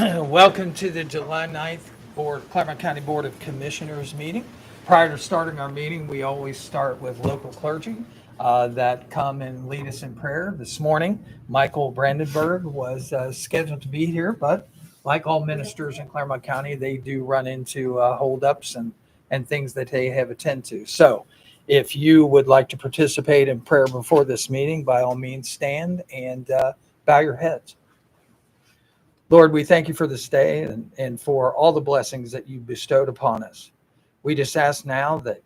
Welcome to the July 9th Clermont County Board of Commissioners meeting. Prior to starting our meeting, we always start with local clergy that come and lead us in prayer. This morning, Michael Brandenburg was scheduled to be here, but like all ministers in Clermont County, they do run into holdups and things that they have attend to. So if you would like to participate in prayer before this meeting, by all means stand and bow your heads. Lord, we thank you for this day and for all the blessings that you bestowed upon us. We just ask now that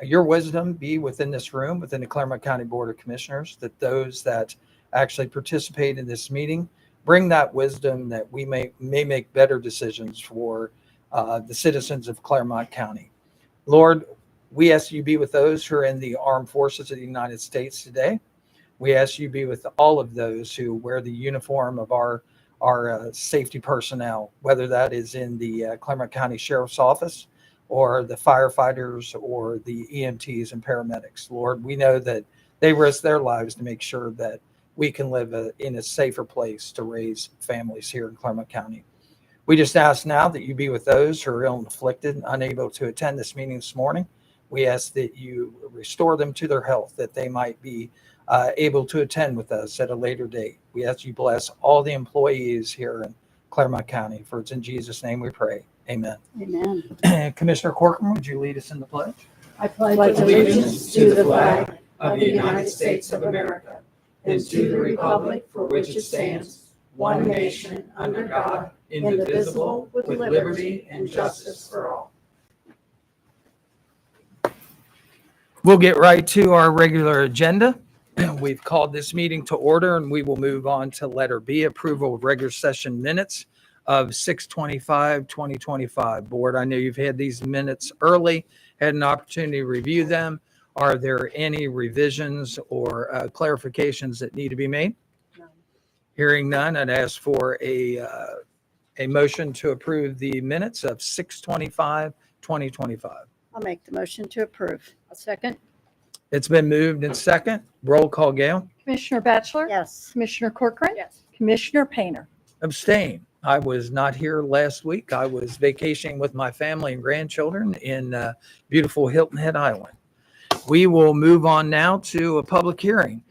your wisdom be within this room, within the Clermont County Board of Commissioners, that those that actually participate in this meeting bring that wisdom that we may make better decisions for the citizens of Clermont County. Lord, we ask you be with those who are in the armed forces of the United States today. We ask you be with all of those who wear the uniform of our safety personnel, whether that is in the Clermont County Sheriff's Office or the firefighters or the EMTs and paramedics. Lord, we know that they risk their lives to make sure that we can live in a safer place to raise families here in Clermont County. We just ask now that you be with those who are ill and afflicted and unable to attend this meeting this morning. We ask that you restore them to their health, that they might be able to attend with us at a later date. We ask you bless all the employees here in Clermont County. For it's in Jesus' name we pray. Amen. Amen. Commissioner Corcoran, would you lead us in the pledge? I pledge allegiance to the flag of the United States of America and to the republic for which it stands, one nation, under God, indivisible, with liberty and justice for all. We'll get right to our regular agenda. We've called this meeting to order, and we will move on to letter B, approval of regular session minutes of 6/25/2025. Board, I know you've had these minutes early, had an opportunity to review them. Are there any revisions or clarifications that need to be made? None. Hearing none, I'd ask for a motion to approve the minutes of 6/25/2025. I'll make the motion to approve. A second? It's been moved and second. Roll call, Gail. Commissioner Batchelor? Yes. Commissioner Corcoran? Yes. Commissioner Painter? Abstain. I was not here last week. I was vacationing with my family and grandchildren in beautiful Hilton Head Island. We will move on now to a public hearing,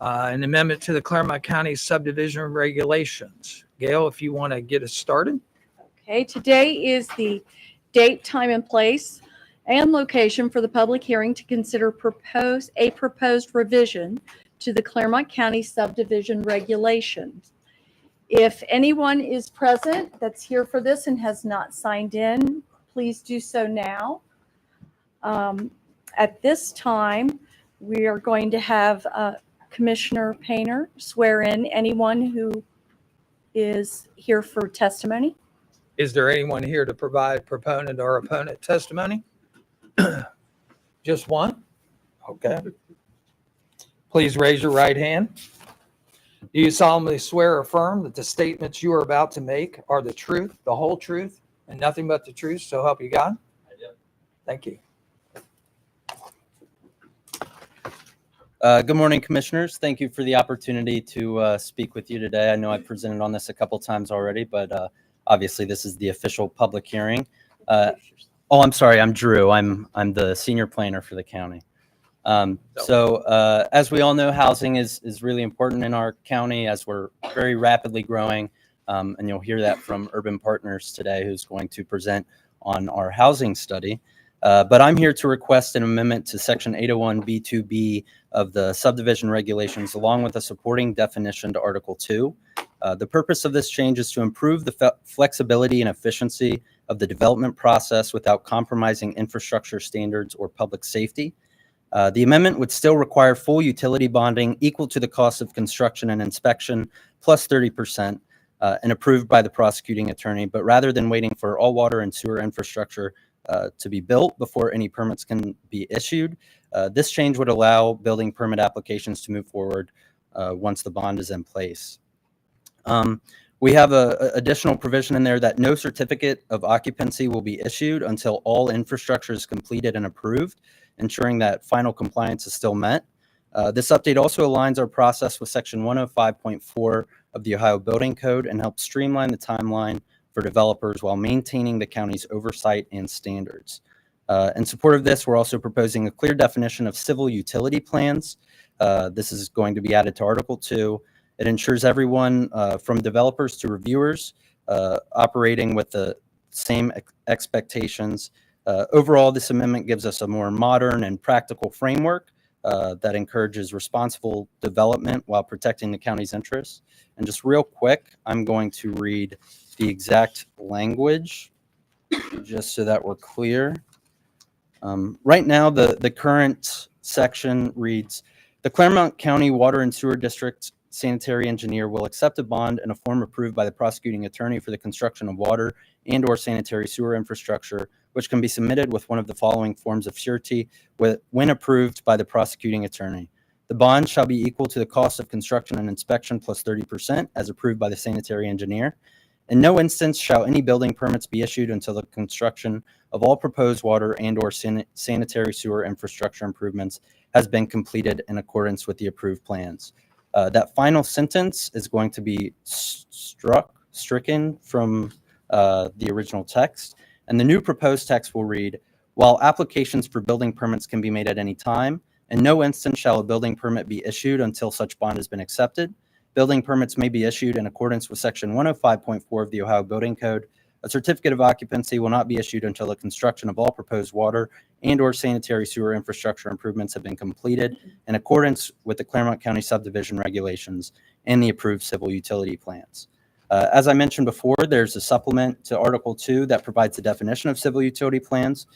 an amendment to the Clermont County subdivision regulations. Gail, if you want to get us started. Okay, today is the date, time, and place and location for the public hearing to consider a proposed revision to the Clermont County subdivision regulations. If anyone is present that's here for this and has not signed in, please do so now. At this time, we are going to have Commissioner Painter swear in anyone who is here for testimony. Is there anyone here to provide proponent or opponent testimony? Just one? Okay. Please raise your right hand. Do you solemnly swear or affirm that the statements you are about to make are the truth, the whole truth, and nothing but the truth, so help you God? I do. Thank you. Good morning, commissioners. Thank you for the opportunity to speak with you today. I know I've presented on this a couple times already, but obviously this is the official public hearing. I'm sorry, I'm Drew. I'm the senior planner for the county. As we all know, housing is really important in our county as we're very rapidly growing. And you'll hear that from Urban Partners today, who's going to present on our housing study. But I'm here to request an amendment to Section 801 B2B of the subdivision regulations, along with a supporting definition to Article 2. The purpose of this change is to improve the flexibility and efficiency of the development process without compromising infrastructure standards or public safety. The amendment would still require full utility bonding equal to the cost of construction and inspection plus 30% and approved by the prosecuting attorney. But rather than waiting for all water and sewer infrastructure to be built before any permits can be issued, this change would allow building permit applications to move forward once the bond is in place. We have an additional provision in there that no certificate of occupancy will be issued until all infrastructure is completed and approved, ensuring that final compliance is still met. This update also aligns our process with Section 105.4 of the Ohio Building Code and helps streamline the timeline for developers while maintaining the county's oversight and standards. In support of this, we're also proposing a clear definition of civil utility plans. This is going to be added to Article 2. It ensures everyone from developers to reviewers operating with the same expectations. Overall, this amendment gives us a more modern and practical framework that encourages responsible development while protecting the county's interests. And just real quick, I'm going to read the exact language just so that we're clear. Right now, the current section reads, the Clermont County Water and Sewer District sanitary engineer will accept a bond in a form approved by the prosecuting attorney for the construction of water and/or sanitary sewer infrastructure, which can be submitted with one of the following forms of surety when approved by the prosecuting attorney. The bond shall be equal to the cost of construction and inspection plus 30% as approved by the sanitary engineer. In no instance shall any building permits be issued until the construction of all proposed water and/or sanitary sewer infrastructure improvements has been completed in accordance with the approved plans. That final sentence is going to be stricken from the original text, and the new proposed text will read, while applications for building permits can be made at any time, in no instance shall a building permit be issued until such bond has been accepted. Building permits may be issued in accordance with Section 105.4 of the Ohio Building Code. A certificate of occupancy will not be issued until the construction of all proposed water and/or sanitary sewer infrastructure improvements have been completed in accordance with the Clermont County subdivision regulations and the approved civil utility plans. As I mentioned before, there's a supplement to Article 2 that provides the definition of civil utility plans,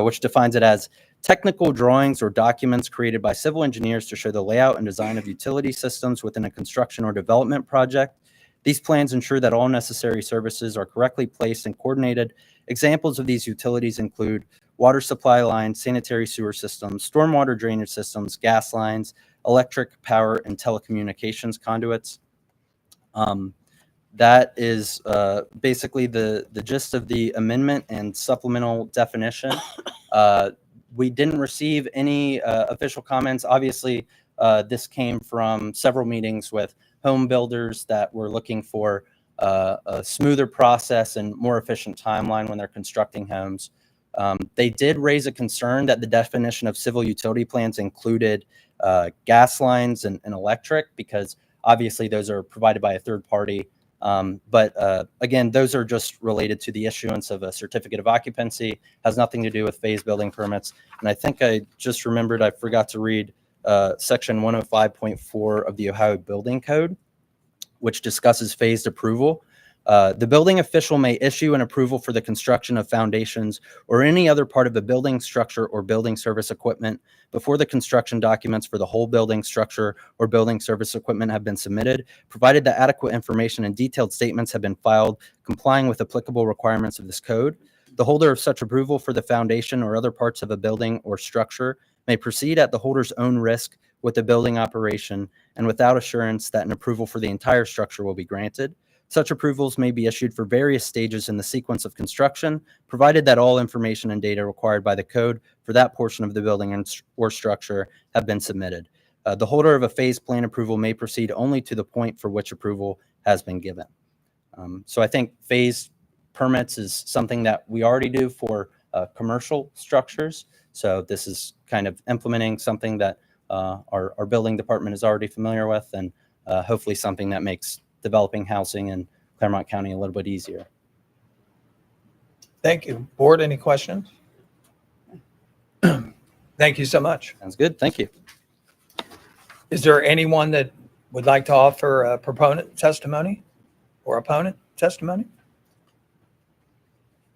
which defines it as technical drawings or documents created by civil engineers to show the layout and design of utility systems within a construction or development project. These plans ensure that all necessary services are correctly placed and coordinated. Examples of these utilities include water supply lines, sanitary sewer systems, stormwater drainage systems, gas lines, electric, power, and telecommunications conduits. That is basically the gist of the amendment and supplemental definition. We didn't receive any official comments. Obviously, this came from several meetings with home builders that were looking for a smoother process and more efficient timeline when they're constructing homes. They did raise a concern that the definition of civil utility plans included gas lines and electric, because obviously those are provided by a third party. But again, those are just related to the issuance of a certificate of occupancy, has nothing to do with phase building permits. And I think I just remembered I forgot to read Section 105.4 of the Ohio Building Code, which discusses phased approval. The building official may issue an approval for the construction of foundations or any other part of the building structure or building service equipment before the construction documents for the whole building structure or building service equipment have been submitted, provided that adequate information and detailed statements have been filed complying with applicable requirements of this code. The holder of such approval for the foundation or other parts of a building or structure may proceed at the holder's own risk with the building operation and without assurance that an approval for the entire structure will be granted. Such approvals may be issued for various stages in the sequence of construction, provided that all information and data required by the code for that portion of the building or structure have been submitted. The holder of a phase plan approval may proceed only to the point for which approval has been given. So I think phase permits is something that we already do for commercial structures. So this is kind of implementing something that our building department is already familiar with, and hopefully something that makes developing housing in Clermont County a little bit easier. Thank you. Board, any questions? Thank you so much. Sounds good. Thank you. Is there anyone that would like to offer a proponent testimony or opponent testimony?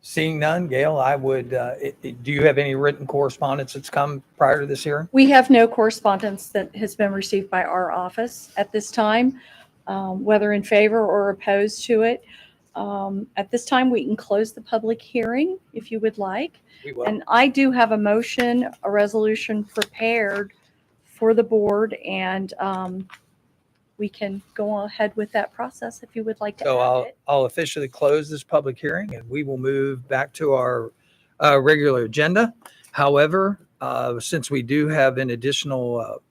Seeing none, Gail, I would, do you have any written correspondence that's come prior to this hearing? We have no correspondence that has been received by our office at this time, whether in favor or opposed to it. At this time, we can close the public hearing if you would like. We will. And I do have a motion, a resolution prepared for the board, and we can go ahead with that process if you would like to So add it. I'll officially close this public hearing, and we will move back to our regular agenda. However, since we do have an additional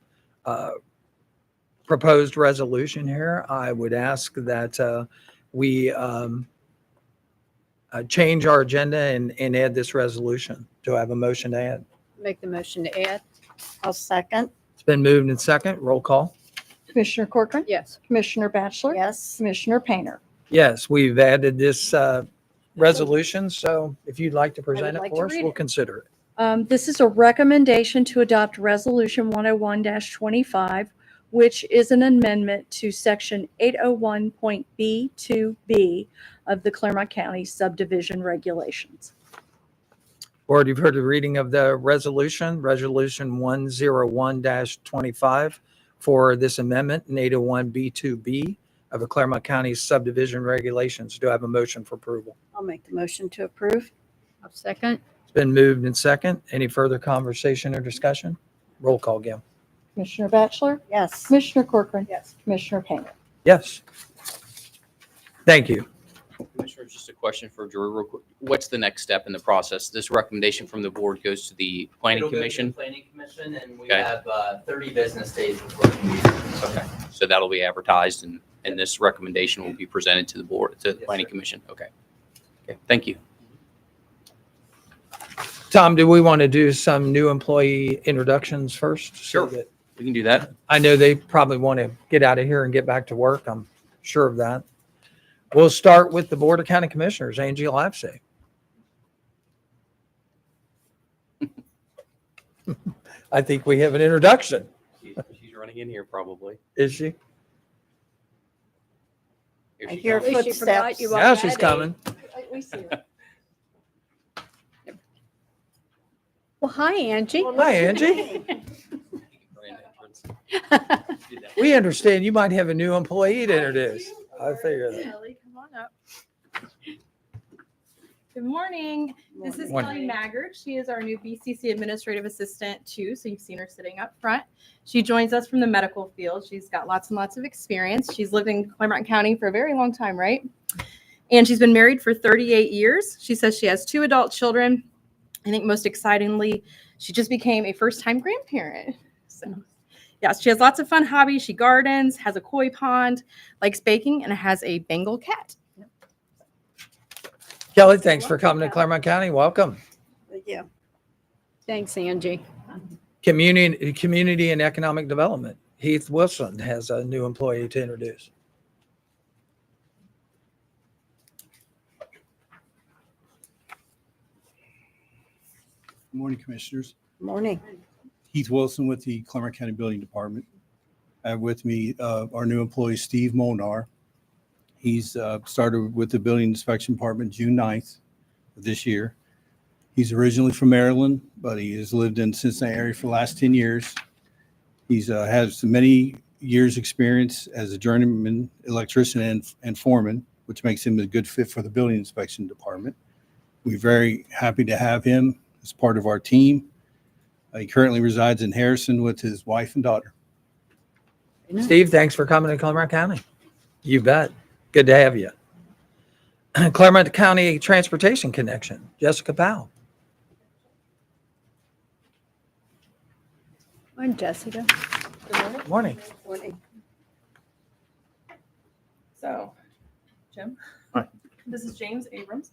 proposed resolution here, I would ask that we change our agenda and add this resolution. Do I have a motion to add? Make the motion to add. I'll second. It's been moved and second. Roll call. Commissioner Corcoran. Yes. Commissioner Batchelor. Yes. Commissioner Painter. Yes, we've added this resolution, so if you'd like to present it like for to us, read we'll it. consider it. This is a recommendation to adopt Resolution 101-25, which is an amendment to Section 801.B2B of the Clermont County subdivision regulations. Board, you've heard the reading of the resolution 101-25 for this amendment in 801B2B of the Clermont County subdivision regulations. Do I have a motion for approval? I'll make the motion to approve. I'll second. It's been moved and second. Any further conversation or discussion? Roll call, Gail. Commissioner Batchelor. Yes. Commissioner Corcoran. Yes. Commissioner Painter. Yes. Thank you. Commissioner, just a question for Drew real quick. What's the next step in the process? This recommendation from the board goes to the planning It'll go to the commission? Planning commission, and we Okay. have 30 business days before the meeting. Okay, so that'll be advertised and this recommendation will be presented to the board, to the Yes, planning sir. commission? Okay. Okay, thank you. Tom, do we want to do some new employee introductions first? So Sure. that- We can do that. I know they probably want to get out of here and get back to work. I'm sure of that. We'll start with the Board of County Commissioners, Angie Lapsey. I think we have an introduction. She's running in here probably. Is she? Here I she hear comes. footsteps. Now she's coming. We see her. Well, hi, Angie. Hi, Angie. Grand entrance. Do that. We understand you might have a new employee to introduce. I figured that. Kelly, come on up. Good morning. This is Morning. Kelly Maggard. She is our new BCC Administrative Assistant too. So you've seen her sitting up front. She joins us from the medical field. She's got lots and lots of experience. She's lived in Clermont County for a very long time, right? And she's been married for 38 years. She says she has 2 adult children. I think most excitingly, she just became a first-time grandparent. So yeah, she has lots of fun hobbies. She gardens, has a koi pond, likes baking, and has a Bengal cat. Kelly, thanks for coming to Clermont County. Welcome. Yeah. Thanks, Angie. Community and Economic Development. Heath Wilson has a new employee to introduce. Good morning, Commissioners. Morning. Heath Wilson with the Clermont County Building Department. I have with me our new employee, Steve Molnar. He's started with the Building Inspection Department June 9th of this year. He's originally from Maryland, but he has lived in Cincinnati area for the last 10 years. He's has many years' experience as a journeyman electrician and foreman, which makes him a good fit for the Building Inspection Department. We're very happy to have him as part of our team. He currently resides in Harrison with his wife and daughter. Steve, thanks for coming to Clermont County. You bet. Good to have you. Clermont County Transportation Connection, Jessica Powell. I'm Jessica. Morning. Morning. So, Jim. Hi. This is James Abrams.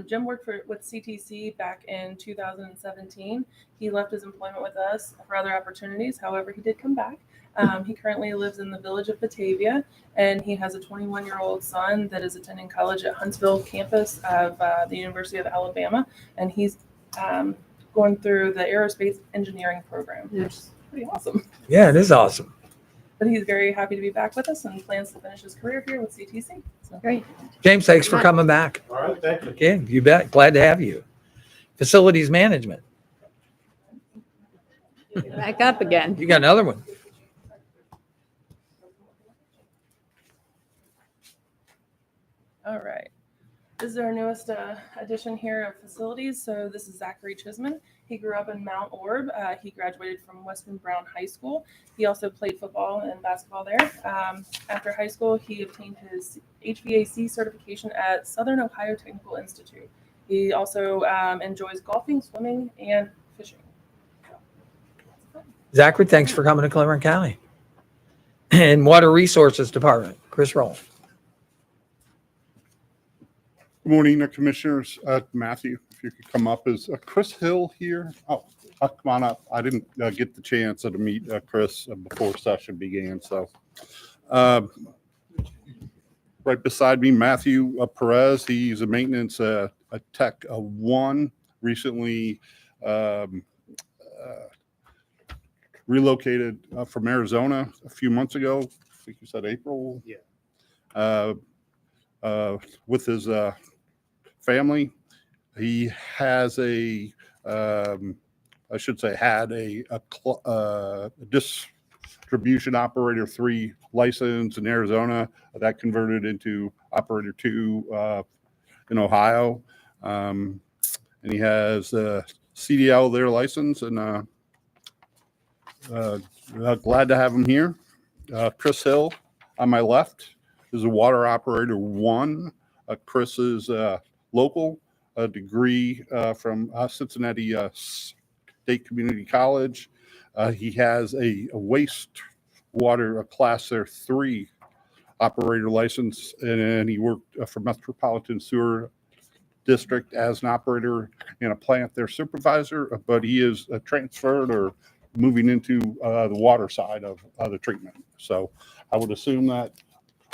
Jim worked with CTC back in 2017. He left his employment with us for other opportunities. However, he did come back. He currently lives in the village of Batavia, and he has a 21-year-old son that is attending college at Huntsville campus of the University of Alabama, and he's going through the aerospace engineering program, which is pretty awesome. Yeah, it is awesome. But he's very happy to be back with us and plans to finish his career here with CTC. So. Great. James, thanks for coming back. All right, thank you. Again, you bet. Glad to have you. Facilities Management. Back up again. You got another one. All right. This is our newest addition here of facilities. So this is Zachary Chisman. He grew up in Mount Orb. He graduated from Western Brown High School. He also played football and basketball there. After high school, he obtained his HVAC certification at Southern Ohio Technical Institute. He also enjoys golfing, swimming, and fishing. Zachary, thanks for coming to Clermont County. And Water Resources Department, Chris Roll. Good morning, Commissioners. Matthew, if you could come up. Is Chris Hill here? Oh, come on up. I didn't get the chance to meet Chris before session began. So right beside me, Matthew Perez. He's a maintenance a tech 1, recently relocated from Arizona a few months ago. I think you said April. Yeah. With his family. He has a, I should say, had a distribution operator 3 license in Arizona that converted into operator 2 in Ohio. And he has a CDL there license, and glad to have him here. Chris Hill on my left is a water operator 1. Chris is local, a degree from Cincinnati State Community College. He has a wastewater class 3 operator license, and he worked for Metropolitan Sewer District as an operator in a plant there, supervisor, but he is transferred or moving into the water side of the treatment. So I would assume that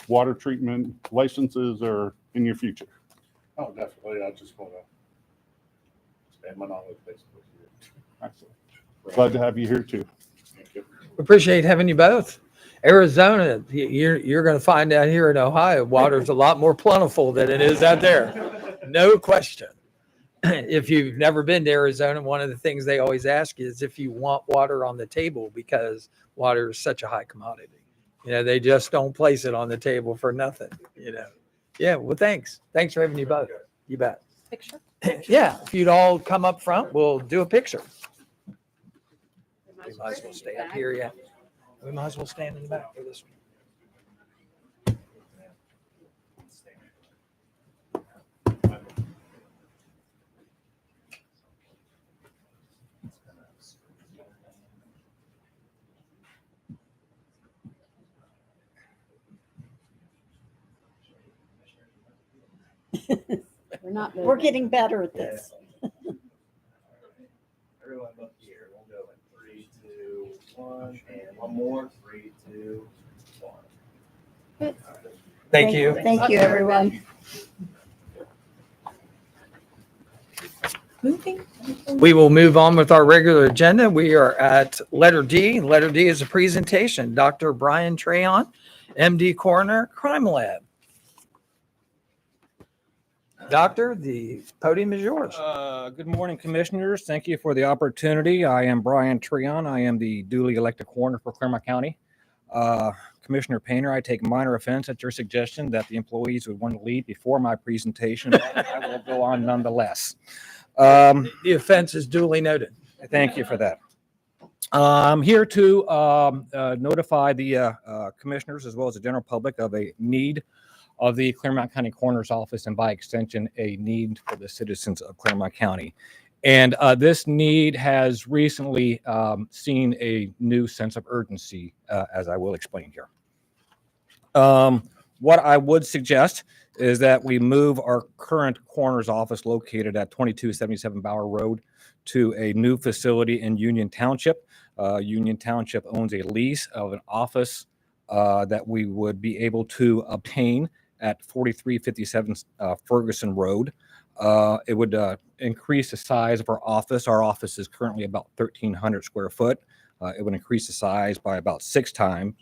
water treatment licenses are in your future. Oh, definitely. I just want to expand my knowledge, basically. Excellent. Glad to have you here too. Thank you. Appreciate having you both. Arizona, you're going to find out here in Ohio, water's a lot more plentiful than it is out there. No question. If you've never been to Arizona, one of the things they always ask is if you want water on the table, because water is such a high commodity. They just don't place it on the table for nothing, Yeah, well, thanks. Thanks for having you both. You bet. Picture. Yeah, if you'd all come up front, we'll do a picture. We might as well stay up here, yeah. We might as well stand in the back for this one. We're getting better at this. Everyone look here. We'll go in 3, 2, 1, and one more. 3, 2, 1. Thank you. Thank you, everyone. Moving. We will move on with our regular agenda. We are at letter D. Letter D is a presentation. Dr. Brian Treon, MD Coroner, Crime Lab. Doctor, the podium is yours. Good morning, Commissioners. Thank you for the opportunity. I am Brian Treon. I am the duly elected coroner for Clermont County. Commissioner Painter, I take minor offense at your suggestion that the employees would want to leave before my presentation, but I will go on nonetheless. The offense is duly noted. Thank you for that. I'm here to notify the commissioners as well as the general public of a need of the Clermont County Coroner's Office, and by extension, a need for the citizens of Clermont County. And this need has recently seen a new sense of urgency, as I will explain here. What I would suggest is that we move our current coroner's office located at 2277 Bower Road to a new facility in Union Township. Union Township owns a lease of an office that we would be able to obtain at 4357 Ferguson Road. It would increase the size of our office. Our office is currently about 1,300 square foot. It would increase the size by about 6 times,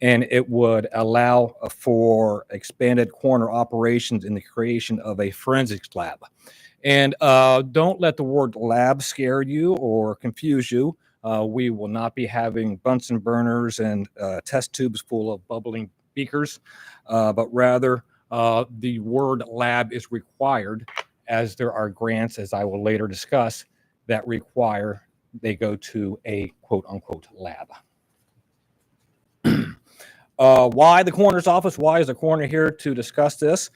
and it would allow for expanded coroner operations in the creation of a forensics lab. And don't let the word lab scare you or confuse you. We will not be having Bunsen burners and test tubes full of bubbling beakers, but rather the word lab is required, as there are grants, as I will later discuss, that require they go to a quote unquote lab. Why the coroner's office? Why is the coroner here to discuss this?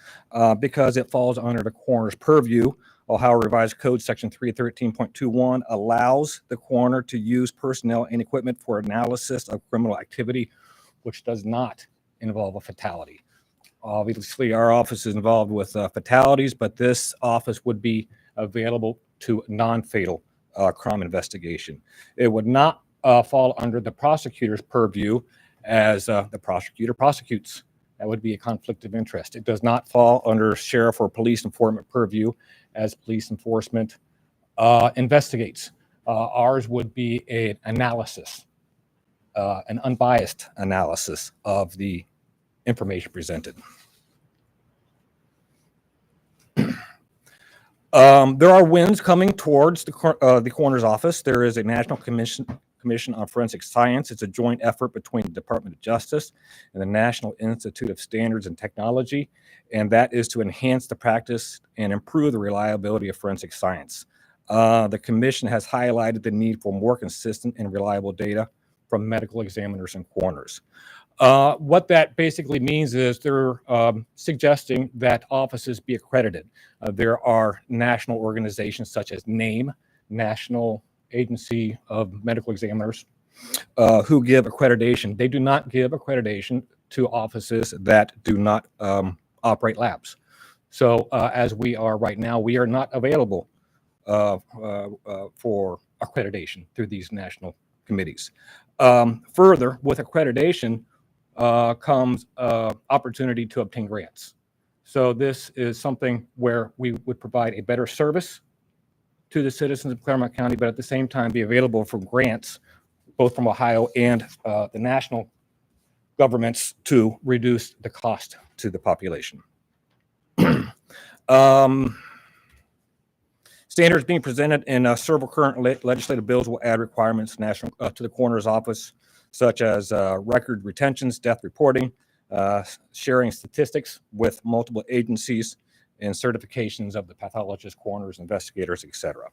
Because it falls under the coroner's purview. Ohio Revised Code Section 313.21 allows the coroner to use personnel and equipment for analysis of criminal activity, which does not involve a fatality. Obviously, our office is involved with fatalities, but this office would be available to non-fatal crime investigation. It would not fall under the prosecutor's purview as the prosecutor prosecutes. That would be a conflict of interest. It does not fall under sheriff or police enforcement purview as police enforcement investigates. Ours would be an analysis, an unbiased analysis of the information presented. There are wins coming towards the coroner's office. There is a National Commission on Forensic Science. It's a joint effort between the Department of Justice and the National Institute of Standards and Technology, and that is to enhance the practice and improve the reliability of forensic science. The commission has highlighted the need for more consistent and reliable data from medical examiners and coroners. What that basically means is they're suggesting that offices be accredited. There are national organizations such as NAME, National Agency of Medical Examiners, who give accreditation. They do not give accreditation to offices that do not operate labs. So as we are right now, we are not available for accreditation through these national committees. Further, with accreditation comes opportunity to obtain grants. So this is something where we would provide a better service to the citizens of Clermont County, but at the same time be available for grants, both from Ohio and the national governments, to reduce the cost to the population. Standards being presented in several current legislative bills will add requirements to the coroner's office, such as record retentions, death reporting, sharing statistics with multiple agencies, and certifications of the pathologists, coroners, investigators, etc.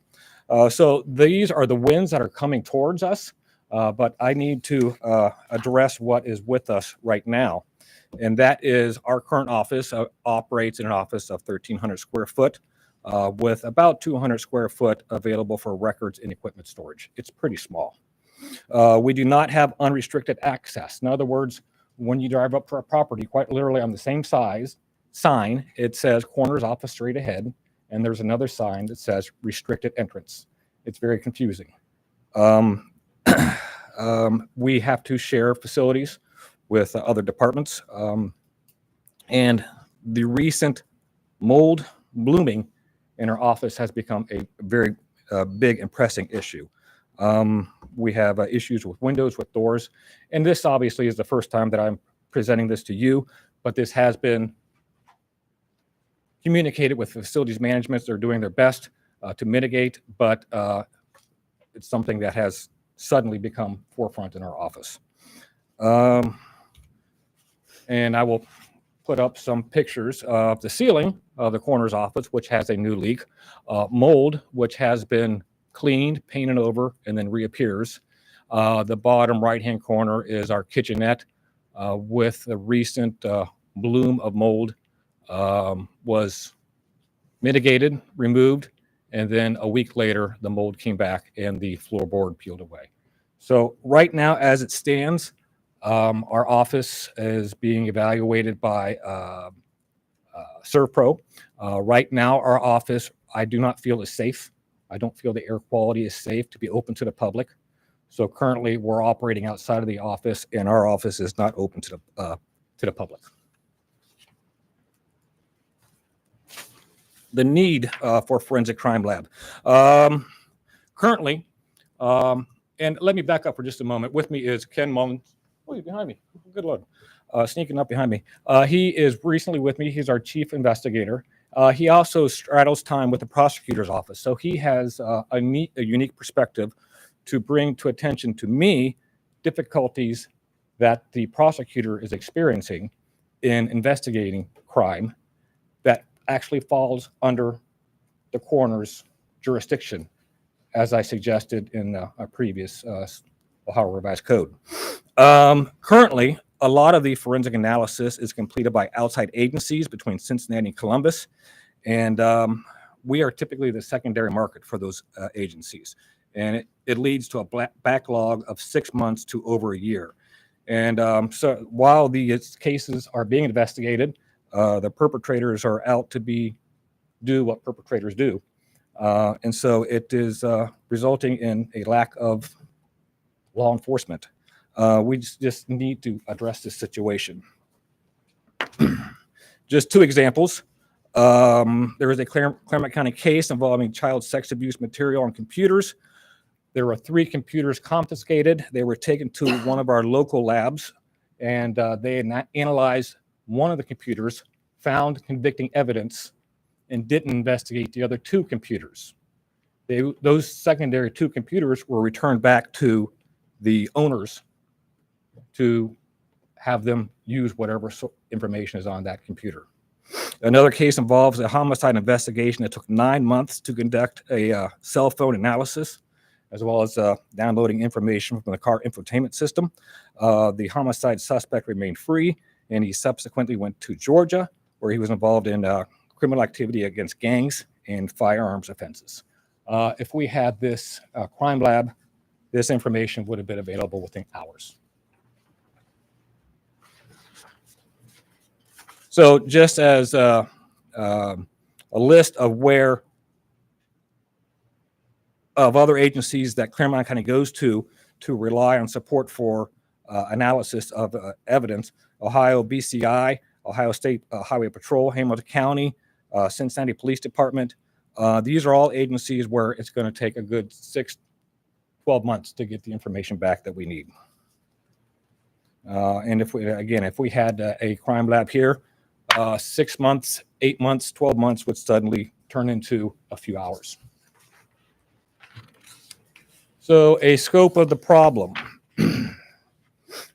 So these are the wins that are coming towards us, but I need to address what is with us right now. And that is our current office operates in an office of 1,300 square foot with about 200 square foot available for records and equipment storage. It's pretty small. We do not have unrestricted access. In other words, when you drive up to our property, quite literally on the same size sign, it says coroner's office straight ahead, and there's another sign that says restricted entrance. It's very confusing. We have to share facilities with other departments, and the recent mold blooming in our office has become a very big and pressing issue. We have issues with windows, with doors, and this obviously is the first time that I'm presenting this to you, but this has been communicated with facilities management. They're doing their best to mitigate, but it's something that has suddenly become forefront in our office. And I will put up some pictures of the ceiling of the coroner's office, which has a new leak, mold, which has been cleaned, painted over, and then reappears. The bottom right-hand corner is our kitchenette with the recent bloom of mold was mitigated, removed, and then a week later, the mold came back and the floorboard peeled away. So right now, as it stands, our office is being evaluated by ServPro. Right now, our office, I do not feel is safe. I don't feel the air quality is safe to be open to the public. So currently, we're operating outside of the office, and our office is not open to the public. The need for forensic crime lab. Currently, and let me back up for just a moment. With me is Ken Mullins. Oh, you're behind me. Good Lord. Sneaking up behind me. He is recently with me. He's our chief investigator. He also straddles time with the prosecutor's office. So he has a unique perspective to bring to attention to me difficulties that the prosecutor is experiencing in investigating crime that actually falls under the coroner's jurisdiction, as I suggested in a previous Ohio Revised Code. Currently, a lot of the forensic analysis is completed by outside agencies between Cincinnati and Columbus, and we are typically the secondary market for those agencies. And it leads to a backlog of 6 months to over a year. And so while these cases are being investigated, The perpetrators are out to do what perpetrators do. And so it is resulting in a lack of law enforcement. We just need to address this situation. Just two examples. There is a Clermont County case involving child sex abuse material on computers. There were 3 computers confiscated. They were taken to one of our local labs, and they analyzed one of the computers, found convicting evidence, and didn't investigate the other 2 computers. Those secondary 2 computers were returned back to the owners to have them use whatever information is on that computer. Another case involves a homicide investigation that took 9 months to conduct a cell phone analysis, as well as downloading information from the car infotainment system. The homicide suspect remained free, and he subsequently went to Georgia, where he was involved in criminal activity against gangs and firearms offenses. If we had this crime lab, this information would have been available within hours. So just as a list of other agencies that Clermont County goes to rely on support for analysis of evidence: Ohio BCI, Ohio State Highway Patrol, Hamilton County, Cincinnati Police Department. These are all agencies where it's going to take a good 6-12 months to get the information back that we need. And if we had a crime lab here, 6 months, 8 months, 12 months would suddenly turn into a few hours. So a scope of the problem.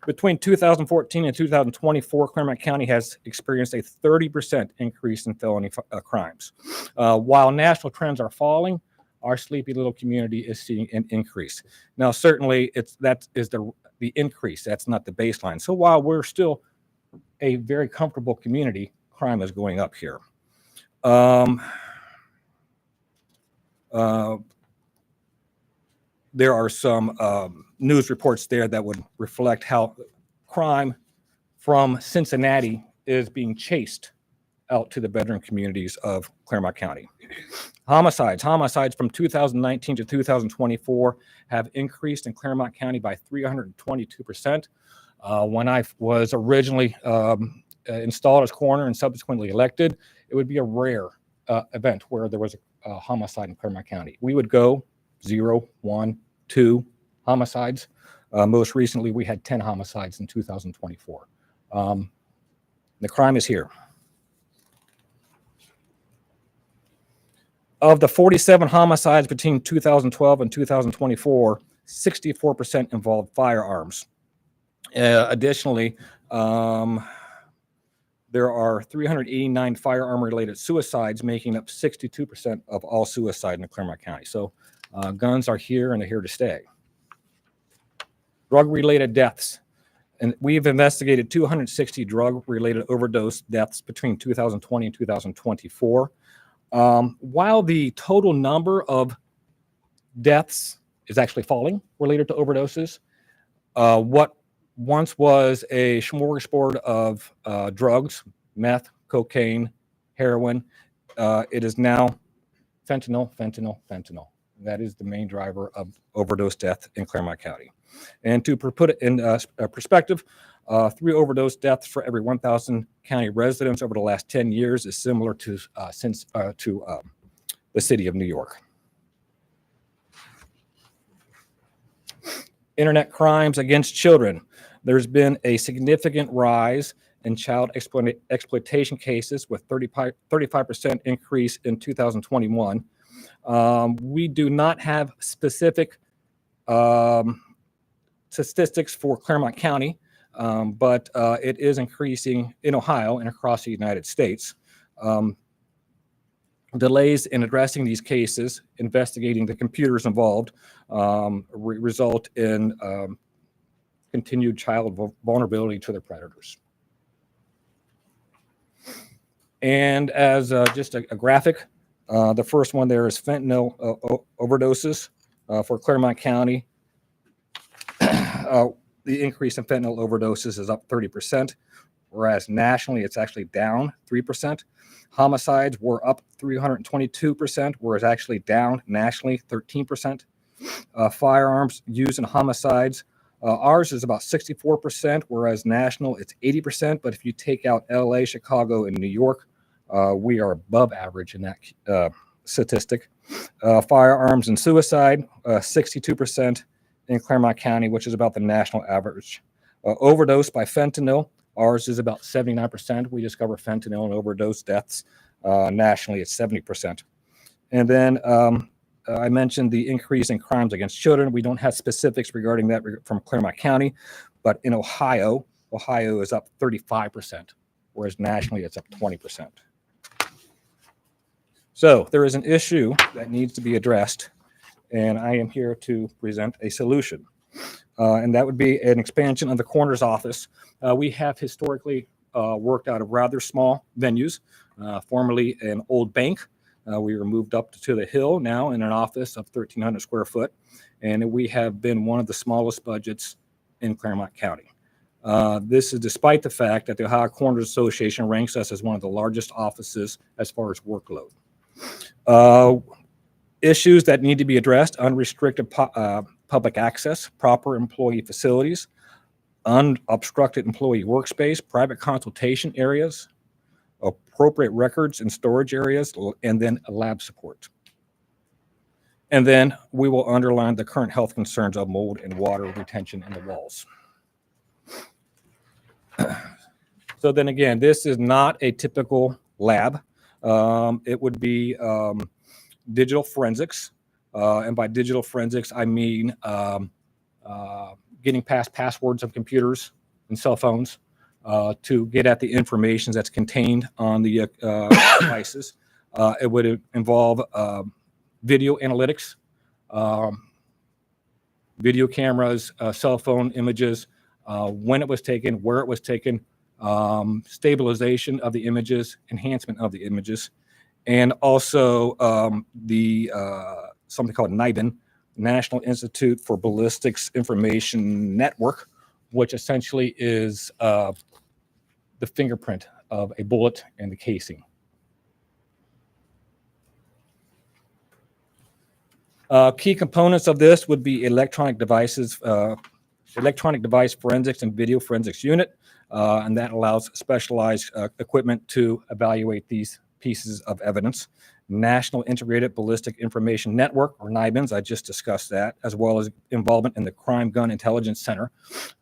Between 2014 and 2024, Clermont County has experienced a 30% increase in felony crimes. While national trends are falling, our sleepy little community is seeing an increase. Now, certainly, that is the increase. That's not the baseline. So while we're still a very comfortable community, crime is going up here. There are some news reports there that would reflect how crime from Cincinnati is being chased out to the bedroom communities of Clermont County. Homicides from 2019 to 2024 have increased in Clermont County by 322%. When I was originally installed as coroner and subsequently elected, it would be a rare event where there was a homicide in Clermont County. We would go 0, 1, 2 homicides. Most recently, we had 10 homicides in 2024. The crime is here. Of the 47 homicides between 2012 and 2024, 64% involved firearms. Additionally, there are 389 firearm-related suicides, making up 62% of all suicide in Clermont County. So guns are here and they're here to stay. Drug-related deaths. And we've investigated 260 drug-related overdose deaths between 2020 and 2024. While the total number of deaths is actually falling related to overdoses, what once was a smorgasbord of drugs, meth, cocaine, heroin, it is now fentanyl. That is the main driver of overdose death in Clermont County. And to put it in perspective, 3 overdose deaths for every 1,000 county residents over the last 10 years is similar to the city of New York. Internet crimes against children. There's been a significant rise in child exploitation cases with 35% increase in 2021. We do not have specific statistics for Clermont County, but it is increasing in Ohio and across the United States. Delays in addressing these cases, investigating the computers involved, result in continued child vulnerability to their predators. And as just a graphic, the first one there is fentanyl overdoses for Clermont County. The increase in fentanyl overdoses is up 30%. whereas nationally it's actually down 3%. Homicides were up 322%, whereas actually down nationally 13%. Firearms used in homicides, ours is about 64%, whereas national it's 80%. But if you take out LA, Chicago, and New York, we are above average in that statistic. Firearms and suicide, 62% in Clermont County, which is about the national average. Overdose by fentanyl, ours is about 79%. We discover fentanyl and overdose deaths. Nationally, it's 70%. And then I mentioned the increase in crimes against children. We don't have specifics regarding that from Clermont County, but in Ohio is up 35%, whereas nationally it's up 20%. So there is an issue that needs to be addressed, and I am here to present a solution. And that would be an expansion of the coroner's office. We have historically worked out of rather small venues, formerly an old bank. We were moved up to the hill now in an office of 1,300 square foot, and we have been one of the smallest budgets in Clermont County. This is despite the fact that the Ohio Coroners Association ranks us as one of the largest offices as far as workload. Issues that need to be addressed: unrestricted public access, proper employee facilities, unobstructed employee workspace, private consultation areas, appropriate records and storage areas, and then lab support. And then we will underline the current health concerns of mold and water retention in the walls. So then again, this is not a typical lab. It would be digital forensics. And by digital forensics, I mean getting past passwords of computers and cell phones to get at the information that's contained on the devices. It would involve video analytics, video cameras, cell phone images, when it was taken, where it was taken, stabilization of the images, enhancement of the images, and also the something called NIBIN, National Institute for Ballistics Information Network, which essentially is the fingerprint of a bullet and the casing. Key components of this would be electronic devices, electronic device forensics and video forensics unit, and that allows specialized equipment to evaluate these pieces of evidence. National Integrated Ballistic Information Network, or NIBINS, I just discussed that, as well as involvement in the Crime Gun Intelligence Center.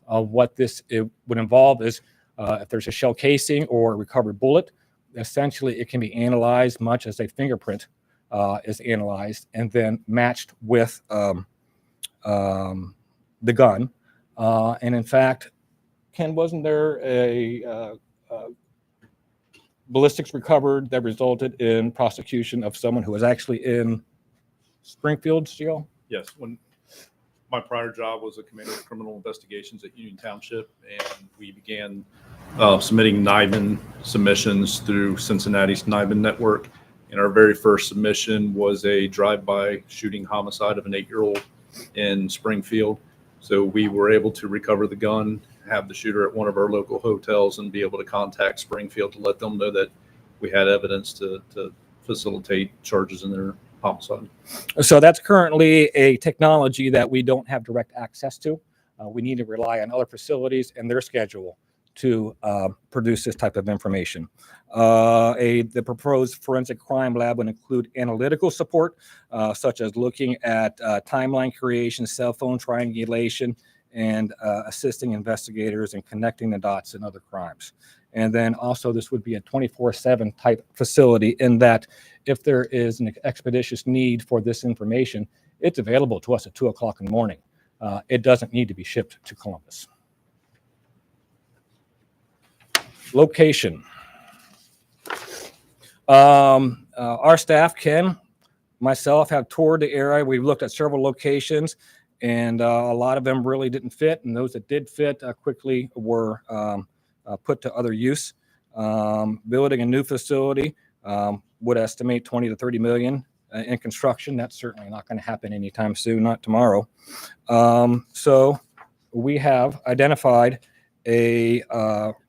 What this would involve is if there's a shell casing or a recovered bullet, essentially it can be analyzed much as a fingerprint is analyzed and then matched with the gun. And in fact, Ken, wasn't there a ballistics recovered that resulted in prosecution of someone who was actually in Springfield jail? Yes, when my prior job was a commander of criminal investigations at Union Township, and we began submitting NIBIN submissions through Cincinnati's NIBIN network. And our very first submission was a drive-by shooting homicide of an 8-year-old in Springfield. So we were able to recover the gun, have the shooter at one of our local hotels, and be able to contact Springfield to let them know that we had evidence to facilitate charges in their homicide. So that's currently a technology that we don't have direct access to. We need to rely on other facilities and their schedule to produce this type of information. The proposed forensic crime lab would include analytical support, such as looking at timeline creation, cell phone triangulation, and assisting investigators in connecting the dots in other crimes. And then also this would be a 24/7 type facility in that if there is an expeditious need for this information, it's available to us at 2 o'clock in the morning. It doesn't need to be shipped to Columbus. Location. Our staff, Ken, myself, have toured the area. We've looked at several locations, and a lot of them really didn't fit, and those that did fit quickly were put to other use. Building a new facility would estimate 20 to 30 million in construction. That's certainly not going to happen anytime soon, not tomorrow. So we have identified a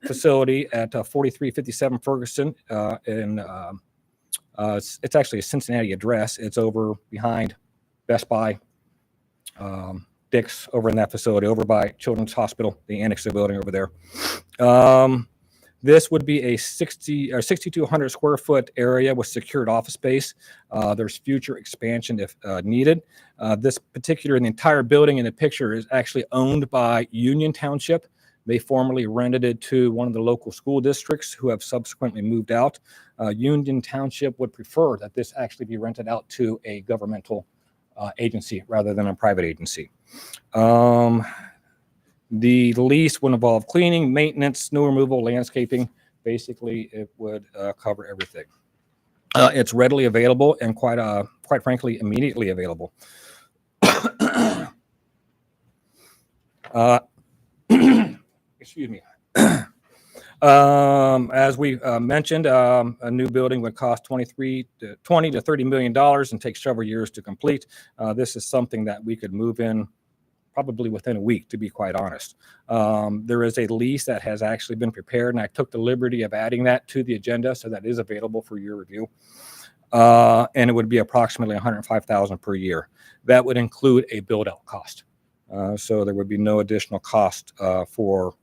facility at 4357 Ferguson it's actually a Cincinnati address. It's over behind Best Buy, Dick's, over in that facility, over by Children's Hospital, the annex of the building over there. This would be a 6,200 square foot area with secured office space. There's future expansion if needed. This particular, the entire building in the picture is actually owned by Union Township. They formerly rented it to one of the local school districts who have subsequently moved out. Union Township would prefer that this actually be rented out to a governmental agency rather than a private agency. The lease would involve cleaning, maintenance, snow removal, landscaping. Basically, it would cover everything. It's readily available and quite frankly, immediately available. Excuse me. As we mentioned, a new building would cost $20 to $30 million and take several years to complete. This is something that we could move in probably within a week, to be quite honest. There is a lease that has actually been prepared, and I took the liberty of adding that to the agenda, so that is available for your review. And it would be approximately $105,000 per year. That would include a build-out cost. So there would be no additional cost for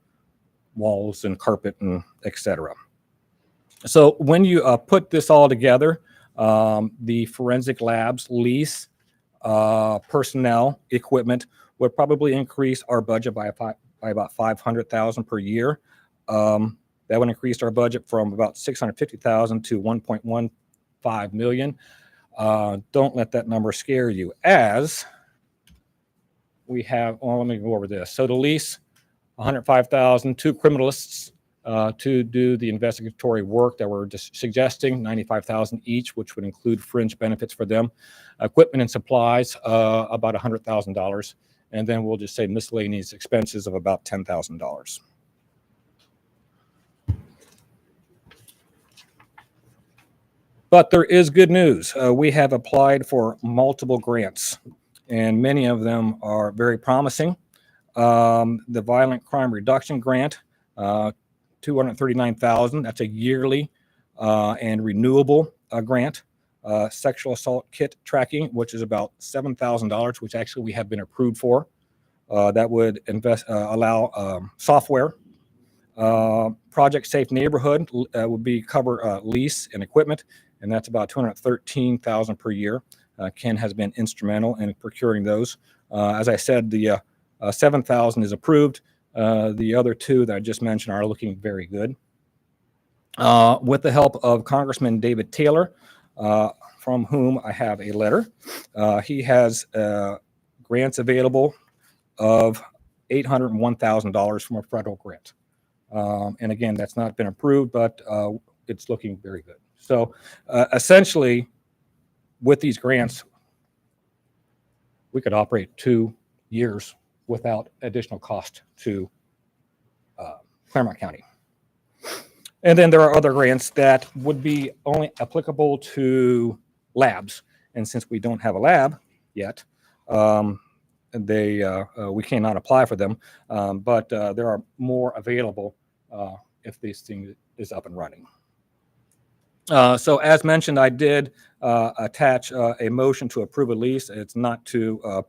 walls and carpet and etc. So when you put this all together, the forensic labs lease, personnel, equipment would probably increase our budget by about $500,000 per year. That would increase our budget from about $650,000 to $1.15 million. Don't let that number scare you, as we have. Well, let me go over this. So the lease, $105,000, 2 criminalists to do the investigatory work that we're just suggesting, $95,000 each, which would include fringe benefits for them. Equipment and supplies, about $100,000. And then we'll just say miscellaneous expenses of about $10,000. But there is good news. We have applied for multiple grants, and many of them are very promising. The Violent Crime Reduction Grant, $239,000. That's a yearly and renewable grant. Sexual assault kit tracking, which is about $7,000, which actually we have been approved for. That would allow software. Project Safe Neighborhood would be cover lease and equipment, and that's about $213,000 per year. Ken has been instrumental in procuring those. As I said, the $7,000 is approved. The other 2 that I just mentioned are looking very good. With the help of Congressman David Taylor, from whom I have a letter. He has grants available of $801,000 from a federal grant. And again, that's not been approved, but it's looking very good. So essentially, with these grants, we could operate 2 years without additional cost to Clermont County. And then there are other grants that would be only applicable to labs. And since we don't have a lab yet, we cannot apply for them. But there are more available if this thing is up and running. So as mentioned, I did attach a motion to approve a lease. It's not to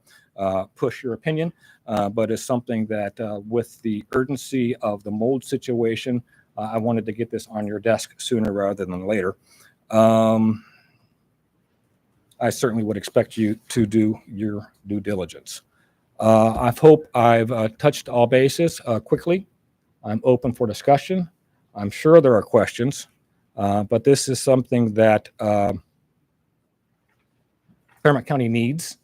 push your opinion, but it's something that with the urgency of the mold situation, I wanted to get this on your desk sooner rather than later. I certainly would expect you to do your due diligence. I hope I've touched all bases quickly. I'm open for discussion. I'm sure there are questions, but this is something that Clermont County needs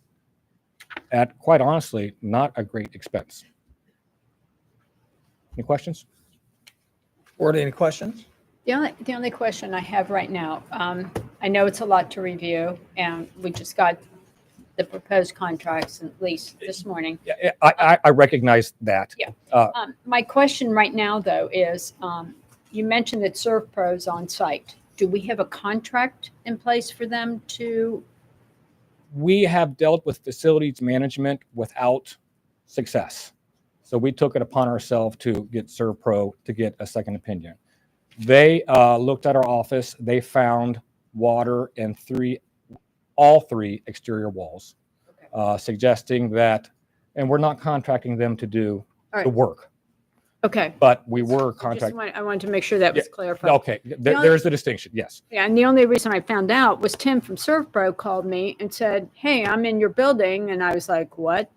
at, quite honestly, not a great expense. Any questions? Board, any questions? The only question I have right now, I know it's a lot to review, and we just got the proposed contracts and lease this morning. Yeah, I recognize that. Yeah. My question right now, though, is you mentioned that ServPro's on site. Do we have a contract in place for them to? We have dealt with facilities management without success. So we took it upon ourselves to get ServPro to get a second opinion. They looked at our office. They found water in all three exterior walls, suggesting that, and we're not contracting them to do All the right. work, Okay. but we were contracting. I wanted to make sure that was clarified. Okay, there's the distinction, yes. Yeah, and the only reason I found out was Tim from ServPro called me and said, "Hey, I'm in your building," and I was like, "What?"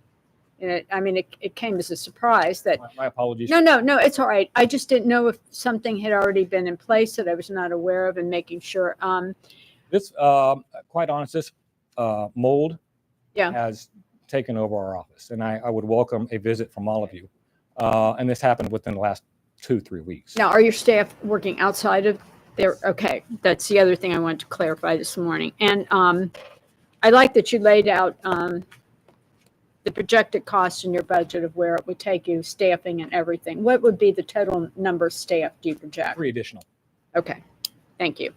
And it came as a surprise that. My apologies. No, it's all right. I just didn't know if something had already been in place that I was not aware of, and making sure. This, quite honest, this mold Yeah. has taken over our office, and I would welcome a visit from all of you. And this happened within the last 2-3 weeks. Now, are your staff working outside of there? Okay, that's the other thing I wanted to clarify this morning. And I like that you laid out the projected cost in your budget of where it would take you, staffing and everything. What would be the total number of staff do you project? 3 additional. Okay, thank you.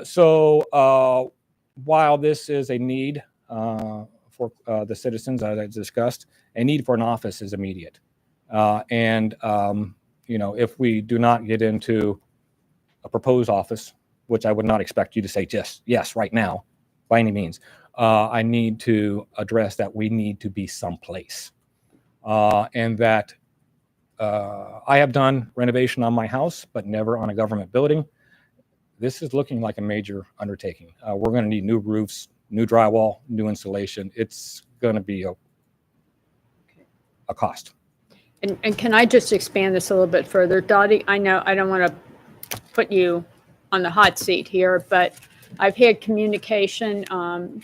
So while this is a need for the citizens, as I discussed, a need for an office is immediate. And if we do not get into a proposed office, which I would not expect you to say just yes right now, by any means, I need to address that we need to be someplace. And that I have done renovation on my house, but never on a government building. This is looking like a major undertaking. We're going to need new roofs, new drywall, new insulation. It's going to be a cost. And can I just expand this a little bit further? Dottie, I know I don't want to put you on the hot seat here, but I've had communication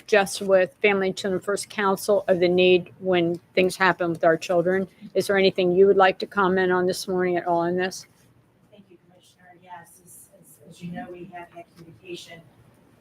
just with Family and Children First Council of the need when things happen with our children. Is there anything you would like to comment on this morning at all in this? Thank you, Commissioner. Yes, as you know, we have had communication.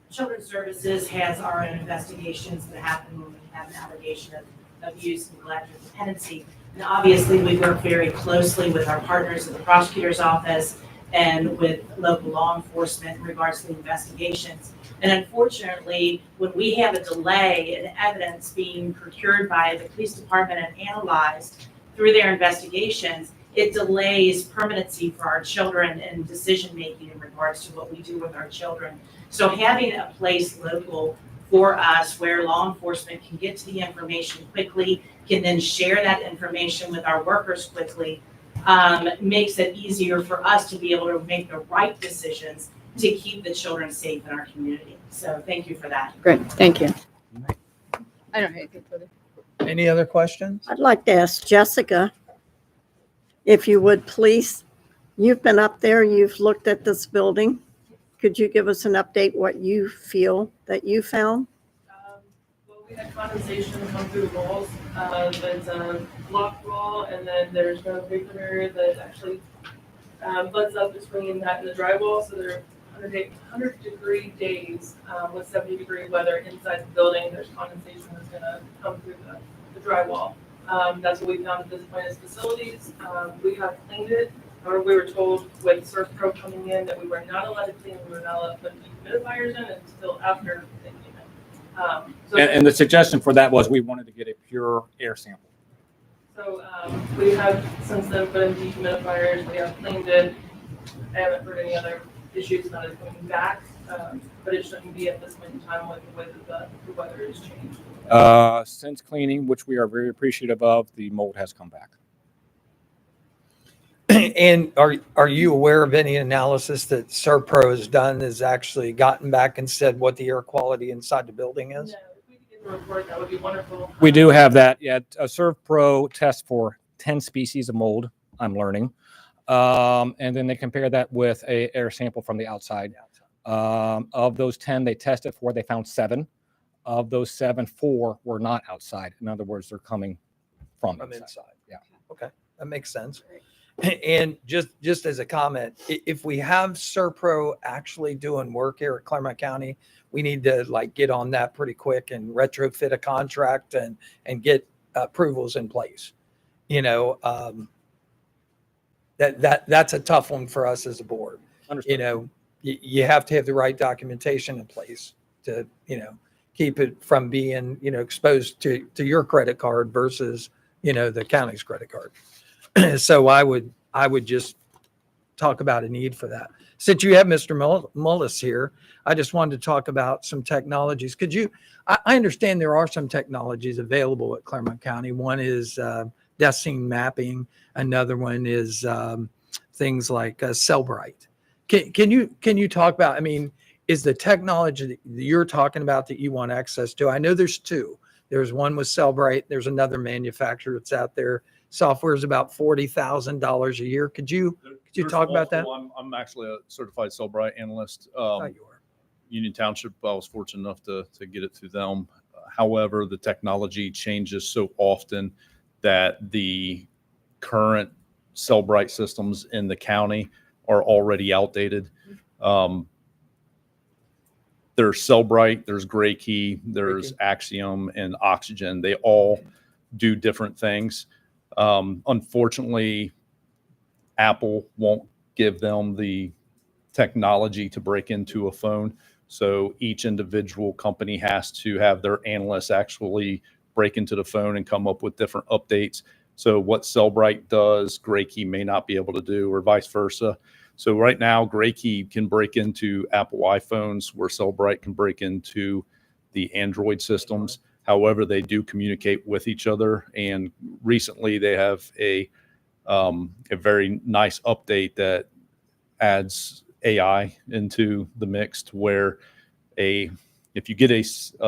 Children's Services has our own investigations that happen when we have an allegation of abuse, neglect, or dependency. And obviously, we work very closely with our partners at the prosecutor's office and with local law enforcement in regards to the investigations. And unfortunately, when we have a delay in evidence being procured by the police department and analyzed through their investigations, it delays permanency for our children and decision-making in regards to what we do with our children. So having a place local for us where law enforcement can get to the information quickly, can then share that information with our workers quickly, makes it easier for us to be able to make the right decisions to keep the children safe in our community. So thank you for that. Great, thank you. I don't have anything further. Any other questions? I'd like to ask Jessica, if you would please, you've been up there, you've looked at this building. Could you give us an update what you feel that you found? Well, we had condensation come through the walls. There's a block wall, and then there's no vapor barrier that actually butts up between that and the drywall. So there are 100-degree days with 70-degree weather inside the building. There's condensation that's going to come through the drywall. That's what we found at this point as facilities. We have cleaned it. Or we were told with ServPro coming in that we were not allowed to clean, we were not allowed to put dehumidifiers in until after they came in. And the suggestion for that was we wanted to get a pure air sample. So we have since then put in dehumidifiers, we have cleaned it. I haven't heard any other issues about it coming back, but it shouldn't be at this point in time with the way that the weather has changed. Since cleaning, which we are very appreciative of, the mold has come back. And are you aware of any analysis that ServPro has done, has actually gotten back and said what the air quality inside the building is? No, if we could get the report, that would be wonderful. We do have that. Yeah, ServPro tests for 10 species of mold, I'm learning. And then they compare that with an air sample from the outside. Of those 10 they tested for, they found 7. Of those 7, 4 were not outside. In other words, they're coming from inside. Yeah. Okay, that makes sense. And just as a comment, if we have ServPro actually doing work here at Clermont County, we need to get on that pretty quick and retrofit a contract and get approvals in place. That's a tough one for us as a board. Understood. You have to have the right documentation in place to keep it from being, exposed to your credit card versus, the county's credit card. So I would just talk about a need for that. Since you have Mr. Mullis here, I just wanted to talk about some technologies. I understand there are some technologies available at Clermont County. One is death scene mapping. Another one is things like Cellbrite. Can you talk about, is the technology that you're talking about that you want access to? I know there's two. There's one with Cellbrite. There's another manufacturer that's out there. Software is about $40,000 a year. Could you talk about that? I'm actually a certified Cellbrite analyst. Oh, you are. Union Township, I was fortunate enough to get it through them. However, the technology changes so often that the current Cellbrite systems in the county are already outdated. There's Cellbrite, there's Gray Key, there's Axiom and Oxygen. They all do different things. Unfortunately, Apple won't give them the technology to break into a phone. So each individual company has to have their analysts actually break into the phone and come up with different updates. So what Cellbrite does, Gray Key may not be able to do, or vice versa. So right now, Gray Key can break into Apple iPhones, where Cellbrite can break into the Android systems. However, they do communicate with each other. And recently, they have a very nice update that adds AI into the mix, to where if you get a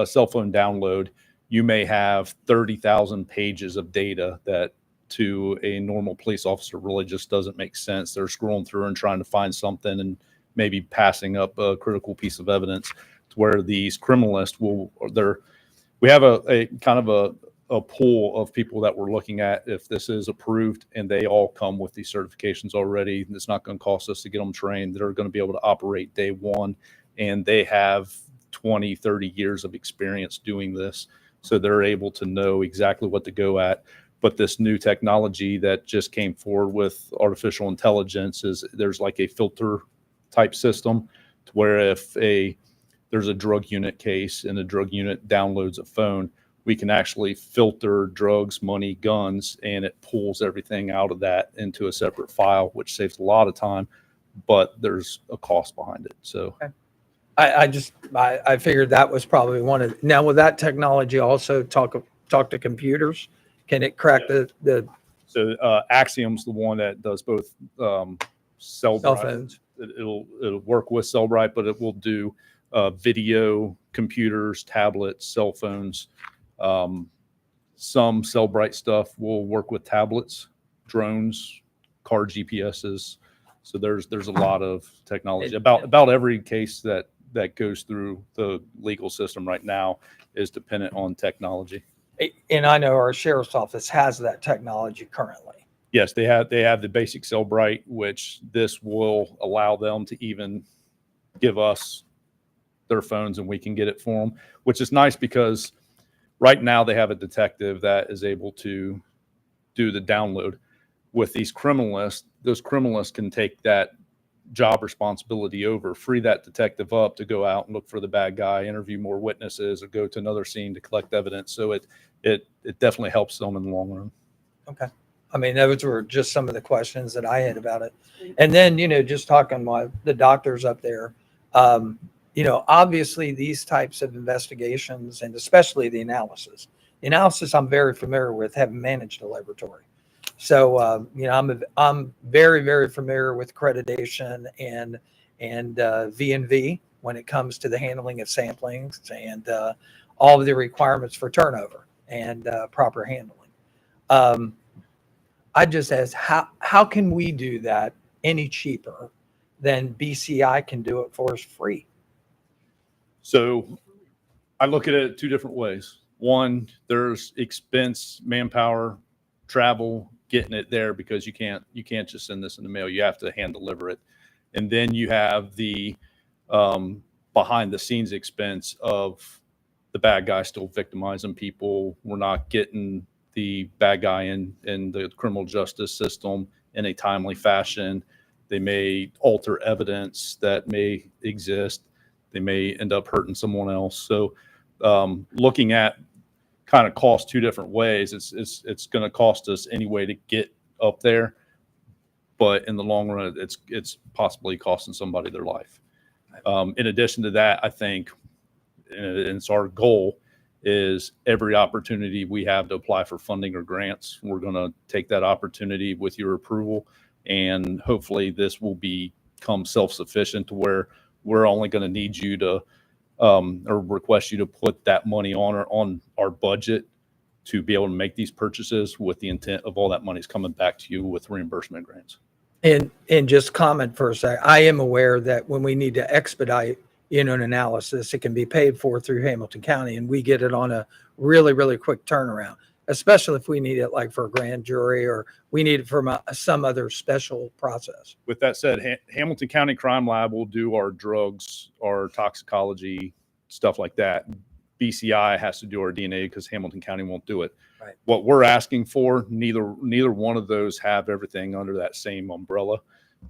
cell phone download, you may have 30,000 pages of data that to a normal police officer really just doesn't make sense. They're scrolling through and trying to find something and maybe passing up a critical piece of evidence, to where these criminalists we have a kind of a pool of people that we're looking at if this is approved, and they all come with these certifications already. It's not going to cost us to get them trained. They're going to be able to operate day one, and they have 20, 30 years of experience doing this. So they're able to know exactly what to go at. But this new technology that just came forward with artificial intelligence there's like a filter type system, to where if there's a drug unit case and a drug unit downloads a phone, we can actually filter drugs, money, guns, and it pulls everything out of that into a separate file, which saves a lot of time, but there's a cost behind it. So okay. I figured that was probably one of. Now, will that technology also talk to computers? Can it crack the So Axiom's the one that does both Cellbrite. cell phones? It'll work with Cellbrite, but it will do video, computers, tablets, cell phones. Some Cellbrite stuff will work with tablets, drones, car GPSs. So there's a lot of technology. About every case that goes through the legal system right now is dependent on technology. And I know our sheriff's office has that technology currently. Yes, they have the basic Cellbrite, which this will allow them to even give us their phones and we can get it for them, which is nice because right now they have a detective that is able to do the download. With these criminalists, those criminalists can take that job responsibility over, free that detective up to go out and look for the bad guy, interview more witnesses, or go to another scene to collect evidence. So it definitely helps them in the long run. Okay. Those were just some of the questions that I had about it. And then, just talking with the doctors up there, obviously these types of investigations, and especially the analysis I'm very familiar with, having managed a laboratory. So, I'm very, very familiar with accreditation and V&V when it comes to the handling of samplings and all of the requirements for turnover and proper handling. I just asked, how can we do that any cheaper than BCI can do it for us free? So I look at it two different ways. One, there's expense, manpower, travel, getting it there, because you can't just send this in the mail. You have to hand deliver it. And then you have the behind the scenes expense of the bad guy still victimizing people. We're not getting the bad guy in the criminal justice system in a timely fashion. They may alter evidence that may exist. They may end up hurting someone else. So looking at kind of cost two different ways. It's going to cost us anyway to get up there, but in the long run, it's possibly costing somebody their life. In addition to that, I think, and it's our goal, is every opportunity we have to apply for funding or grants, we're going to take that opportunity with your approval, and hopefully this will become self-sufficient to where we're only going to need you to or request you to put that money on our budget to be able to make these purchases, with the intent of all that money's coming back to you with reimbursement grants. And just comment for a sec. I am aware that when we need to expedite, an analysis, it can be paid for through Hamilton County, and we get it on a really, really quick turnaround, especially if we need it like for a grand jury, or we need it from some other special process. With that said, Hamilton County Crime Lab will do our drugs, our toxicology, stuff like that. BCI has to do our DNA because Hamilton County won't do it. Right. What we're asking for, neither one of those have everything under that same umbrella.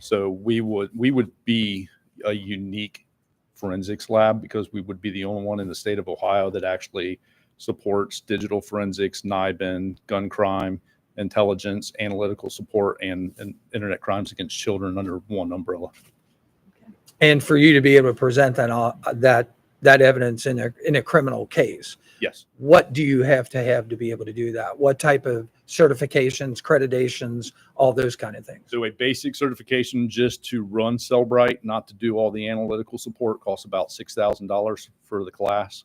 So we would be a unique forensics lab, because we would be the only one in the state of Ohio that actually supports digital forensics, NIBIN, gun crime, intelligence, analytical support, and internet crimes against children under one umbrella. And for you to be able to present that evidence in a criminal case. Yes. What do you have to be able to do that? What type of certifications, accreditations, all those kind of things? So a basic certification just to run Cellbrite, not to do all the analytical support, costs about $6,000 for the class.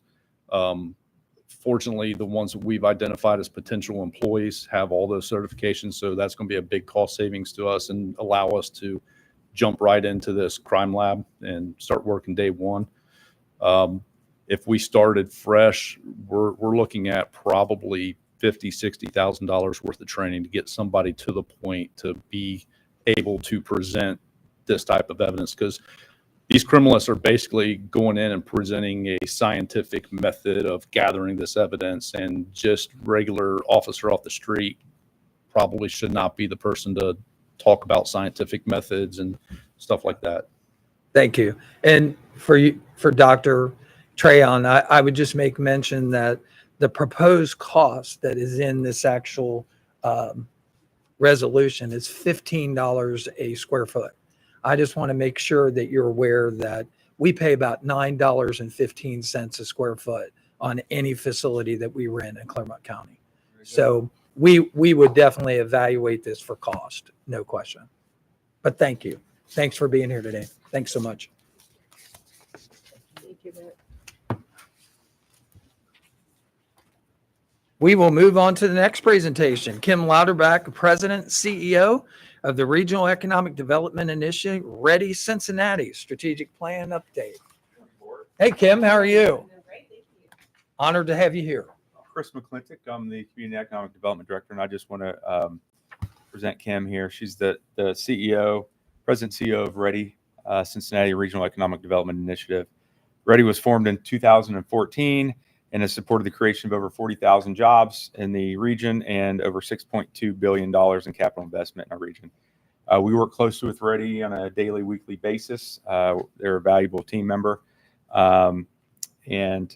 Fortunately, the ones that we've identified as potential employees have all those certifications. So that's going to be a big cost savings to us and allow us to jump right into this crime lab and start working day one. If we started fresh, we're looking at probably $50,000-$60,000 worth of training to get somebody to the point to be able to present this type of evidence, because these criminalists are basically going in and presenting a scientific method of gathering this evidence, and just regular officer off the street probably should not be the person to talk about scientific methods and stuff like that. Thank you. And for Dr. Trayon, I would just make mention that the proposed cost that is in this actual resolution is $15 a square foot. I just want to make sure that you're aware that we pay about $9.15 a square foot on any facility that we rent in Clermont County. So we would definitely evaluate this for cost, no question. But thank you. Thanks for being here today. Thanks so much. Thank you, Rick. We will move on to the next presentation. Kim Louderback, President and CEO of the Regional Economic Development Initiative, Ready Cincinnati Strategic Plan Update. Hey, Kim, how are you? Honored to have you here. Chris McClintock, I'm the Community Economic Development Director, and I just want to present Kim here. She's the CEO, President CEO of Ready Cincinnati Regional Economic Development Initiative. Ready was formed in 2014 and has supported the creation of over 40,000 jobs in the region and over $6.2 billion in capital investment in our region. We work closely with Ready on a daily, weekly basis. They're a valuable team member, and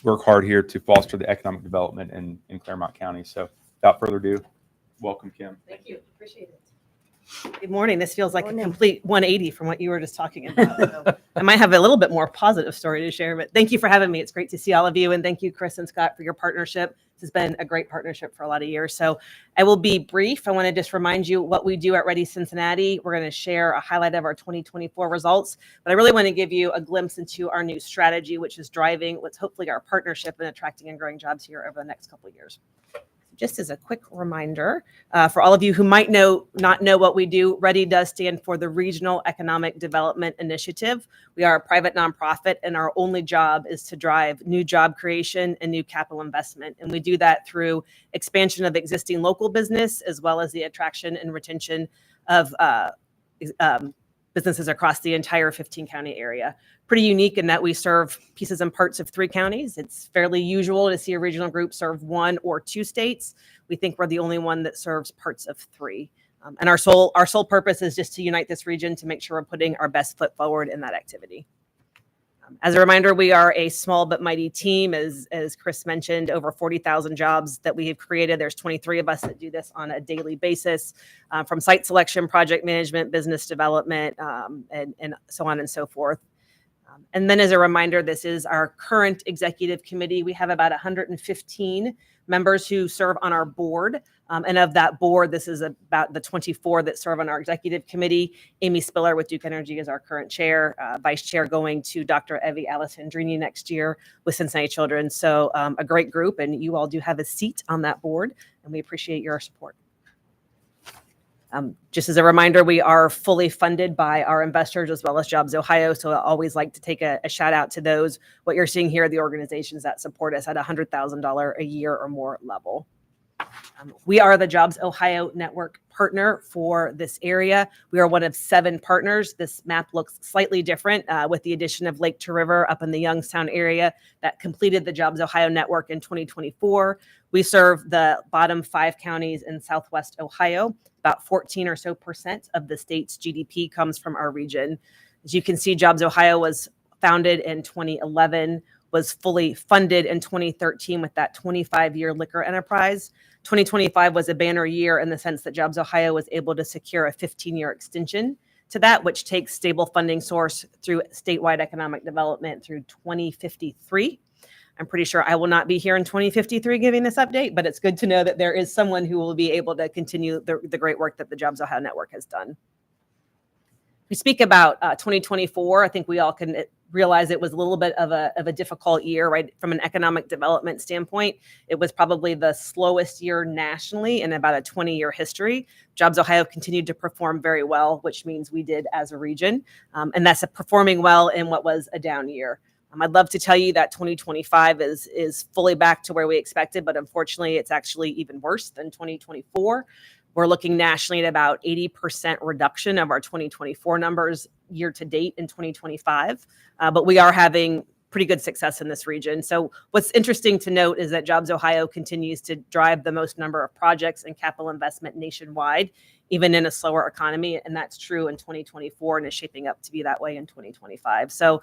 work hard here to foster the economic development in Clermont County. So without further ado, welcome, Kim. Thank you. Appreciate it. Good morning. This feels like a complete 180 from what you were just talking about. So I might have a little bit more positive story to share, but thank you for having me. It's great to see all of you. And thank you, Chris and Scott, for your partnership. This has been a great partnership for a lot of years. So I will be brief. I want to just remind you what we do at Ready Cincinnati. We're going to share a highlight of our 2024 results, but I really want to give you a glimpse into our new strategy, which is driving what's hopefully our partnership in attracting and growing jobs here over the next couple of years. Just as a quick reminder, for all of you who might not know what we do, Ready does stand for the Regional Economic Development Initiative. We are a private nonprofit, and our only job is to drive new job creation and new capital investment. And we do that through expansion of existing local business, as well as the attraction and retention of businesses across the entire 15-county area. Pretty unique in that we serve pieces and parts of 3 counties. It's fairly usual to see a regional group serve 1 or 2 states. We think we're the only one that serves parts of 3. And our sole purpose is just to unite this region to make sure we're putting our best foot forward in that activity. As a reminder, we are a small but mighty team. As Chris mentioned, over 40,000 jobs that we have created. There's 23 of us that do this on a daily basis, from site selection, project management, business development, and so on and so forth. And then as a reminder, this is our current executive committee. We have about 115 members who serve on our board. And of that board, this is about the 24 that serve on our executive committee. Amy Spiller with Duke Energy is our current chair, vice chair going to Dr. Evie Alessandrini next year with Cincinnati Children. So a great group, and you all do have a seat on that board, and we appreciate your support. Just as a reminder, we are fully funded by our investors as well as Jobs Ohio. So I always like to take a shout out to those. What you're seeing here are the organizations that support us at $100,000 a year or more level. We are the Jobs Ohio network partner for this area. We are one of 7 partners. This map looks slightly different with the addition of Lake to River up in the Youngstown area that completed the Jobs Ohio network in 2024. We serve the bottom 5 counties in Southwest Ohio. About 14% or so of the state's GDP comes from our region. As you can see, Jobs Ohio was founded in 2011, was fully funded in 2013 with that 25-year liquor enterprise. 2025 was a banner year in the sense that Jobs Ohio was able to secure a 15-year extension to that, which takes stable funding source through statewide economic development through 2053. I'm pretty sure I will not be here in 2053 giving this update, but it's good to know that there is someone who will be able to continue the great work that the Jobs Ohio Network has done. We speak about 2024. I think we all can realize it was a little bit of a difficult year, right? From an economic development standpoint, it was probably the slowest year nationally in about a 20-year history. Jobs Ohio continued to perform very well, which means we did as a region, and that's performing well in what was a down year. I'd love to tell you that 2025 is fully back to where we expected, but unfortunately, it's actually even worse than 2024. We're looking nationally at about 80% reduction of our 2024 numbers year to date in 2025, but we are having pretty good success in this region. So what's interesting to note is that Jobs Ohio continues to drive the most number of projects and capital investment nationwide, even in a slower economy. And that's true in 2024 and is shaping up to be that way in 2025. So,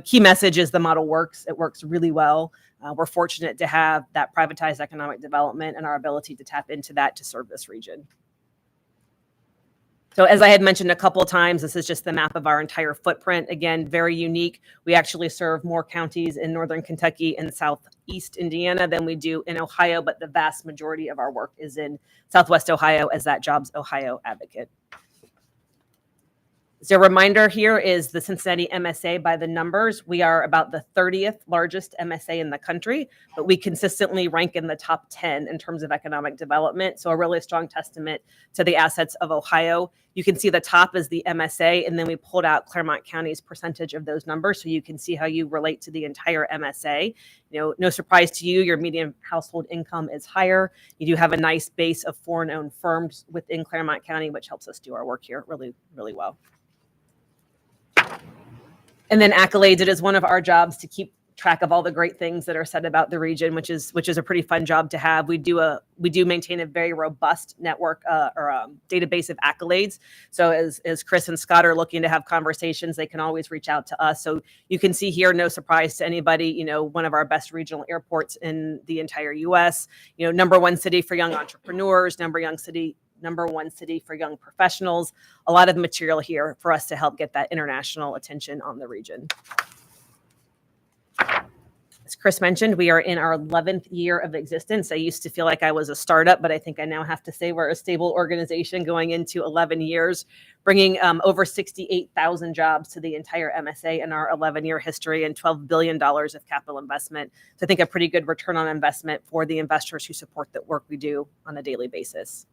key message is the model works. It works really well. We're fortunate to have that privatized economic development and our ability to tap into that to serve this region. So as I had mentioned a couple of times, this is just the map of our entire footprint. Again, very unique. We actually serve more counties in northern Kentucky and southeast Indiana than we do in Ohio, but the vast majority of our work is in southwest Ohio as that Jobs Ohio advocate. So a reminder here is the Cincinnati MSA by the numbers. We are about the 30th largest MSA in the country, but we consistently rank in the top 10 in terms of economic development. So a really strong testament to the assets of Ohio. You can see the top is the MSA, and then we pulled out Clermont County's percentage of those numbers so you can see how you relate to the entire MSA. No surprise to you, your median household income is higher. You do have a nice base of foreign-owned firms within Clermont County, which helps us do our work here really, really well. And then accolades. It is one of our jobs to keep track of all the great things that are said about the region, which is a pretty fun job to have. We do maintain a very robust network or database of accolades. So as Chris and Scott are looking to have conversations, they can always reach out to us. So you can see here, no surprise to anybody, one of our best regional airports in the entire U.S. Number 1 city for young entrepreneurs, number 1 city for young professionals. A lot of material here for us to help get that international attention on the region. As Chris mentioned, we are in our 11th year of existence. I used to feel like I was a startup, but I think I now have to say we're a stable organization going into 11 years, bringing over 68,000 jobs to the entire MSA in our 11-year history and $12 billion of capital investment. So I think a pretty good return on investment for the investors who support the work we do on a daily basis.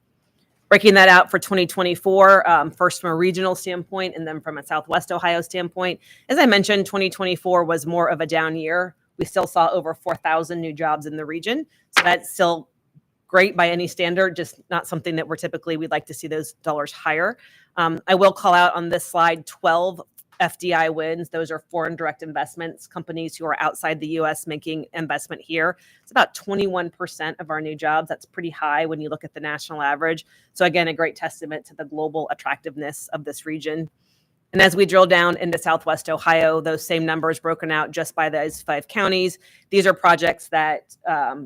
Breaking that out for 2024, first from a regional standpoint and then from a Southwest Ohio standpoint. As I mentioned, 2024 was more of a down year. We still saw over 4,000 new jobs in the region. So that's still great by any standard, just not something that we'd like to see those dollars higher. I will call out on this slide 12 FDI wins. Those are foreign direct investments, companies who are outside the U.S. making investment here. It's about 21% of our new jobs. That's pretty high when you look at the national average. So again, a great testament to the global attractiveness of this region. And as we drill down into Southwest Ohio, those same numbers broken out just by those 5 counties. These are projects that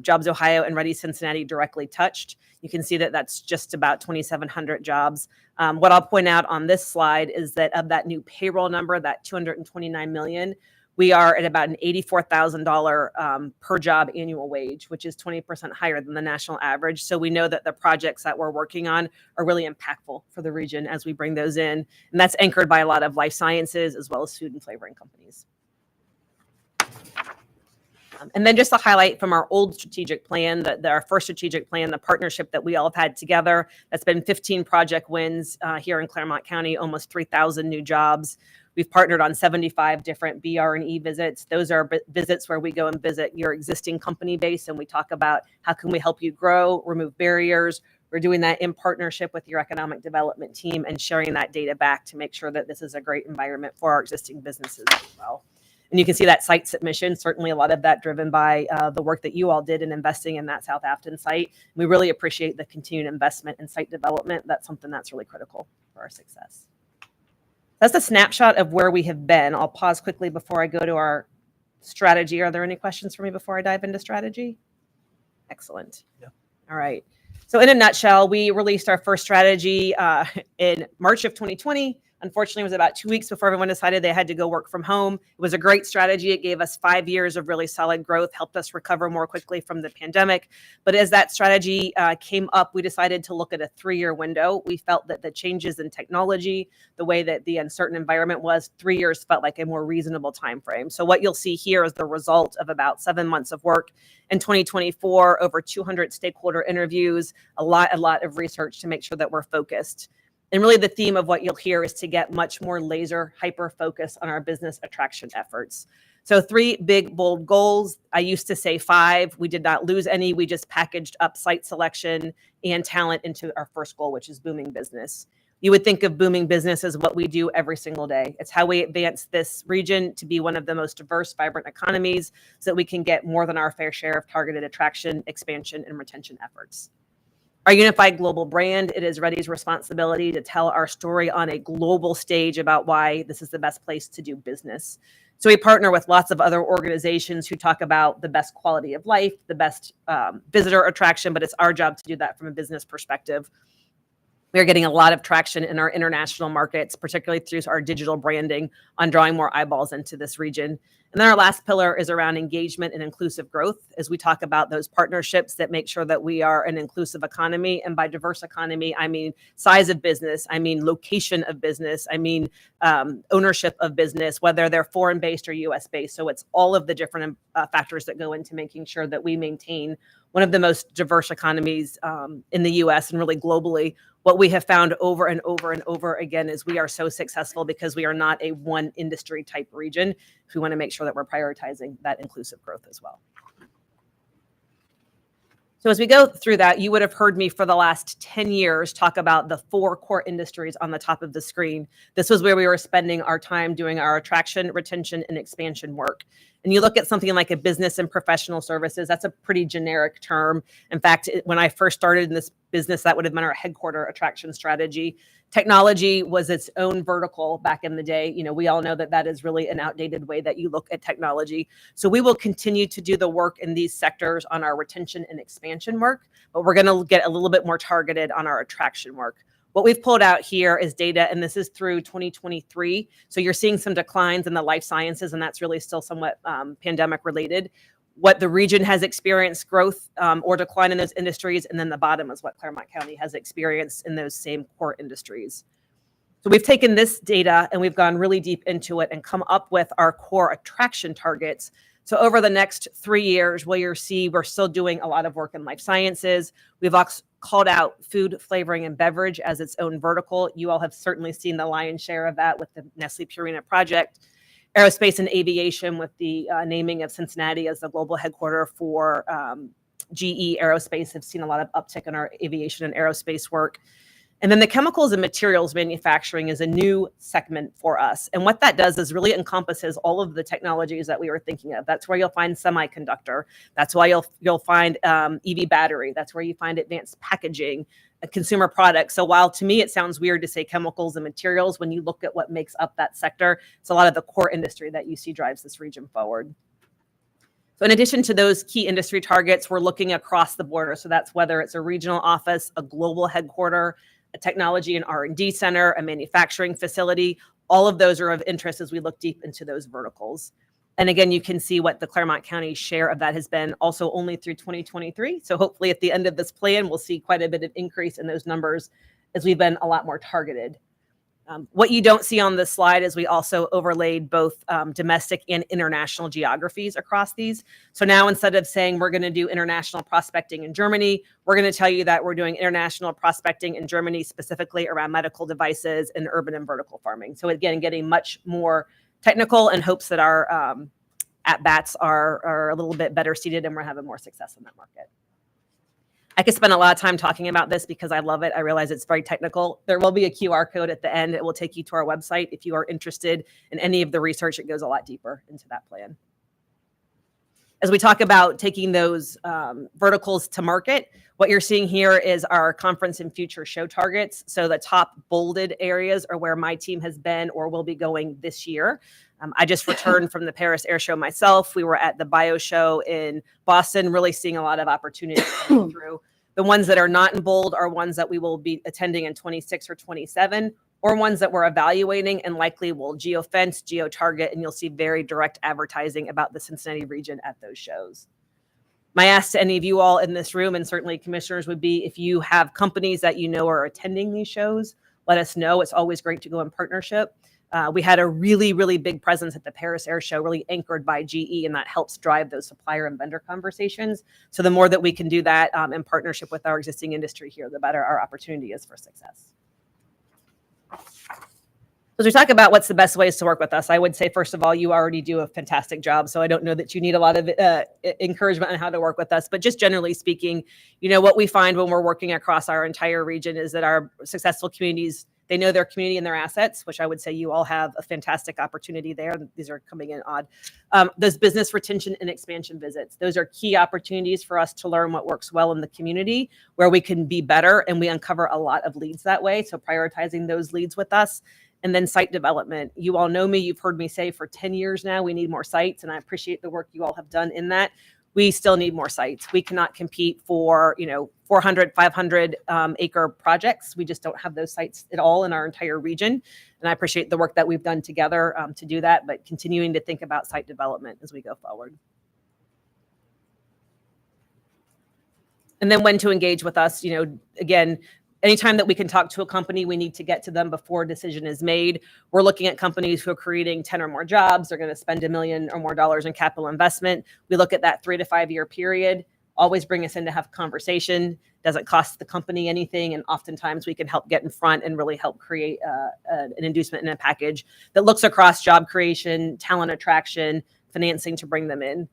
Jobs Ohio and Ready Cincinnati directly touched. You can see that that's just about 2,700 jobs. What I'll point out on this slide is that of that new payroll number, that 229 million, we are at about an $84,000 per job annual wage, which is 20% higher than the national average. So we know that the projects that we're working on are really impactful for the region as we bring those in. And that's anchored by a lot of life sciences as well as food and flavoring companies. And then just to highlight from our old strategic plan, our first strategic plan, the partnership that we all have had together, that's been 15 project wins here in Clermont County, almost 3,000 new jobs. We've partnered on 75 different BR&E visits. Those are visits where we go and visit your existing company base and we talk about how can we help you grow, remove barriers. We're doing that in partnership with your economic development team and sharing that data back to make sure that this is a great environment for our existing businesses as well. And you can see that site submission, certainly a lot of that driven by the work that you all did in investing in that South Afton site. We really appreciate the continued investment in site development. That's something that's really critical for our success. That's a snapshot of where we have been. I'll pause quickly before I go to our strategy. Are there any questions for me before I dive into strategy? Excellent. Yeah. All right. So in a nutshell, we released our first strategy in March of 2020. Unfortunately, it was about 2 weeks before everyone decided they had to go work from home. It was a great strategy. It gave us 5 years of really solid growth, helped us recover more quickly from the pandemic. But as that strategy came up, we decided to look at a 3-year window. We felt that the changes in technology, the way that the uncertain environment was, 3 years felt like a more reasonable time frame. So what you'll see here is the result of about 7 months of work in 2024, over 200 stakeholder interviews, a lot of research to make sure that we're focused. And really the theme of what you'll hear is to get much more laser hyper focus on our business attraction efforts. So 3 big, bold goals. I used to say 5. We did not lose any. We just packaged up site selection and talent into our first goal, which is booming business. You would think of booming business as what we do every single day. It's how we advance this region to be one of the most diverse, vibrant economies so that we can get more than our fair share of targeted attraction, expansion, and retention efforts. Our unified global brand, it is Ready's responsibility to tell our story on a global stage about why this is the best place to do business. So we partner with lots of other organizations who talk about the best quality of life, the best visitor attraction, but it's our job to do that from a business perspective. We are getting a lot of traction in our international markets, particularly through our digital branding on drawing more eyeballs into this region. And then our last pillar is around engagement and inclusive growth, as we talk about those partnerships that make sure that we are an inclusive economy. And by diverse economy, I mean size of business, I mean location of business, I mean ownership of business, whether they're foreign-based or U.S.-based. So it's all of the different factors that go into making sure that we maintain one of the most diverse economies in the U.S. and really globally. What we have found over and over and over again is we are so successful because we are not a one industry type region. We want to make sure that we're prioritizing that inclusive growth as well. So as we go through that, you would have heard me for the last 10 years talk about the 4 core industries on the top of the screen. This was where we were spending our time doing our attraction, retention, and expansion work. And you look at something like a business and professional services, that's a pretty generic term. In fact, when I first started in this business, that would have been our headquarter attraction strategy. Technology was its own vertical back in the day. You know, we all know that that is really an outdated way that you look at technology. So we will continue to do the work in these sectors on our retention and expansion work, but we're going to get a little bit more targeted on our attraction work. What we've pulled out here is data, and this is through 2023. So you're seeing some declines in the life sciences, and that's really still somewhat pandemic related. What the region has experienced growth or decline in those industries, and then the bottom is what Clermont County has experienced in those same core industries. So we've taken this data and we've gone really deep into it and come up with our core attraction targets. So over the next 3 years, what you'll see, we're still doing a lot of work in life sciences. We've called out food, flavoring, and beverage as its own vertical. You all have certainly seen the lion's share of that with the Nestle Purina project. Aerospace and aviation with the naming of Cincinnati as the global headquarter for GE Aerospace have seen a lot of uptick in our aviation and aerospace work. And then the chemicals and materials manufacturing is a new segment for us. And what that does is really encompasses all of the technologies that we were thinking of. That's where you'll find semiconductor. That's why you'll find EV battery. That's where you find advanced packaging, consumer products. So while to me it sounds weird to say chemicals and materials, when you look at what makes up that sector, it's a lot of the core industry that you see drives this region forward. So in addition to those key industry targets, we're looking across the border. So that's whether it's a regional office, a global headquarter, a technology and R&D center, a manufacturing facility. All of those are of interest as we look deep into those verticals. And again, you can see what the Clermont County share of that has been also only through 2023. So hopefully at the end of this plan, we'll see quite a bit of increase in those numbers as we've been a lot more targeted. What you don't see on this slide is we also overlaid both domestic and international geographies across these. So now instead of saying we're going to do international prospecting in Germany, we're going to tell you that we're doing international prospecting in Germany, specifically around medical devices and urban and vertical farming. So again, getting much more technical in hopes that our at-bats are a little bit better seated and we're having more success in that market. I could spend a lot of time talking about this because I love it. I realize it's very technical. There will be a QR code at the end. It will take you to our website. If you are interested in any of the research, it goes a lot deeper into that plan. As we talk about taking those verticals to market, what you're seeing here is our conference and future show targets. So the top bolded areas are where my team has been or will be going this year. I just returned from the Paris Air Show myself. We were at the Bio Show in Boston, really seeing a lot of opportunities coming through. The ones that are not in bold are ones that we will be attending in 26 or 27, or ones that we're evaluating and likely will geofence, geo-target, and you'll see very direct advertising about the Cincinnati region at those shows. My ask to any of you all in this room, and certainly commissioners, would be if you have companies that you know are attending these shows, let us know. It's always great to go in partnership. We had a really, really big presence at the Paris Air Show, really anchored by GE, and that helps drive those supplier and vendor conversations. So the more that we can do that in partnership with our existing industry here, the better our opportunity is for success. As we talk about what's the best ways to work with us, I would say, first of all, you already do a fantastic job. So I don't know that you need a lot of encouragement on how to work with us. But just generally speaking, you know, what we find when we're working across our entire region is that our successful communities, they know their community and their assets, which I would say you all have a fantastic opportunity there. These are coming in odd. Those business retention and expansion visits, those are key opportunities for us to learn what works well in the community, where we can be better, and we uncover a lot of leads that way. So prioritizing those leads with us. And then site development. You all know me, you've heard me say for 10 years now, we need more sites, and I appreciate the work you all have done in that. We still need more sites. We cannot compete for, 400, 500 acre projects. We just don't have those sites at all in our entire region. And I appreciate the work that we've done together to do that, but continuing to think about site development as we go forward. And then when to engage with us, again, anytime that we can talk to a company, we need to get to them before a decision is made. We're looking at companies who are creating 10 or more jobs. They're going to spend $1 million or more in capital investment. We look at that 3 to 5 year period. Always bring us in to have a conversation. Doesn't cost the company anything. And oftentimes we can help get in front and really help create an inducement and a package that looks across job creation, talent attraction, financing to bring them in.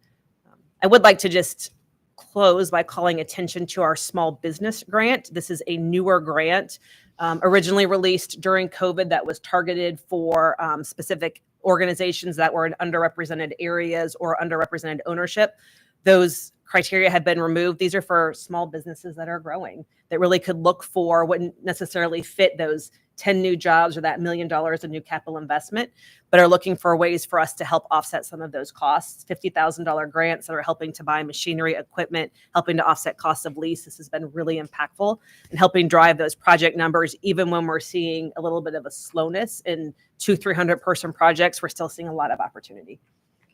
I would like to just close by calling attention to our small business grant. This is a newer grant, originally released during COVID, that was targeted for specific organizations that were in underrepresented areas or underrepresented ownership. Those criteria have been removed. These are for small businesses that are growing, that really could look for, wouldn't necessarily fit those 10 new jobs or that $1 million of new capital investment, but are looking for ways for us to help offset some of those costs. $50,000 grants that are helping to buy machinery, equipment, helping to offset costs of lease. This has been really impactful in helping drive those project numbers. Even when we're seeing a little bit of a slowness in 200-300 person projects, we're still seeing a lot of opportunity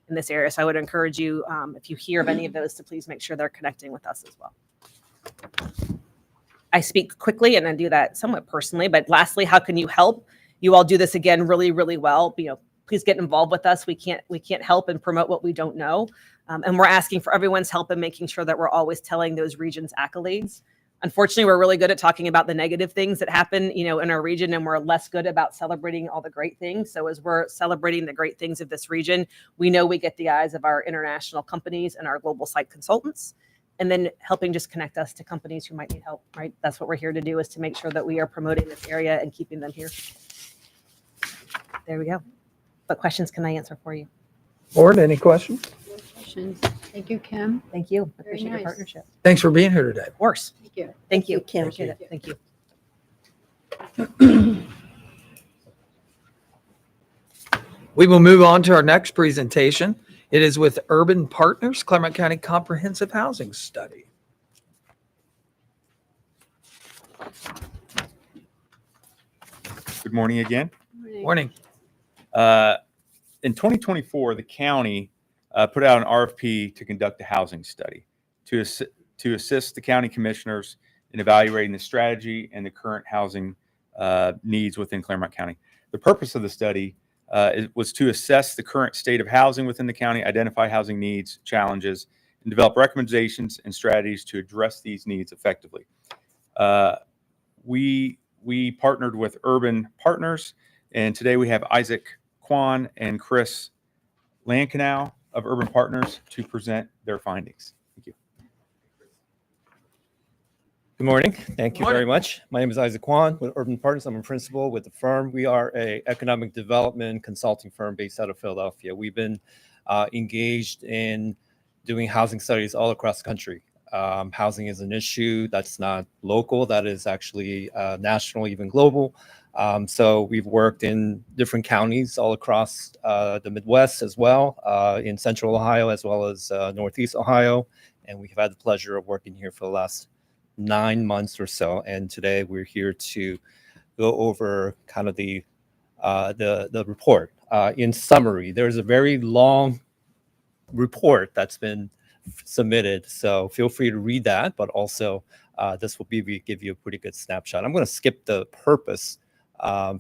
in this area. So I would encourage you, if you hear of any of those, to please make sure they're connecting with us as well. I speak quickly and I do that somewhat personally, but lastly, how can you help? You all do this again really, really well. Please get involved with us. We can't help and promote what we don't know. And we're asking for everyone's help in making sure that we're always telling those regions' accolades. Unfortunately, we're really good at talking about the negative things that happen, in our region, and we're less good about celebrating all the great things. So as we're celebrating the great things of this region, we know we get the eyes of our international companies and our global site consultants. and then helping just connect us to companies who might need help, right? That's what we're here to do, is to make sure that we are promoting this area and keeping them here. There we go. What questions can I answer for you? Board, any questions? Questions? Thank you, Kim. Thank you. Very Appreciate your nice. partnership. Thanks for being here today. Of course. Thank you. Thank you. Kim. Appreciate it. Thank you. We will move on to our next presentation. It is with Urban Partners, Clermont County Comprehensive Housing Study. Good morning again. Morning. In 2024, the county put out an RFP to conduct a housing study to assist the county commissioners in evaluating the strategy and the current housing needs within Clermont County. The purpose of the study was to assess the current state of housing within the county, identify housing needs, challenges, and develop recommendations and strategies to address these needs effectively. We partnered with Urban Partners, and today we have Isaac Kwan and Chris Lankenow of Urban Partners to present their findings. Thank you. Good morning. Thank you Morning. very much. My name is Isaac Kwan with Urban Partners. I'm a principal with the firm. We are an economic development consulting firm based out of Philadelphia. We've been engaged in doing housing studies all across the country. Housing is an issue that's not local, that is actually national, even global. So we've worked in different counties all across the Midwest as well, in Central Ohio as well as Northeast Ohio. And we've had the pleasure of working here for the last 9 months or so. And today we're here to go over kind of the report. In summary, there's a very long report that's been submitted, so feel free to read that, but also this will give you a pretty good snapshot. I'm going to skip the purpose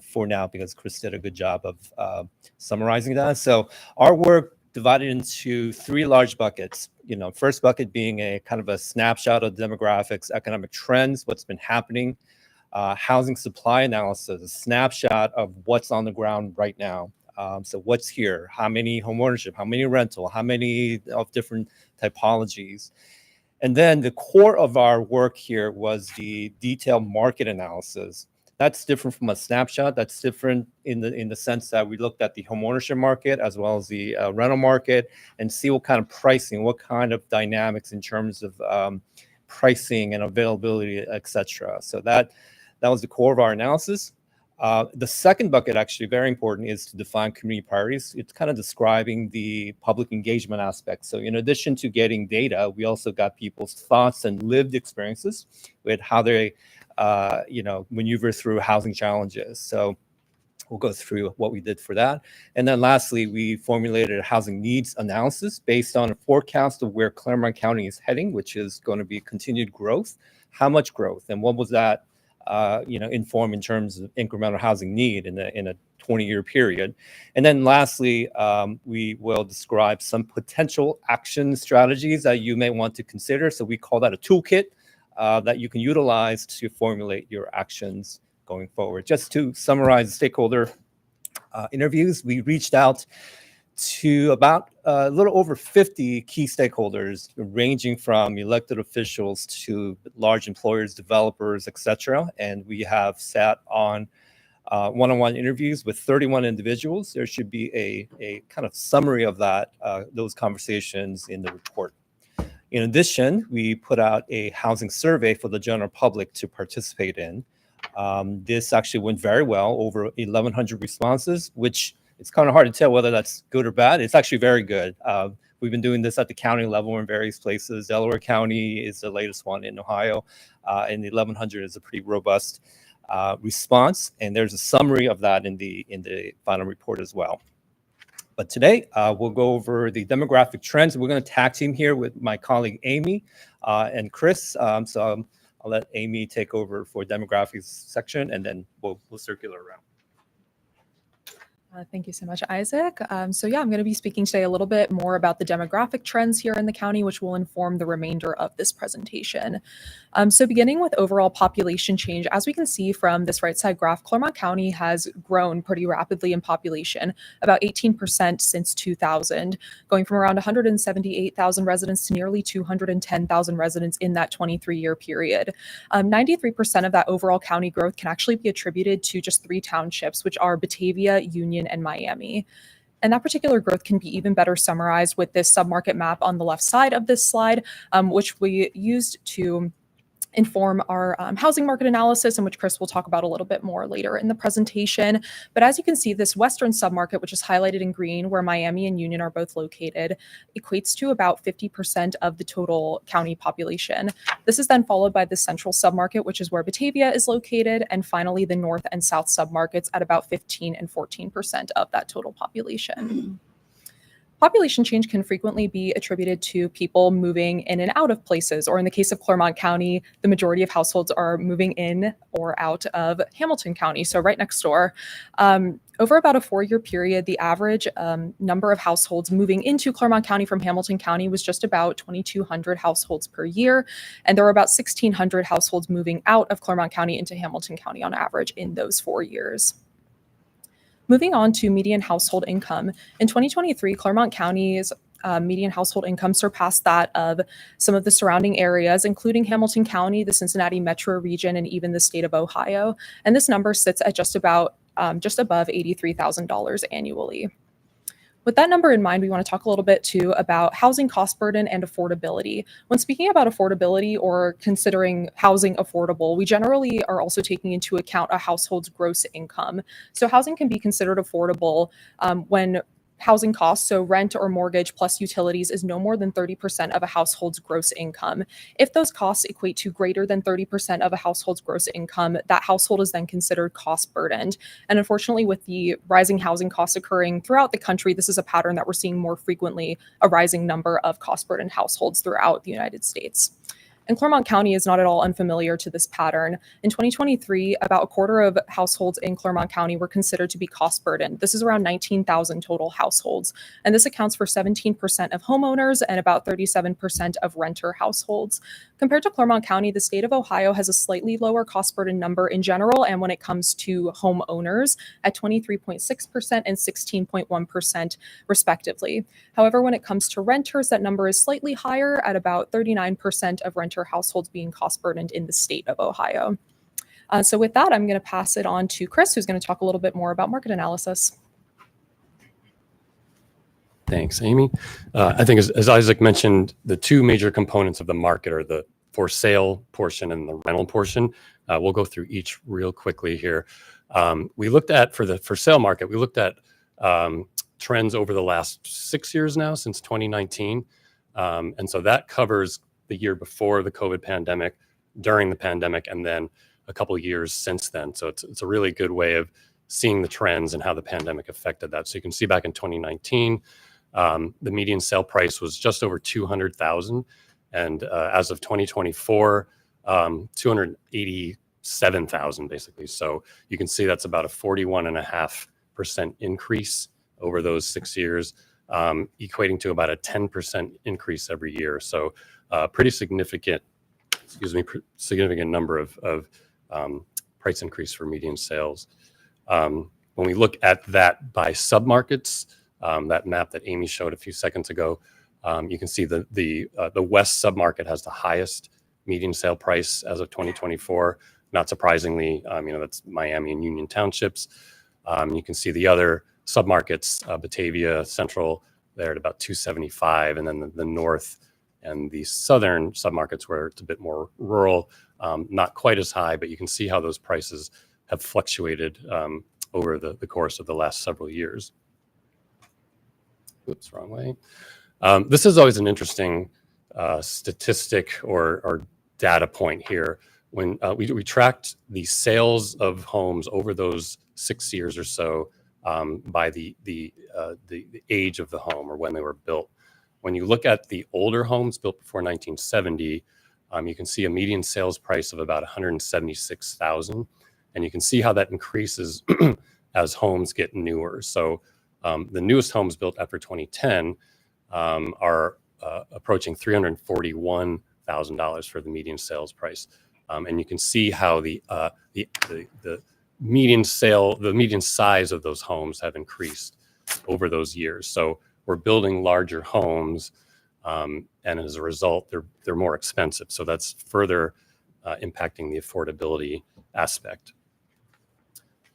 for now because Chris did a good job of summarizing that. So our work divided into 3 large buckets. First bucket being a kind of a snapshot of demographics, economic trends, what's been happening, housing supply analysis, a snapshot of what's on the ground right now. So what's here? How many homeownership? How many rental? How many of different typologies? And then the core of our work here was the detailed market analysis. That's different from a snapshot. That's different in the sense that we looked at the homeownership market as well as the rental market and see what kind of pricing, what kind of dynamics in terms of pricing and availability, etc. So that was the core of our analysis. The second bucket, actually very important, is to define community priorities. It's kind of describing the public engagement aspect. So in addition to getting data, we also got people's thoughts and lived experiences with how they maneuver through housing challenges. So we'll go through what we did for that. And then lastly, we formulated a housing needs analysis based on a forecast of where Clermont County is heading, which is going to be continued growth. How much growth and what was that inform in terms of incremental housing need in a 20-year period. And then lastly, we will describe some potential action strategies that you may want to consider. So we call that a toolkit that you can utilize to formulate your actions going forward. Just to summarize the stakeholder interviews, we reached out to about a little over 50 key stakeholders, ranging from elected officials to large employers, developers, etc. And we have sat on one-on-one interviews with 31 individuals. There should be a kind of summary of that, those conversations in the report. In addition, we put out a housing survey for the general public to participate in. This actually went very well, over 1,100 responses, which it's kind of hard to tell whether that's good or bad. It's actually very good. We've been doing this at the county level in various places. Delaware County is the latest one in Ohio, and the 1,100 is a pretty robust response. And there's a summary of that in the final report as well. But today, we'll go over the demographic trends. We're going to tag team here with my colleague Amy and Chris. So I'll let Amy take over for demographics section, and then we'll circulate around. Thank you so much, Isaac. So yeah, I'm going to be speaking today a little bit more about the demographic trends here in the county, which will inform the remainder of this presentation. So beginning with overall population change, as we can see from this right side graph, Clermont County has grown pretty rapidly in population, about 18% since 2000, going from around 178,000 residents to nearly 210,000 residents in that 23-year period. 93% of that overall county growth can actually be attributed to just 3 townships, which are Batavia, Union, and Miami. And that particular growth can be even better summarized with this submarket map on the left side of this slide, which we used to inform our housing market analysis, and which Chris will talk about a little bit more later in the presentation. But as you can see, this western submarket, which is highlighted in green, where Miami and Union are both located, equates to about 50% of the total county population. This is then followed by the central submarket, which is where Batavia is located, and finally the north and south submarkets at about 15 and 14% of that total population. Population change can frequently be attributed to people moving in and out of places, or in the case of Clermont County, the majority of households are moving in or out of Hamilton County, so right next door. Over about a 4-year period, the average number of households moving into Clermont County from Hamilton County was just about 2,200 households per year, and there were about 1,600 households moving out of Clermont County into Hamilton County on average in those 4 years. Moving on to median household income. In 2023, Clermont County's median household income surpassed that of some of the surrounding areas, including Hamilton County, the Cincinnati metro region, and even the state of Ohio. And this number sits at just above $83,000 annually. With that number in mind, we want to talk a little bit too about housing cost burden and affordability. When speaking about affordability or considering housing affordable, we generally are also taking into account a household's gross income. So housing can be considered affordable when housing costs, so rent or mortgage plus utilities, is no more than 30% of a household's gross income. If those costs equate to greater than 30% of a household's gross income, that household is then considered cost burdened. And unfortunately, with the rising housing costs occurring throughout the country, this is a pattern that we're seeing more frequently, a rising number of cost burdened households throughout the United States. And Clermont County is not at all unfamiliar to this pattern. In 2023, about a quarter of households in Clermont County were considered to be cost burdened. This is around 19,000 total households. And this accounts for 17% of homeowners and about 37% of renter households. Compared to Clermont County, the state of Ohio has a slightly lower cost burden number in general, and when it comes to homeowners, at 23.6% and 16.1% respectively. However, when it comes to renters, that number is slightly higher at about 39% of renter households being cost burdened in the state of Ohio. So with that, I'm going to pass it on to Chris, who's going to talk a little bit more about market analysis. Thanks, Amy. I think as Isaac mentioned, the 2 major components of the market are the for sale portion and the rental portion. We'll go through each real quickly here. We looked at, for the for sale market, we looked at trends over the last 6 years now, since 2019. And so that covers the year before the COVID pandemic, during the pandemic, and then a couple of years since then. So it's a really good way of seeing the trends and how the pandemic affected that. So you can see back in 2019, the median sale price was just over 200,000. And as of 2024, 287,000 basically. So you can see that's about a 41.5% increase over those 6 years, equating to about a 10% increase every year. So pretty significant, significant number of price increase for median sales. When we look at that by submarkets, that map that Amy showed a few seconds ago, you can see the West submarket has the highest median sale price as of 2024. Not surprisingly, that's Miami and Union Townships. You can see the other submarkets, Batavia, Central, they're at about 275, and then the north and the southern submarkets where it's a bit more rural, not quite as high, but you can see how those prices have fluctuated over the course of the last several years. Oops, wrong way. This is always an interesting statistic or data point here. When we tracked the sales of homes over those 6 years or so by the age of the home or when they were built. When you look at the older homes built before 1970, you can see a median sales price of about 176,000, and you can see how that increases as homes get newer. So the newest homes built after 2010 are approaching $341,000 for the median sales price. And you can see how the median size of those homes have increased over those years. So we're building larger homes, and as a result, they're more expensive. So that's further impacting the affordability aspect.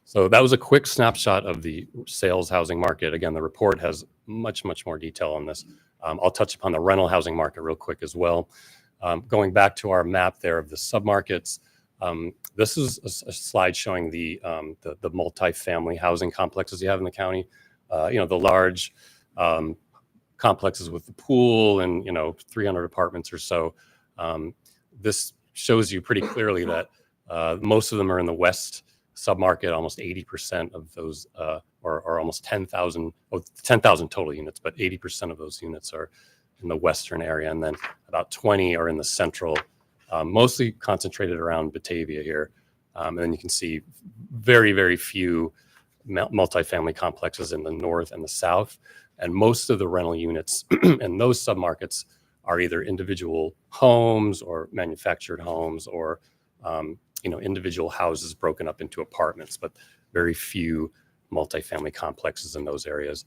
So that was a quick snapshot of the sales housing market. Again, the report has much more detail on this. I'll touch upon the rental housing market real quick as well. Going back to our map there of the submarkets, this is a slide showing the multifamily housing complexes you have in the county. The large complexes with the pool and 300 apartments or so. This shows you pretty clearly that most of them are in the west submarket. Almost 80% of those, or almost 10,000 total units, but 80% of those units are in the western area, and then about 20 are in the central, mostly concentrated around Batavia here. And then you can see very few multifamily complexes in the north and the south. And most of the rental units in those submarkets are either individual homes or manufactured homes or individual houses broken up into apartments, but very few multifamily complexes in those areas.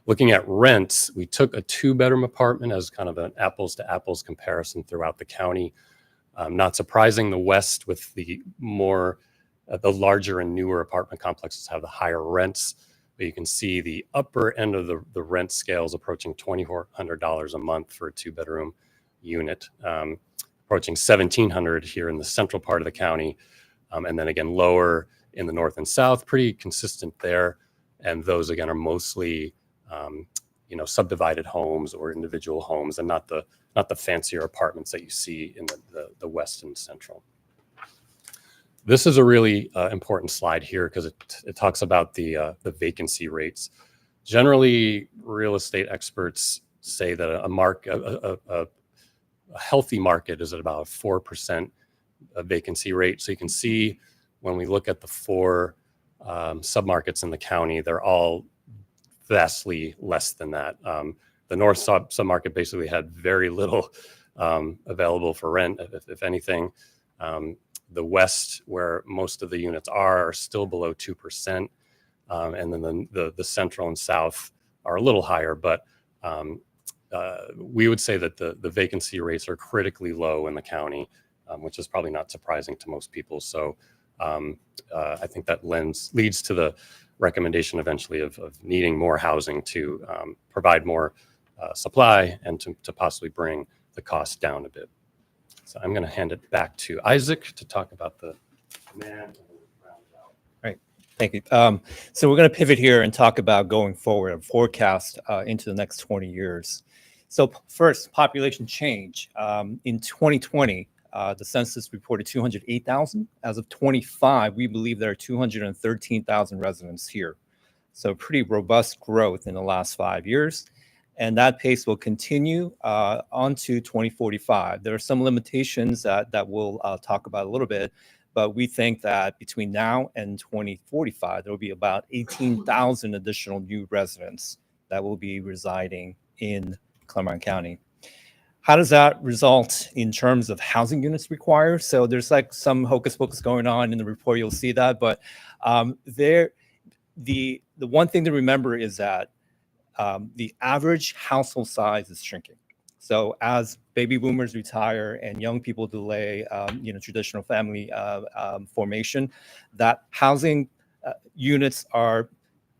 Looking at rents, we took a 2-bedroom apartment as kind of an apples to apples comparison throughout the county. Not surprising, the west with the larger and newer apartment complexes have the higher rents, but you can see the upper end of the rent scales approaching $2,400 a month for a 2-bedroom unit, approaching $1,700 here in the central part of the county, and then again lower in the north and south, pretty consistent there. And those again are mostly subdivided homes or individual homes, and not the fancier apartments that you see in the west and central. This is a really important slide here because it talks about the vacancy rates. Generally, real estate experts say that a healthy market is at about a 4% vacancy rate. So you can see when we look at the 4 submarkets in the county, they're all vastly less than that. The north submarket basically had very little available for rent, if anything. The west, where most of the units are still below 2%. And then the central and south are a little higher, but we would say that the vacancy rates are critically low in the county, which is probably not surprising to most people. So I think that leads to the recommendation eventually of needing more housing to provide more supply and to possibly bring the cost down a bit. So I'm going to hand it back to Isaac to talk about the demand. Right. Thank you. So we're going to pivot here and talk about going forward and forecast into the next 20 years. So first, population change. In 2020, the census reported 208,000. As of 25, we believe there are 213,000 residents here. So pretty robust growth in the last 5 years. And that pace will continue on to 2045. There are some limitations that we'll talk about a little bit, but we think that between now and 2045, there will be about 18,000 additional new residents that will be residing in Clermont County. How does that result in terms of housing units required? So there's like some hocus pocus going on in the report. You'll see that, but the one thing to remember is that the average household size is shrinking. So as baby boomers retire and young people delay, traditional family formation, that housing units are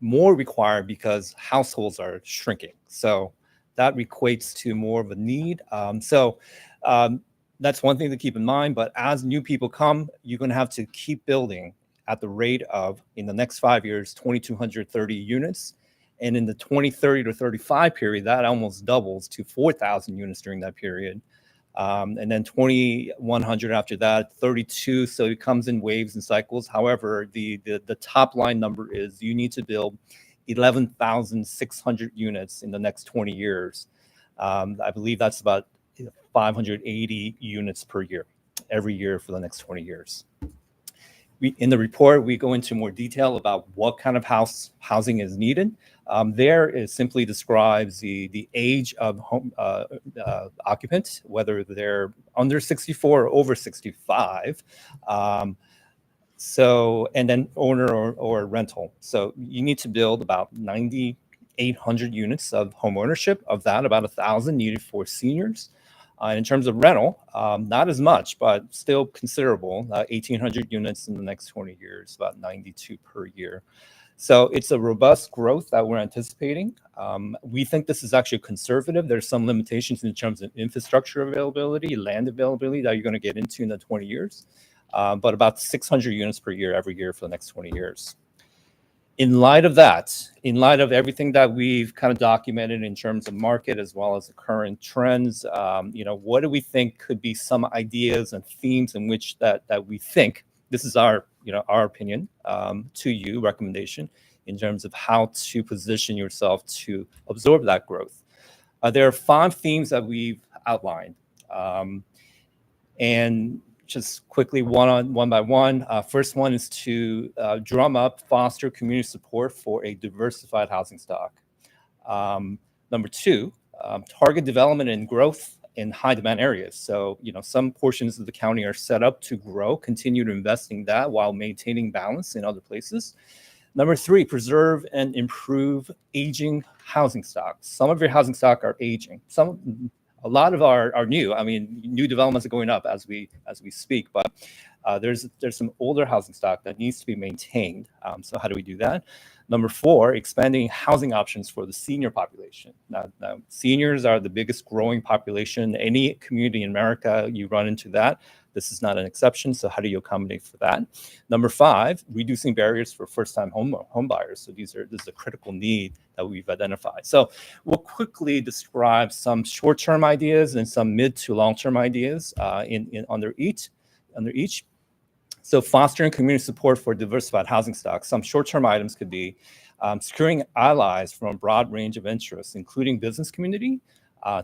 more required because households are shrinking. So that equates to more of a need. That's one thing to keep in mind. But as new people come, you're going to have to keep building at the rate of, in the next 5 years, 2,230 units. And in the 2030 to 35 period, that almost doubles to 4,000 units during that period. And then 2,100 after that, 32. So it comes in waves and cycles. However, the top line number is you need to build 11,600 units in the next 20 years. I believe that's about 580 units per year, every year for the next 20 years. in the report, we go into more detail about what kind of housing is needed. There it simply describes the age of home occupant, whether they're under 64 or over 65. And then owner or rental. So you need to build about 9,800 units of home ownership. Of that, about 1,000 needed for seniors. In terms of rental, not as much, but still considerable, 1,800 units in the next 20 years, about 92 per year. So it's a robust growth that we're anticipating. We think this is actually conservative. There's some limitations in terms of infrastructure availability, land availability that you're going to get into in the 20 years, but about 600 units per year every year for the next 20 years. In light of that, in light of everything that we've kind of documented in terms of market as well as the current trends, what do we think could be some ideas and themes in which that we think, this is our opinion to you, recommendation in terms of how to position yourself to absorb that growth. There are 5 themes that we've outlined, and just quickly one by one. First one is to drum up, foster community support for a diversified housing stock. Number 2, target development and growth in high demand areas. So, some portions of the county are set up to grow, continue to invest in that while maintaining balance in other places. Number 3, preserve and improve aging housing stock. Some of your housing stock are aging. A lot of are new. I mean, new developments are going up as we speak, but there's some older housing stock that needs to be maintained. So how do we do that? Number 4, expanding housing options for the senior population. Now, seniors are the biggest growing population. Any community in America, you run into that. This is not an exception. So how do you accommodate for that? Number 5, reducing barriers for first-time home buyers. So this is a critical need that we've identified. So we'll quickly describe some short-term ideas and some mid to long-term ideas under each. So fostering community support for diversified housing stock. Some short-term items could be securing allies from a broad range of interests, including business community,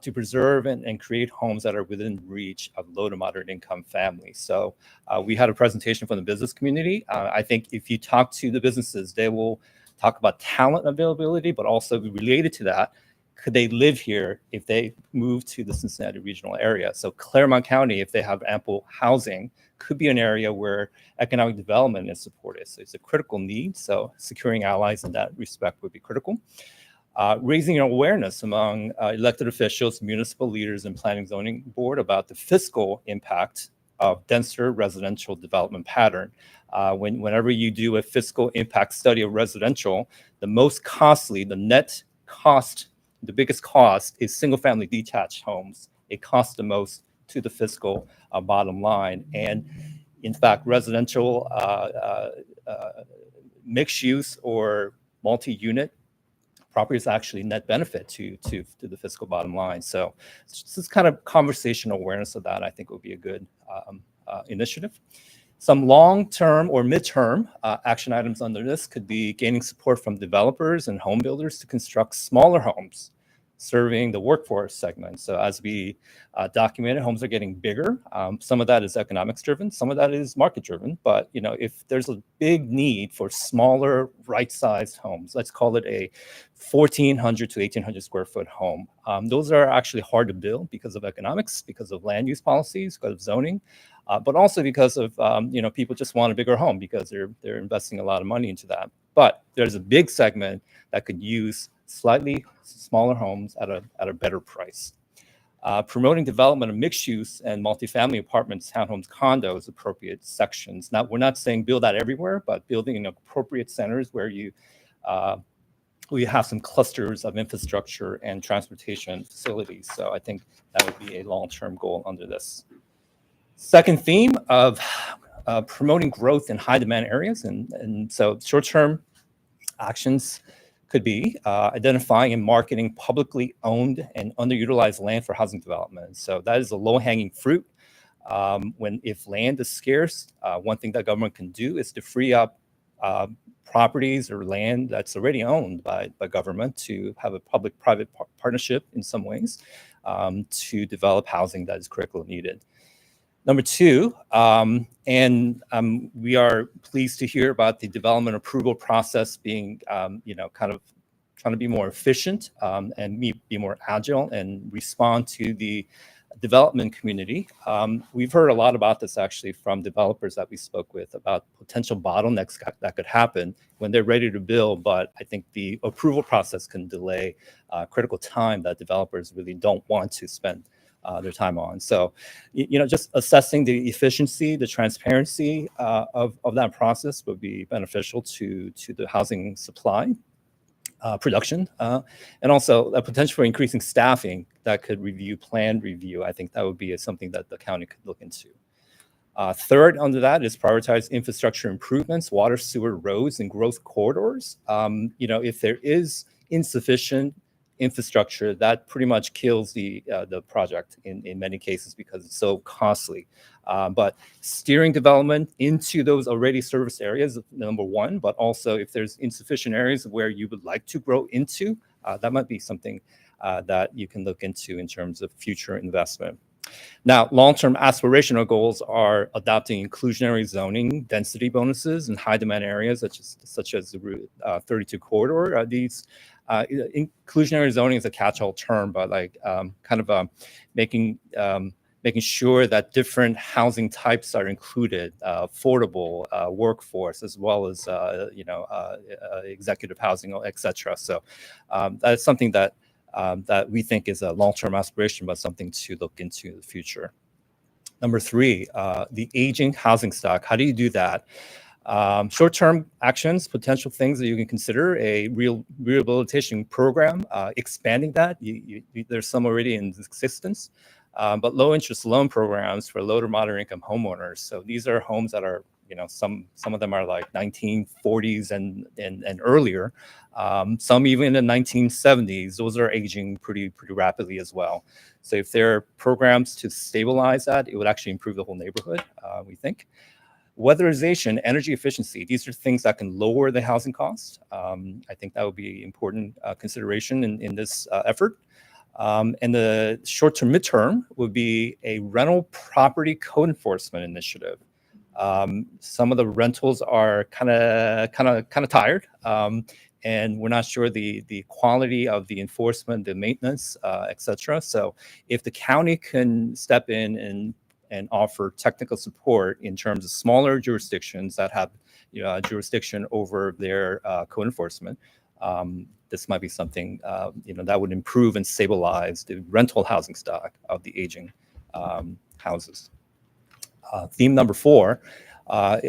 to preserve and create homes that are within reach of low to moderate income families. So we had a presentation from the business community. I think if you talk to the businesses, they will talk about talent availability, but also related to that, could they live here if they move to the Cincinnati regional area? So Clermont County, if they have ample housing, could be an area where economic development is supported. So it's a critical need. So securing allies in that respect would be critical. Raising awareness among elected officials, municipal leaders, and planning zoning board about the fiscal impact of denser residential development pattern. Whenever you do a fiscal impact study of residential, the most costly, the net cost, the biggest cost is single-family detached homes. It costs the most to the fiscal bottom line. And in fact, residential mixed use or multi-unit property is actually net benefit to the fiscal bottom line. So this kind of conversational awareness of that, I think, would be a good initiative. Some long-term or mid-term action items under this could be gaining support from developers and home builders to construct smaller homes, serving the workforce segment. So as we documented, homes are getting bigger. Some of that is economics driven, some of that is market driven. But if there's a big need for smaller, right-sized homes, let's call it a 1,400 to 1,800 square foot home. Those are actually hard to build because of economics, because of land use policies, because of zoning, but also because of people just want a bigger home because they're investing a lot of money into that. But there's a big segment that could use slightly smaller homes at a better price. Promoting development of mixed use and multifamily apartments, townhomes, condos, appropriate sections. Now, we're not saying build that everywhere, but building in appropriate centers where we have some clusters of infrastructure and transportation facilities. So I think that would be a long-term goal under this. Second theme of promoting growth in high demand areas. And so short-term actions could be identifying and marketing publicly owned and underutilized land for housing development. So that is a low-hanging fruit. If land is scarce, one thing that government can do is to free up properties or land that's already owned by government to have a public-private partnership in some ways to develop housing that is critically needed. Number two, we are pleased to hear about the development approval process being, kind of trying to be more efficient and be more agile and respond to the development community. We've heard a lot about this actually from developers that we spoke with about potential bottlenecks that could happen when they're ready to build. But I think the approval process can delay critical time that developers really don't want to spend their time on. So, just assessing the efficiency, the transparency of that process would be beneficial to the housing supply. Production, and also a potential for increasing staffing that could review plan review. I think that would be something that the county could look into. Third under that is prioritize infrastructure improvements, water, sewer, roads, and growth corridors. If there is insufficient infrastructure, that pretty much kills the project in many cases because it's so costly. But steering development into those already serviced areas, number one, but also if there's insufficient areas where you would like to grow into, that might be something that you can look into in terms of future investment. Now, long-term aspirational goals are adopting inclusionary zoning, density bonuses in high demand areas such as the Route 32 corridor. These inclusionary zoning is a catch-all term, but making sure that different housing types are included, affordable workforce, as well as executive housing, etc. So that's something that we think is a long-term aspiration, but something to look into in the future. Number three, the aging housing stock. How do you do that? Short-term actions, potential things that you can consider, a rehabilitation program, expanding that. There's some already in existence, but low-interest loan programs for low to moderate income homeowners. So these are homes that are, some of them are like 1940s and earlier, some even in the 1970s. Those are aging pretty rapidly as well. So if there are programs to stabilize that, it would actually improve the whole neighborhood, we think. Weatherization, energy efficiency, these are things that can lower the housing cost. I think that would be important consideration in this effort. And the short-term, midterm would be a rental property code enforcement initiative. Some of the rentals are kind of tired, and we're not sure the quality of the enforcement, the maintenance, etc. So if the county can step in and offer technical support in terms of smaller jurisdictions that have jurisdiction over their code enforcement, this might be something that would improve and stabilize the rental housing stock of the aging houses. Theme number four,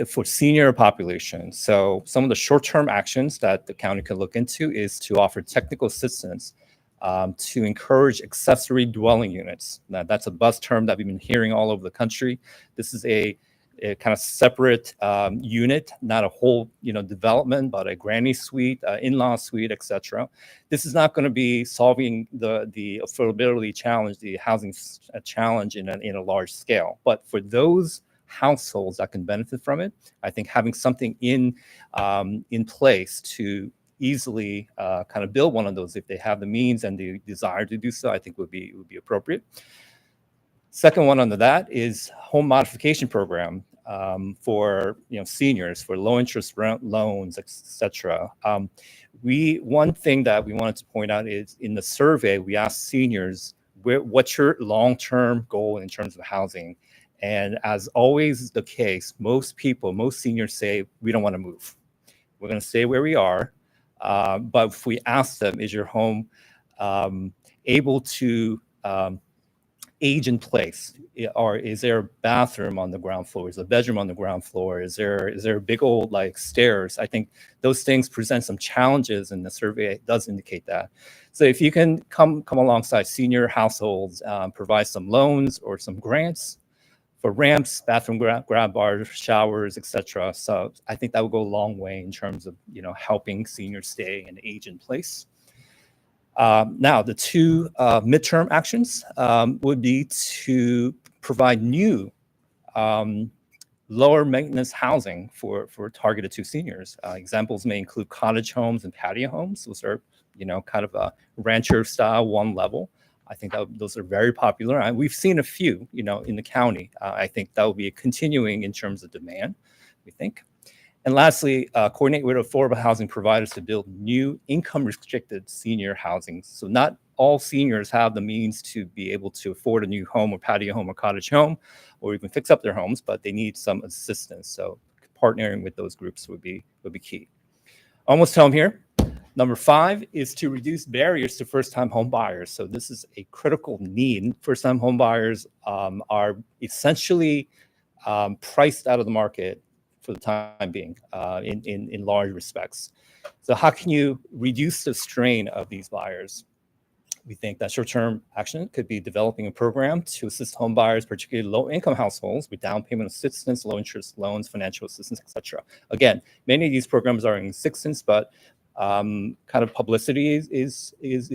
for senior population. So some of the short-term actions that the county can look into is to offer technical assistance to encourage accessory dwelling units. Now, that's a buzz term that we've been hearing all over the country. This is a kind of separate unit, not a whole development, but a granny suite, in-law suite, etc. This is not going to be solving the affordability challenge, the housing challenge in a large scale. But for those households that can benefit from it, I think having something in place to easily kind of build one of those, if they have the means and the desire to do so, I think would be appropriate. Second one under that is home modification program for seniors, for low interest loans, etc. One thing that we wanted to point out is in the survey we asked seniors, what's your long-term goal in terms of housing? And as always the case, most seniors say we don't want to move. We're going to stay where we are. But if we ask them, is your home able to age in place, or is there a bathroom on the ground floor? Is there a bedroom on the ground floor? Is there a big old stairs? I think those things present some challenges, and the survey does indicate that. So if you can come alongside senior households, provide some loans or some grants for ramps, bathroom grab bars, showers, etc. So I think that would go a long way in terms of helping seniors stay and age in place. Now, the two midterm actions would be to provide new lower maintenance housing for targeted to seniors. Examples may include cottage homes and patio homes. Those are kind of a rancher style, one level. I think those are very popular. And we've seen a few, in the county. I think that will be continuing in terms of demand, we think. And lastly, coordinate with affordable housing providers to build new income-restricted senior housing. So not all seniors have the means to be able to afford a new home or patio home or cottage home, or even fix up their homes, but they need some assistance. So partnering with those groups would be key. Almost home here. Number 5 is to reduce barriers to first-time home buyers. So this is a critical need. First-time home buyers are essentially priced out of the market for the time being in large respects. So how can you reduce the strain of these buyers? We think that short-term action could be developing a program to assist home buyers, particularly low-income households, with down payment assistance, low-interest loans, financial assistance, etc. Again, many of these programs are in existence, but kind of publicity is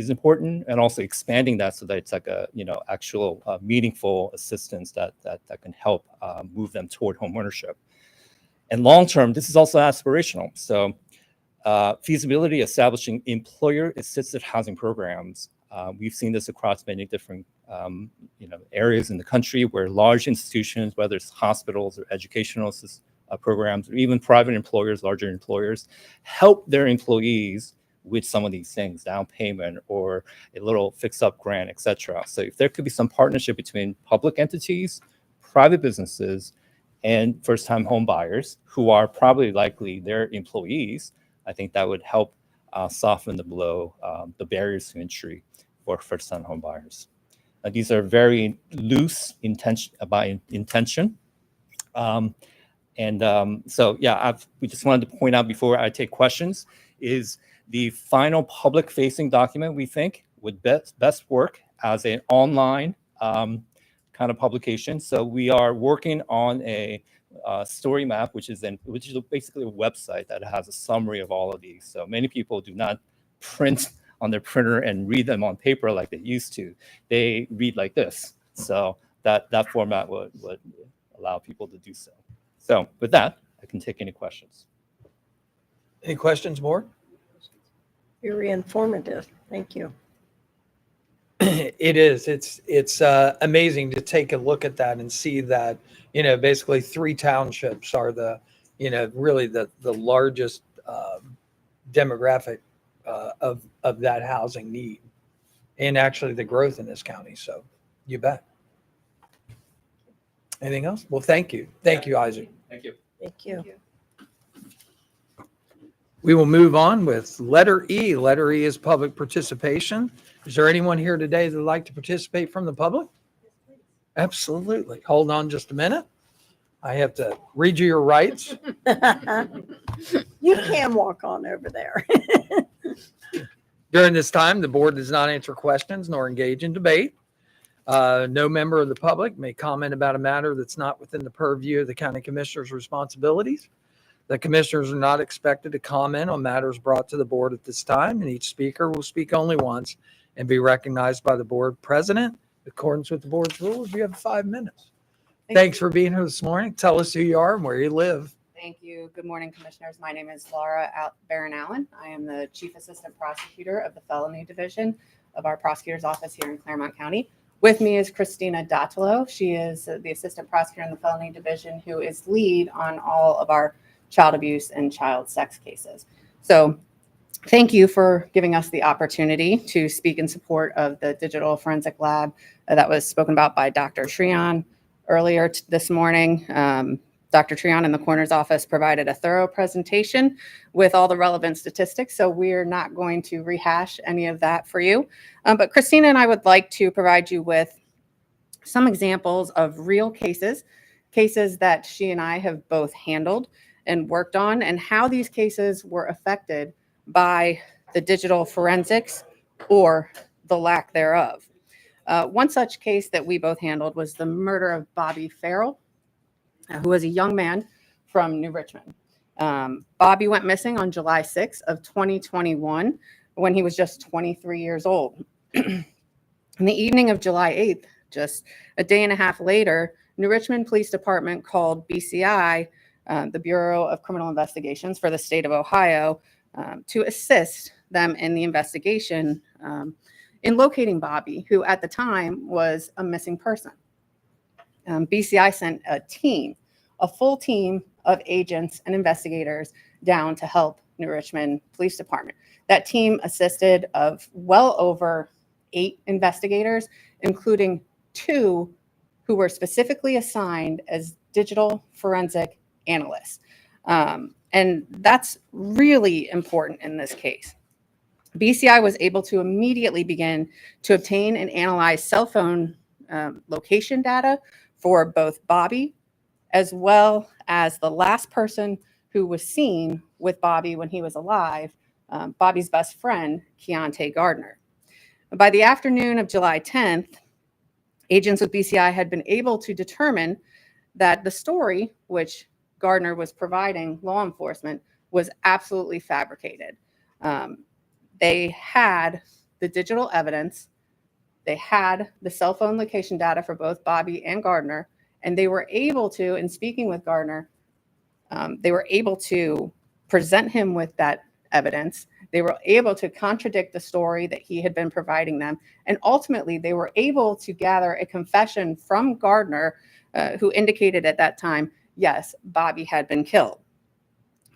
important, and also expanding that so that it's like a actual meaningful assistance that can help move them toward home ownership. And long-term, this is also aspirational. So feasibility establishing employer-assisted housing programs. We've seen this across many different areas in the country where large institutions, whether it's hospitals or educational programs, or even private employers, larger employers, help their employees with some of these things, down payment or a little fix-up grant, etc. So if there could be some partnership between public entities, private businesses, and first-time home buyers who are probably likely their employees, I think that would help soften the blow, the barriers to entry for first-time home buyers. These are very loose by intention. So yeah, we just wanted to point out before I take questions is the final public-facing document we think would best work as an online kind of publication. So we are working on a story map, which is basically a website that has a summary of all of these. So many people do not print on their printer and read them on paper like they used to. They read like this. So that format would allow people to do so. So with that, I can take any questions. Any questions, board? Very informative. Thank you. It is. It's amazing to take a look at that and see that, basically 3 townships are the, really the largest demographic of that housing need, and actually the growth in this county. So you bet. Anything else? Well, thank you. Thank you, Isaac. Thank you. Thank you. We will move on with letter E. Letter E is public participation. Is there anyone here today that would like to participate from the public? Absolutely. Hold on just a minute. I have to read you your rights. You can walk on over there. During this time, the board does not answer questions nor engage in debate. No member of the public may comment about a matter that's not within the purview of the county commissioner's responsibilities. The commissioners are not expected to comment on matters brought to the board at this time, and each speaker will speak only once and be recognized by the board president. In accordance with the board's rules, you have 5 minutes. Thanks for being here this morning. Tell us who you are and where you live. Thank you. Good morning, commissioners. My name is Laura Barron Allen. I am the Chief Assistant Prosecutor of the Felony Division of our Prosecutor's Office here in Clermont County. With me is Christina Dattalo. She is the Assistant Prosecutor in the Felony Division who is lead on all of our child abuse and child sex cases. So thank you for giving us the opportunity to speak in support of the digital forensic lab that was spoken about by Dr. Treon earlier this morning. Dr. Treon in the coroner's office provided a thorough presentation with all the relevant statistics, so we're not going to rehash any of that for you. But Christina and I would like to provide you with some examples of real cases that she and I have both handled and worked on, and how these cases were affected by the digital forensics or the lack thereof. One such case that we both handled was the murder of Bobby Farrell, who was a young man from New Richmond. Bobby went missing on July 6th of 2021 when he was just 23 years old. In the evening of July 8th, just a day and a half later, New Richmond Police Department called BCI, the Bureau of Criminal Investigations for the state of Ohio, to assist them in the investigation in locating Bobby, who at the time was a missing person. BCI sent a full team of agents and investigators down to help New Richmond Police Department. That team assisted of well over 8 investigators, including 2 who were specifically assigned as digital forensic analysts. And that's really important in this case. BCI was able to immediately begin to obtain and analyze cell phone location data for both Bobby as well as the last person who was seen with Bobby when he was alive, Bobby's best friend, Keontae Gardner. By the afternoon of July 10th, agents with BCI had been able to determine that the story which Gardner was providing law enforcement was absolutely fabricated. They had the digital evidence, they had the cell phone location data for both Bobby and Gardner, and they were able to, in speaking with Gardner, they were able to present him with that evidence. They were able to contradict the story that he had been providing them. And ultimately, they were able to gather a confession from Gardner, who indicated at that time, yes, Bobby had been killed.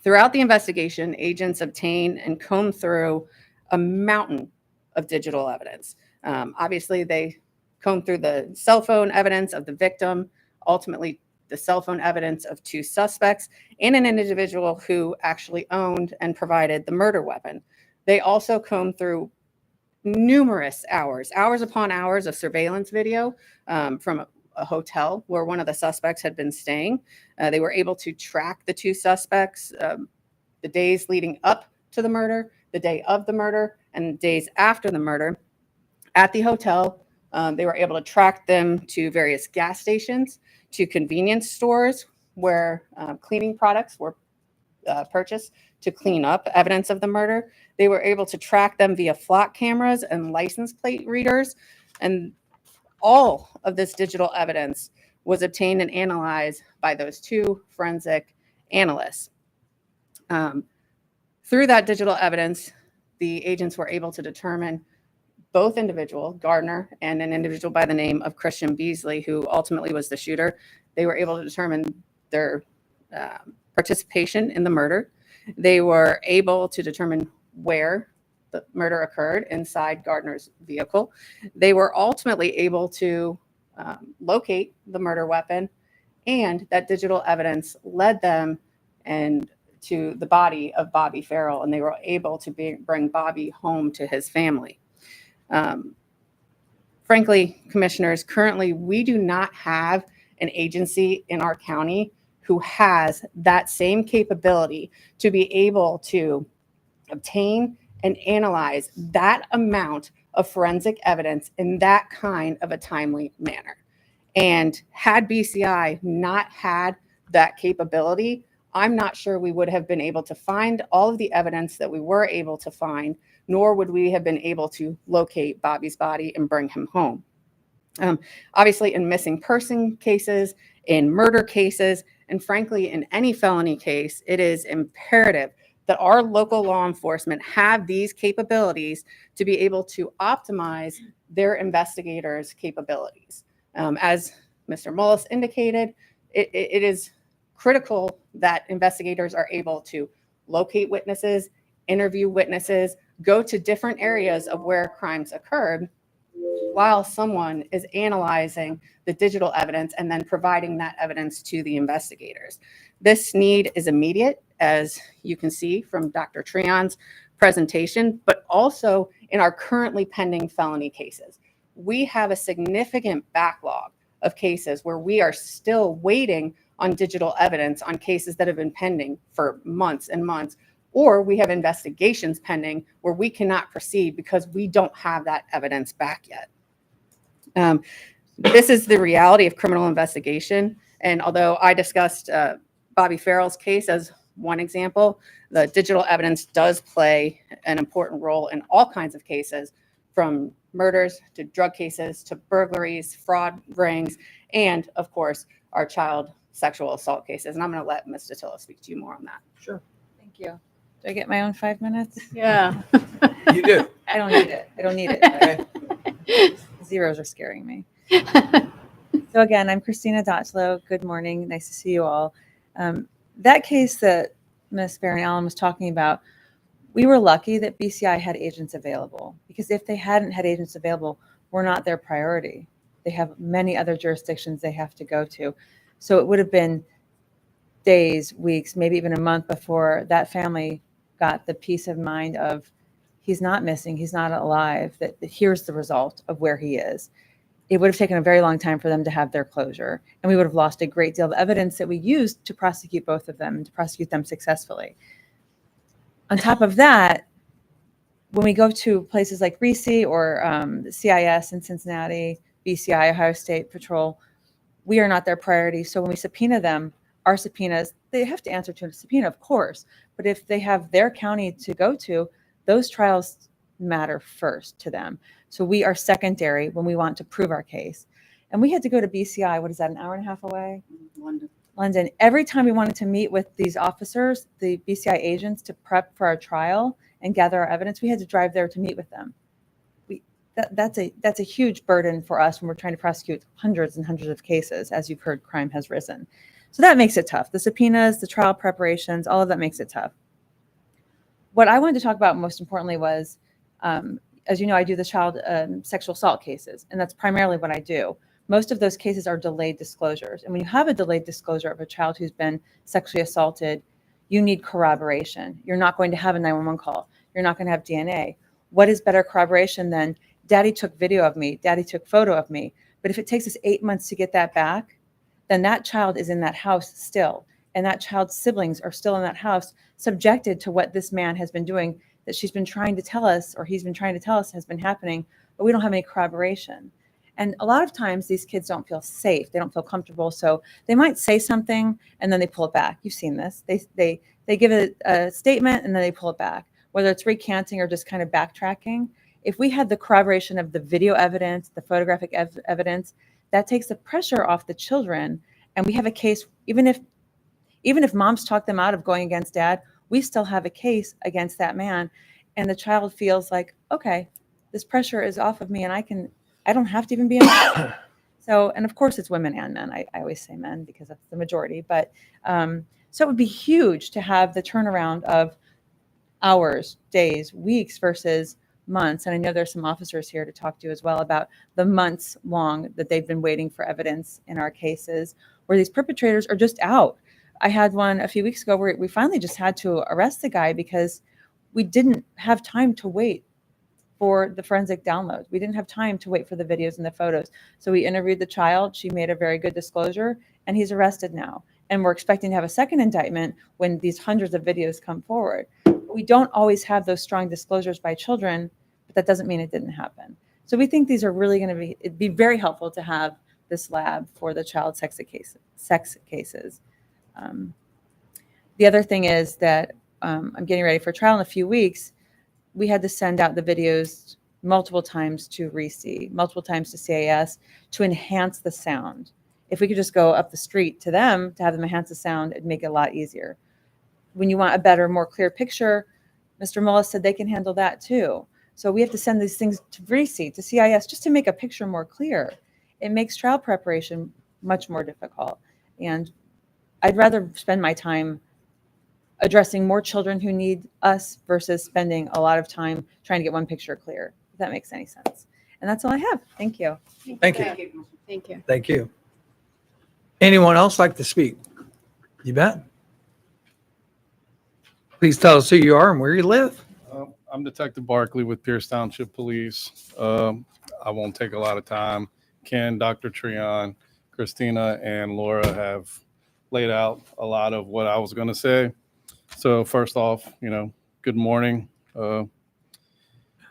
Throughout the investigation, agents obtained and combed through a mountain of digital evidence. Obviously, they combed through the cell phone evidence of the victim, ultimately the cell phone evidence of 2 suspects, and an individual who actually owned and provided the murder weapon. They also combed through numerous hours upon hours of surveillance video from a hotel where one of the suspects had been staying. They were able to track the 2 suspects the days leading up to the murder, the day of the murder, and days after the murder at the hotel. They were able to track them to various gas stations, to convenience stores where cleaning products were purchased to clean up evidence of the murder. They were able to track them via flock cameras and license plate readers. And all of this digital evidence was obtained and analyzed by those 2 forensic analysts. Through that digital evidence, the agents were able to determine both individual, Gardner, and an individual by the name of Christian Beasley, who ultimately was the shooter. They were able to determine their participation in the murder. They were able to determine where the murder occurred inside Gardner's vehicle. They were ultimately able to locate the murder weapon, and that digital evidence led them and to the body of Bobby Farrell, and they were able to bring Bobby home to his family. Frankly, commissioners, currently we do not have an agency in our county who has that same capability to be able to obtain and analyze that amount of forensic evidence in that kind of a timely manner. And had BCI not had that capability, I'm not sure we would have been able to find all of the evidence that we were able to find, nor would we have been able to locate Bobby's body and bring him home. Obviously, in missing person cases, in murder cases, and frankly, in any felony case, it is imperative that our local law enforcement have these capabilities to be able to optimize their investigators' capabilities. As Mr. Mullis indicated, it is critical that investigators are able to locate witnesses, interview witnesses, go to different areas of where crimes occurred while someone is analyzing the digital evidence and then providing that evidence to the investigators. This need is immediate, as you can see from Dr. Treon's presentation, but also in our currently pending felony cases. We have a significant backlog of cases where we are still waiting on digital evidence on cases that have been pending for months and months, or we have investigations pending where we cannot proceed because we don't have that evidence back yet. This is the reality of criminal investigation. And although I discussed Bobby Farrell's case as one example, the digital evidence does play an important role in all kinds of cases, from murders to drug cases to burglaries, fraud rings, and of course, our child sexual assault cases. And I'm going to let Ms. Datillo speak to you more on that. Sure. Thank you. Do I get my own 5 minutes? Yeah. You do. I don't need it. I don't need it. Zeros are scaring me. So again, I'm Christina Dotchlow. Good morning. Nice to see you all. That case that Ms. Barron Allen was talking about, we were lucky that BCI had agents available, because if they hadn't had agents available, we're not their priority. They have many other jurisdictions they have to go to. So it would have been days, weeks, maybe even a month before that family got the peace of mind of he's not missing, he's not alive, that here's the result of where he is. It would have taken a very long time for them to have their closure, and we would have lost a great deal of evidence that we used to prosecute both of them and to prosecute them successfully. On top of that, when we go to places like RECE or CIS in Cincinnati, BCI, Ohio State Patrol, we are not their priority. So when we subpoena them, our subpoenas, they have to answer to a subpoena, of course. But if they have their county to go to, those trials matter first to them. So we are secondary when we want to prove our case. And we had to go to BCI, what is that, an hour and a half away? London. Every time we wanted to meet with these officers, the BCI agents, to prep for our trial and gather our evidence, we had to drive there to meet with them. That's a huge burden for us when we're trying to prosecute hundreds and hundreds of cases. As you've heard, crime has risen. So that makes it tough. The subpoenas, the trial preparations, all of that makes it tough. What I wanted to talk about most importantly was, as you know, I do the child sexual assault cases, and that's primarily what I do. Most of those cases are delayed disclosures. And when you have a delayed disclosure of a child who's been sexually assaulted, you need corroboration. You're not going to have a 911 call. You're not going to have DNA. What is better corroboration than daddy took video of me, daddy took photo of me? But if it takes us 8 months to get that back, then that child is in that house still. And that child's siblings are still in that house, subjected to what this man has been doing, that she's been trying to tell us, or he's been trying to tell us has been happening, but we don't have any corroboration. And a lot of times these kids don't feel safe. They don't feel comfortable. So they might say something and then they pull it back. You've seen this. They give a statement and then they pull it back, whether it's recanting or just kind of backtracking. If we had the corroboration of the video evidence, the photographic evidence, that takes the pressure off the children. And we have a case, even if moms talk them out of going against dad, we still have a case against that man. And the child feels like, okay, this pressure is off of me and I don't have to even be in it. So, and of course it's women and men. I always say men because that's the majority. But so it would be huge to have the turnaround of hours, days, weeks versus months. And I know there's some officers here to talk to as well about the months long that they've been waiting for evidence in our cases where these perpetrators are just out. I had one a few weeks ago where we finally just had to arrest the guy because we didn't have time to wait for the forensic downloads. We didn't have time to wait for the videos and the photos. So we interviewed the child. She made a very good disclosure and he's arrested now. And we're expecting to have a second indictment when these hundreds of videos come forward. We don't always have those strong disclosures by children, but that doesn't mean it didn't happen. So we think these are really going to be, it'd be very helpful to have this lab for the child sex cases. The other thing is that I'm getting ready for trial in a few weeks. We had to send out the videos multiple times to RECE, multiple times to CAS to enhance the sound. If we could just go up the street to them to have them enhance the sound, it'd make it a lot easier. When you want a better, more clear picture, Mr. Mullis said they can handle that too. So we have to send these things to RECE, to CIS, just to make a picture more clear. It makes trial preparation much more difficult. And I'd rather spend my time addressing more children who need us versus spending a lot of time trying to get one picture clear, if that makes any sense. And that's all I have. Thank you. Thank you. Thank you. Thank you. Anyone else like to speak? You bet. Please tell us who you are and where you live. I'm Detective Barkley with Pierce Township Police. I won't take a lot of time. Ken, Dr. Treon, Christina, and Laura have laid out a lot of what I was going to say. So first off, good morning. I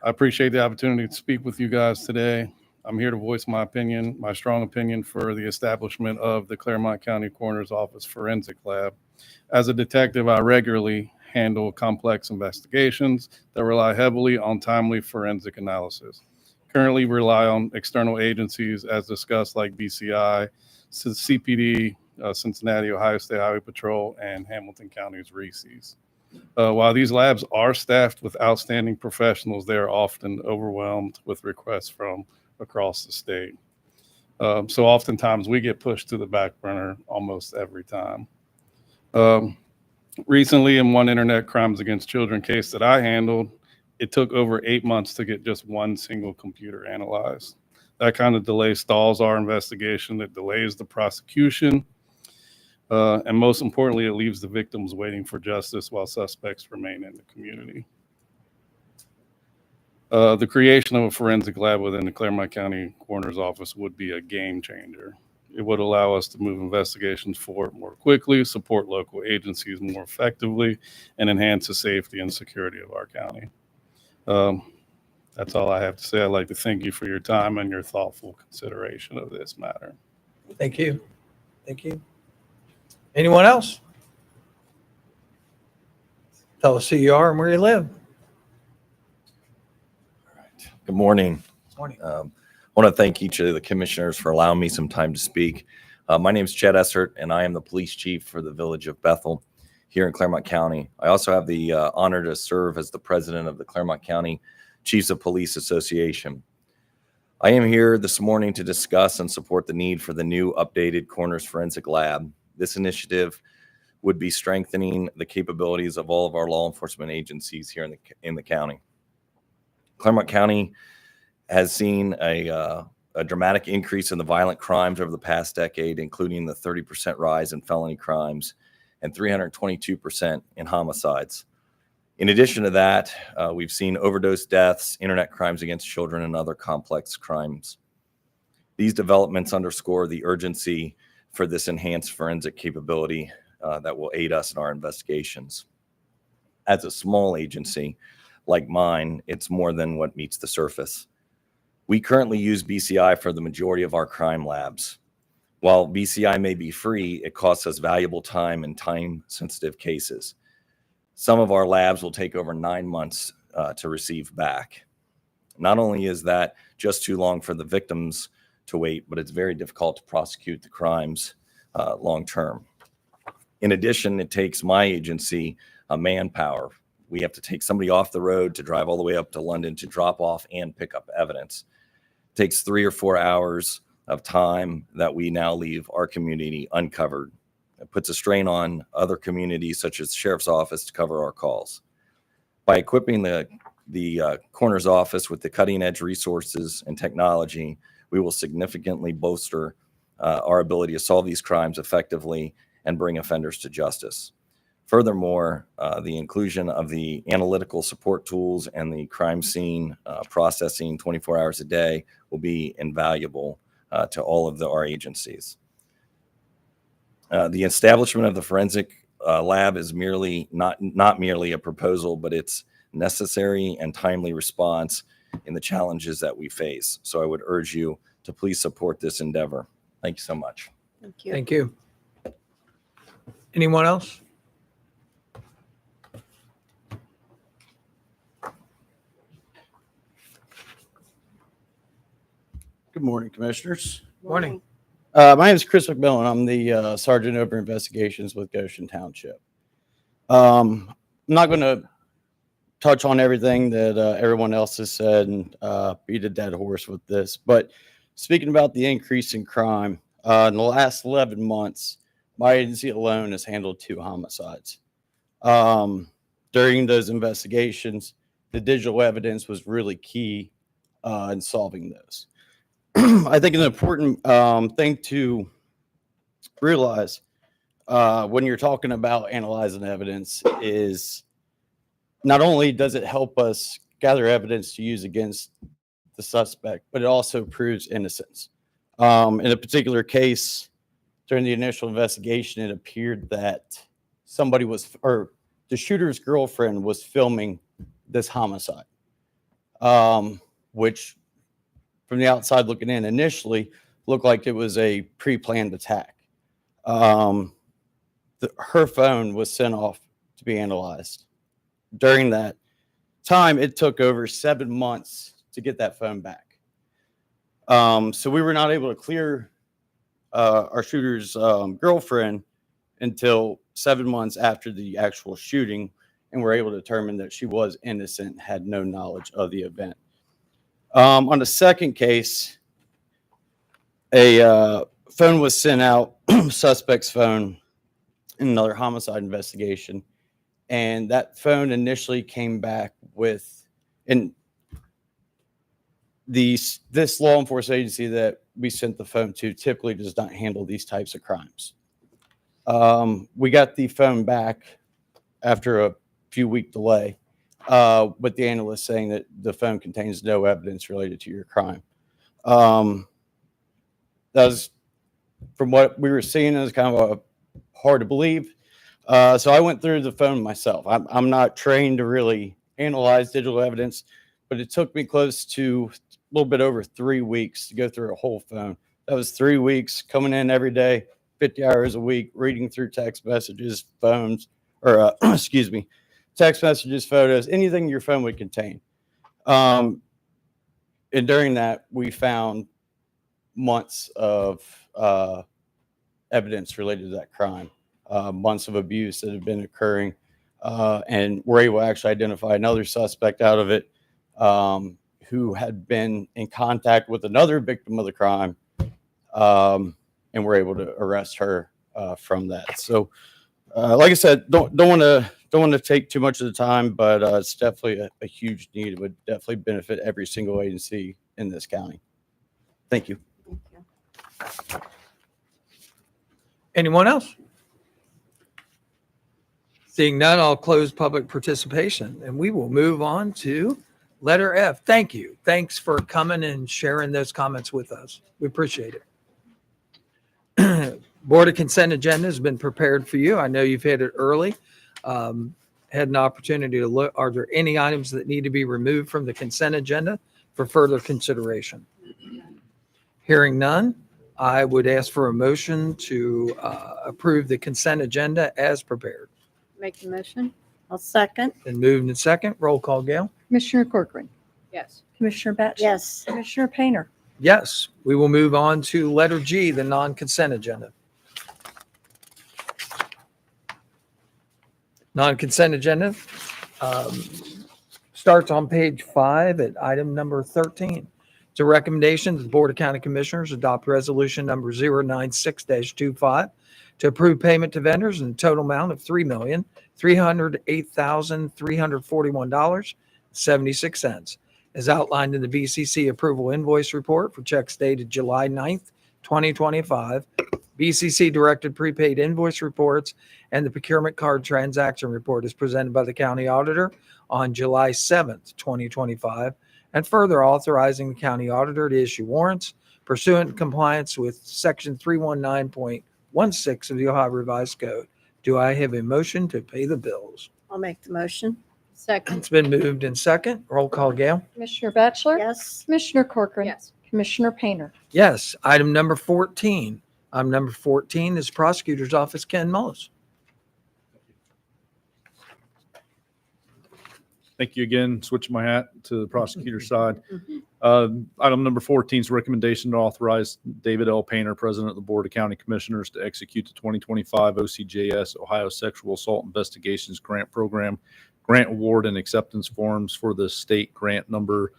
appreciate the opportunity to speak with you guys today. I'm here to voice my opinion, my strong opinion for the establishment of the Clermont County Coroner's Office Forensic Lab. As a detective, I regularly handle complex investigations that rely heavily on timely forensic analysis. Currently rely on external agencies as discussed like BCI, CPD, Cincinnati, Ohio State Highway Patrol, and Hamilton County's RECE's. While these labs are staffed with outstanding professionals, they are often overwhelmed with requests from across the state. So oftentimes we get pushed to the back burner almost every time. Recently, in one internet crimes against children case that I handled, it took over 8 months to get just one single computer analyzed. That kind of delay stalls our investigation. It delays the prosecution. And most importantly, it leaves the victims waiting for justice while suspects remain in the community. The creation of a forensic lab within the Clermont County Coroner's Office would be a game changer. It would allow us to move investigations forward more quickly, support local agencies more effectively, and enhance the safety and security of our county. That's all I have to say. I'd like to thank you for your time and your thoughtful consideration of this matter. Thank you. Thank you. Anyone else? Tell us who you are and where you live. Good morning. Morning. I want to thank each of the commissioners for allowing me some time to speak. My name is Chet Essert, and I am the police chief for the village of Bethel here in Clermont County. I also have the honor to serve as the president of the Clermont County Chiefs of Police Association. I am here this morning to discuss and support the need for the new updated Coroner's Forensic Lab. This initiative would be strengthening the capabilities of all of our law enforcement agencies here in the county. Clermont County has seen a dramatic increase in the violent crimes over the past decade, including the 30% rise in felony crimes and 322% in homicides. In addition to that, we've seen overdose deaths, internet crimes against children, and other complex crimes. These developments underscore the urgency for this enhanced forensic capability that will aid us in our investigations. As a small agency like mine, it's more than what meets the surface. We currently use BCI for the majority of our crime labs. While BCI may be free, it costs us valuable time in time-sensitive cases. Some of our labs will take over 9 months to receive back. Not only is that just too long for the victims to wait, but it's very difficult to prosecute the crimes long-term. In addition, it takes my agency manpower. We have to take somebody off the road to drive all the way up to London to drop off and pick up evidence. It takes 3 or 4 hours of time that we now leave our community uncovered. It puts a strain on other communities such as the sheriff's office to cover our calls. By equipping the coroner's office with the cutting edge resources and technology, we will significantly bolster our ability to solve these crimes effectively and bring offenders to justice. Furthermore, the inclusion of the analytical support tools and the crime scene processing 24 hours a day will be invaluable to all of our agencies. The establishment of the forensic lab is not merely a proposal, but it's necessary and timely response in the challenges that we face. So I would urge you to please support this endeavor. Thank you so much. Thank you. Thank you. Anyone else? Good morning, Commissioners. Morning. My name is Chris McMillan. I'm the Sergeant over Investigations with Goshen Township. I'm not going to touch on everything that everyone else has said and beat a dead horse with this, but speaking about the increase in crime, in the last 11 months, my agency alone has handled 2 homicides. During those investigations, the digital evidence was really key in solving those. I think an important thing to realize when you're talking about analyzing evidence is not only does it help us gather evidence to use against the suspect, but it also proves innocence. In a particular case, during the initial investigation, it appeared that the shooter's girlfriend was filming this homicide, which from the outside looking in initially looked like it was a pre-planned attack. Her phone was sent off to be analyzed. During that time, it took over 7 months to get that phone back. So we were not able to clear our shooter's girlfriend until 7 months after the actual shooting, and were able to determine that she was innocent, had no knowledge of the event. On the second case, a phone was sent out, suspect's phone, in another homicide investigation. And that phone initially came back with, and this law enforcement agency that we sent the phone to typically does not handle these types of crimes. We got the phone back after a few week delay, with the analyst saying that the phone contains no evidence related to your crime. That was, from what we were seeing, it was kind of hard to believe. So I went through the phone myself. I'm not trained to really analyze digital evidence, but it took me close to a little bit over 3 weeks to go through a whole phone. That was 3 weeks coming in every day, 50 hours a week, reading through text messages, phones, or excuse me, text messages, photos, anything your phone would contain. And during that, we found months of evidence related to that crime, months of abuse that have been occurring, and we're able to actually identify another suspect out of it, who had been in contact with another victim of the crime, and we're able to arrest her from that. So, like I said, don't want to take too much of the time, but it's definitely a huge need. It would definitely benefit every single agency in this county. Thank you. Anyone else? Seeing none, I'll close public participation and we will move on to letter F. Thank you. Thanks for coming and sharing those comments with us. We appreciate it. Board of Consent agenda has been prepared for you. I know you've had it early. Had an opportunity to look. Are there any items that need to be removed from the consent agenda for further consideration? Hearing none, I would ask for a motion to approve the consent agenda as prepared. Make the motion. I'll second. Been moved and second. Roll call, Gail. Commissioner Corcoran. Yes. Commissioner Batchelor. Yes. Commissioner Painter. Yes, we will move on to letter G, the non-consent agenda. Non-consent agenda starts on page 5 at item number 13. It's a recommendation that the Board of County Commissioners adopt resolution number 096-25 to approve payment to vendors in a total amount of $3,308,341.76 as outlined in the BCC approval invoice report for checks dated July 9th, 2025, BCC directed prepaid invoice reports, and the procurement card transaction report is presented by the county auditor on July 7th, 2025, and further authorizing the county auditor to issue warrants pursuant to compliance with section 319.16 of the Ohio Revised Code. Do I have a motion to pay the bills? I'll make the motion. Second. It's been moved in second. Roll call, Gail. Commissioner Batchelor. Yes. Commissioner Corcoran. Yes. Commissioner Painter. Yes. Item number 14. Item number 14 is Prosecutor's Office, Ken Mullis. Thank you again. Switching my hat to the prosecutor side. Item number 14 is recommendation to authorize David L. Painter, President of the Board of County Commissioners, to execute the 2025 OCJS Ohio Sexual Assault Investigations Grant Program grant award and acceptance forms for the state grant number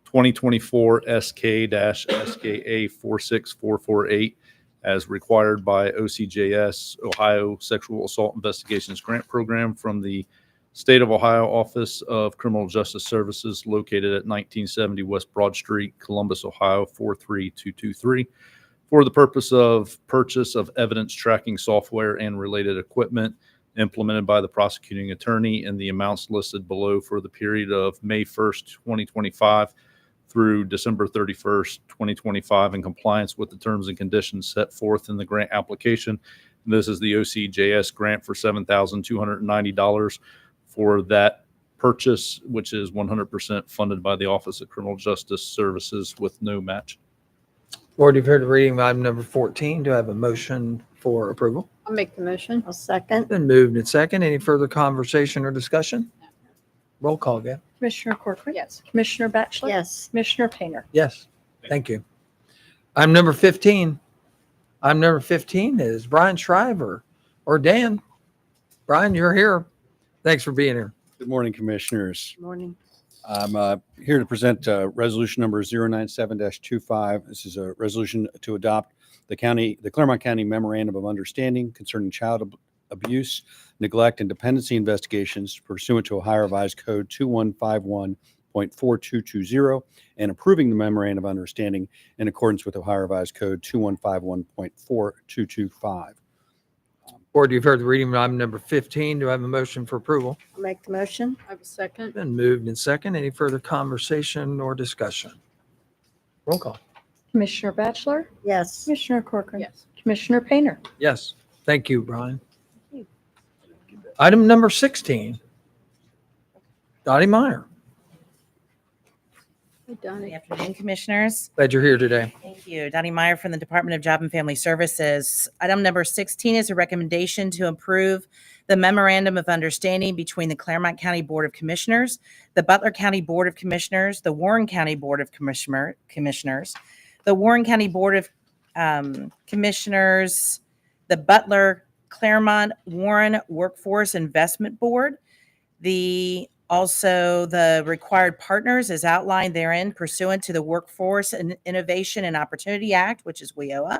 2024 SK-SKA 46448 as required by OCJS Ohio Sexual Assault Investigations Grant Program from the State of Ohio Office of Criminal Justice Services located at 1970 West Broad Street, Columbus, Ohio 43223 for the purpose of purchase of evidence tracking software and related equipment implemented by the prosecuting attorney in the amounts listed below for the period of May 1st, 2025 through December 31st, 2025 in compliance with the terms and conditions set forth in the grant application. This is the OCJS grant for $7,290 for that purchase, which is 100% funded by the Office of Criminal Justice Services with no match. Board, you've heard the reading of item number 14. Do I have a motion for approval? I'll make the motion. I'll second. Been moved and second. Any further conversation or discussion? Roll call, Gail. Commissioner Corcoran. Yes. Commissioner Batchelor. Yes. Commissioner Painter. Yes. Thank you. Item number 15. Item number 15 is Brian Shriver or Dan. Brian, you're here. Thanks for being here. Good morning, Commissioners. Morning. I'm here to present resolution number 097-25. This is a resolution to adopt the Clermont County Memorandum of Understanding concerning child abuse, neglect, and dependency investigations pursuant to Ohio Revised Code 2151.4220 and approving the Memorandum of Understanding in accordance with Ohio Revised Code 2151.4225. Board, you've heard the reading of item number 15. Do I have a motion for approval? I'll make the motion. I have a second. Been moved and second. Any further conversation or discussion? Roll call. Commissioner Batchelor? Yes. Commissioner Corcoran? Yes. Commissioner Painter? Yes. Thank you, Brian. Item number 16. Dottie Meyer. Hey, Donnie. Good afternoon, Commissioners. Glad you're here today. Thank you. Dottie Meyer from the Department of Job and Family Services. Item number 16 is a recommendation to approve the Memorandum of Understanding between the Clermont County Board of Commissioners, the Butler County Board of Commissioners, the Warren County Board of Commissioners, the Warren County Board of Commissioners, the Butler Clermont Warren Workforce Investment Board, also the required partners as outlined therein pursuant to the Workforce and Innovation and Opportunity Act, which is WIOA,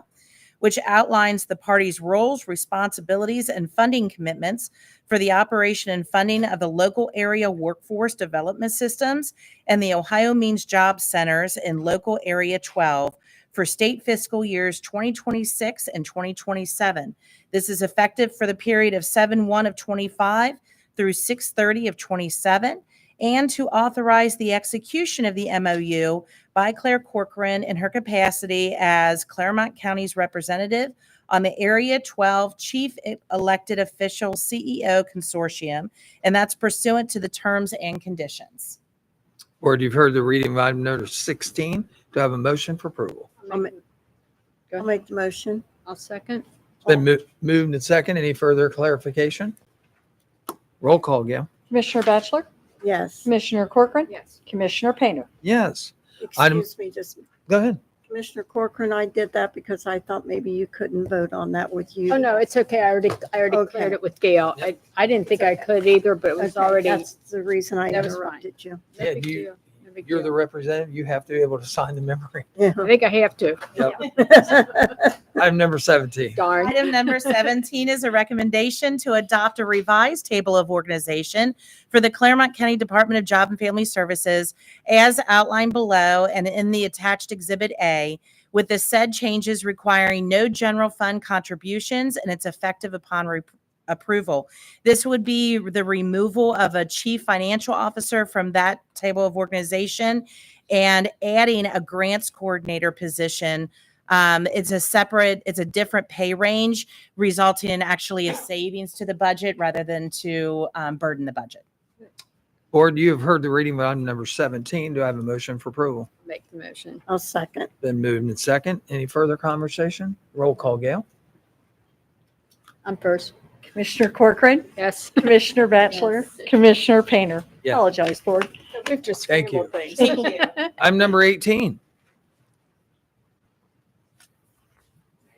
which outlines the parties' roles, responsibilities, and funding commitments for the operation and funding of the local area workforce development systems and the Ohio Means Job Centers in Local Area 12 for state fiscal years 2026 and 2027. This is effective for the period of 7/1 of 25 through 6/30 of 27, and to authorize the execution of the MOU by Claire Corcoran in her capacity as Clermont County's representative on the Area 12 Chief Elected Official CEO Consortium, and that's pursuant to the terms and conditions. Board, you've heard the reading of item number 16. Do I have a motion for approval? I'll make the motion. I'll second. It's been moved and second. Any further clarification? Roll call, Gail. Commissioner Batchelor? Yes. Commissioner Corcoran? Yes. Commissioner Painter? Yes. Item- Excuse me, just Go ahead. Commissioner Corcoran, I did that because I thought maybe you couldn't vote on that with you. Oh, no, it's okay. I already Okay. cleared it with Gail. I didn't think I could either, but it was Okay, already. That's the reason I That was interrupted you. No Yeah, big you- deal. No big You're deal. the representative. You have to be able to sign the memory. Yeah. I think I have to. Item number 17. Darn. Item number 17 is a recommendation to adopt a revised table of organization for the Clermont County Department of Job and Family Services as outlined below and in the attached Exhibit A, with the said changes requiring no general fund contributions and it's effective upon approval. This would be the removal of a chief financial officer from that table of organization and adding a grants coordinator position. It's a different pay range, resulting in actually a savings to the budget rather than to burden the budget. Board, you have heard the reading of item number 17. Do I have a motion for approval? Make the motion. I'll second. Been moved and second. Any further conversation? Roll call, Gail. I'm first. Commissioner Corcoran? Yes. Commissioner Batchelor? Yes. Commissioner Painter? Yes. Apologize, Board. We've just Thank you. scrambled things. Thank you. Item number 18.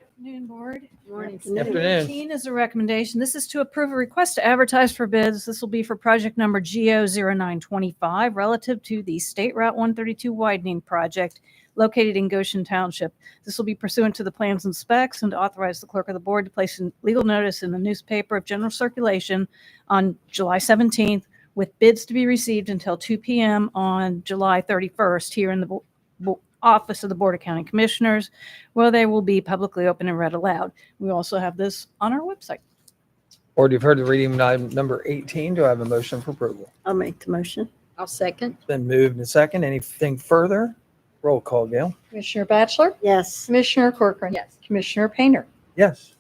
Afternoon, Board. Morning. Afternoon. 18 is a recommendation. This is to approve a request to advertise for bids. This will be for project number GO0925 relative to the State Route 132 widening project located in Goshen Township. This will be pursuant to the plans and specs and to authorize the clerk of the board to place a legal notice in the newspaper of general circulation on July 17th with bids to be received until 2 p.m. on July 31st here in the office of the Board of County Commissioners, where they will be publicly open and read aloud. We also have this on our website. Board, you've heard the reading of item number 18. Do I have a motion for approval? I'll make the motion. I'll second. It's been moved and second. Anything further? Roll call, Gail. Commissioner Batchelor? Yes. Commissioner Corcoran? Yes. Commissioner Painter? Yes.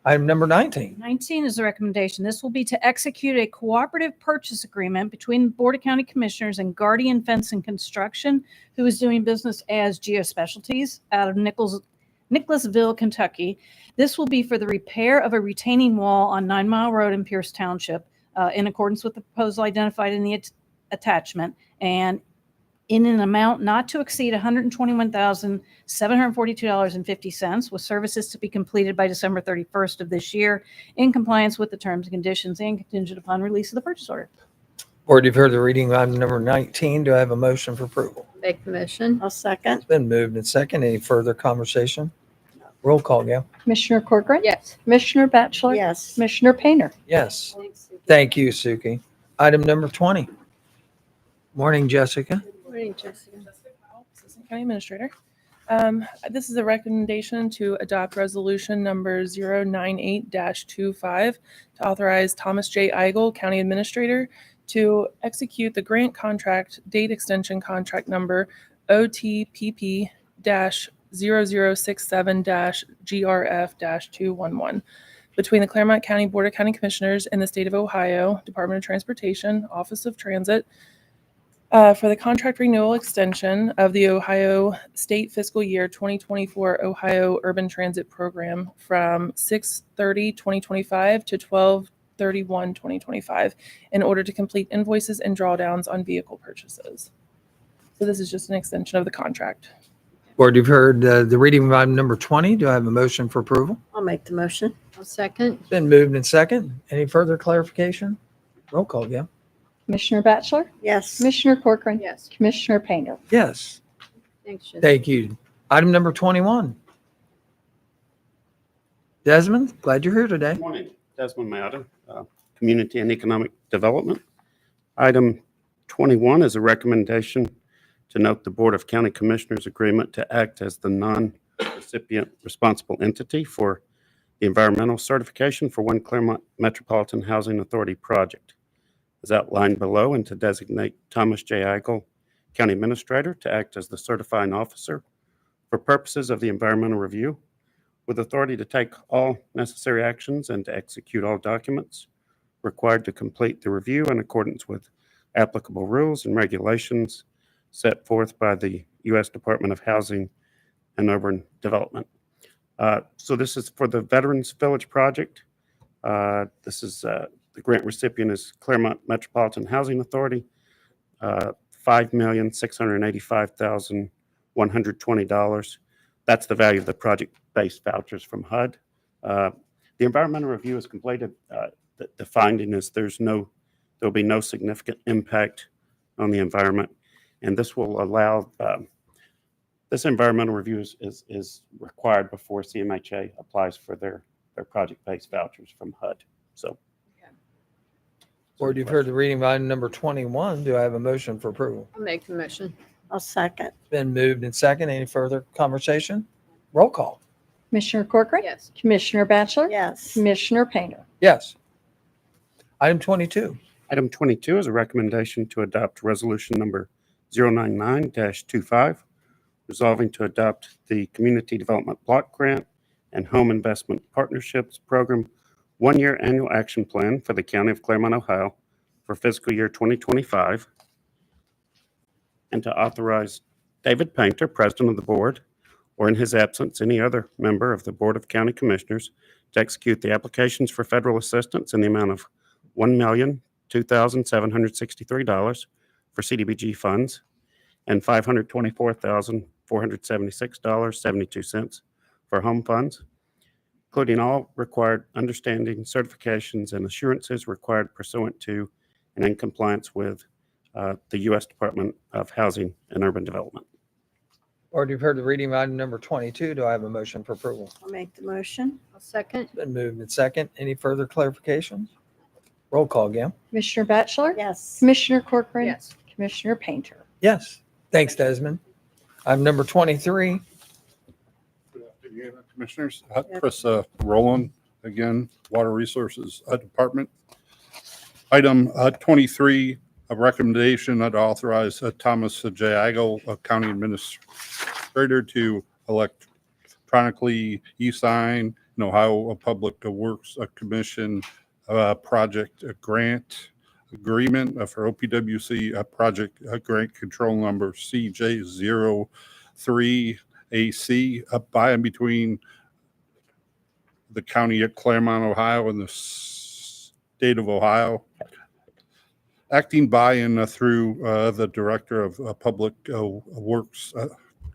Item number 19. 19 is a recommendation. This will be to execute a cooperative purchase agreement between the Board of County Commissioners and Guardian Fence and Construction, who is doing business as Geospecialties out of Nicholasville, Kentucky. This will be for the repair of a retaining wall on 9 Mile Road in Pierce Township in accordance with the proposal identified in the attachment and in an amount not to exceed $121,742.50 with services to be completed by December 31st of this year in compliance with the terms and conditions and contingent upon release of the purchase order. Board, you've heard the reading of item number 19. Do I have a motion for approval? Make the motion. I'll second. It's been moved and second. Any further conversation? Roll call, Gail. Commissioner Corcoran? Yes. Commissioner Batchelor? Yes. Commissioner Painter? Yes. Thank you, Suki. Item number 20. Morning, Jessica. Morning, Jessica. Assistant County Administrator. This is a recommendation to adopt resolution number 098-25 to authorize Thomas J. Eigel, County Administrator, to execute the grant contract date extension contract number OTPP-0067-GRF-211 between the Clermont County Board of County Commissioners and the State of Ohio Department of Transportation, Office of Transit, for the contract renewal extension of the Ohio State Fiscal Year 2024 Ohio Urban Transit Program from 6/30/2025 to 12/31/2025 in order to complete invoices and drawdowns on vehicle purchases. So this is just an extension of the contract. Board, you've heard the reading of item number 20. Do I have a motion for approval? I'll make the motion. I'll second. It's been moved and second. Any further clarification? Roll call, Gail. Commissioner Batchelor? Yes. Commissioner Corcoran? Yes. Commissioner Painter? Yes. Thanks, Jessica. Thank you. Item number 21. Desmond, glad you're here today. Good morning. Desmond Madden, Community and Economic Development. Item 21 is a recommendation to note the Board of County Commissioners agreement to act as the non-recipient responsible entity for the environmental certification for One Clermont Metropolitan Housing Authority project, as outlined below, and to designate Thomas J. Eigel, County Administrator, to act as the certifying officer for purposes of the environmental review, with authority to take all necessary actions and to execute all documents required to complete the review in accordance with applicable rules and regulations set forth by the U.S. Department of Housing and Urban Development. So this is for the Veterans Village project. This is the grant recipient is Clermont Metropolitan Housing Authority, $5,685,120. That's the value of the project-based vouchers from HUD. The environmental review is completed. The finding is there'll be no significant impact on the environment, and this will allow this environmental review is required before CMHA applies for their project-based vouchers from HUD. So. Board, you've heard the reading of item number 21. Do I have a motion for approval? I'll make the motion. I'll second. It's been moved and second. Any further conversation? Roll call. Commissioner Corcoran? Yes. Commissioner Batchelor? Yes. Commissioner Painter? Yes. Item 22. Item 22 is a recommendation to adopt resolution number 099-25, resolving to adopt the Community Development Block Grant and Home Investment Partnerships Program one-year annual action plan for the County of Clermont, Ohio for fiscal year 2025, and to authorize David Painter, President of the Board, or in his absence, any other member of the Board of County Commissioners, to execute the applications for federal assistance in the amount of $1,002,763 for CDBG funds and $524,476.72 for home funds, including all required understanding, certifications, and assurances required pursuant to and in compliance with the U.S. Department of Housing and Urban Development. Board, you've heard the reading of item number 22. Do I have a motion for approval? I'll make the motion. I'll second. It's been moved and second. Any further clarifications? Roll call, Gail. Commissioner Batchelor? Yes. Commissioner Corcoran? Yes. Commissioner Painter? Yes. Thanks, Desmond. Item number 23. Good afternoon, Commissioners. Chris Rowland, again, Water Resources Department. Item 23, a recommendation to authorize Thomas J. Eigel, County Administrator, to electronically e-sign an Ohio Public Works Commission project grant agreement for OPWC project grant control number CJ03AC by and between the County of Clermont, Ohio and the State of Ohio, acting by and through the Director of Public Works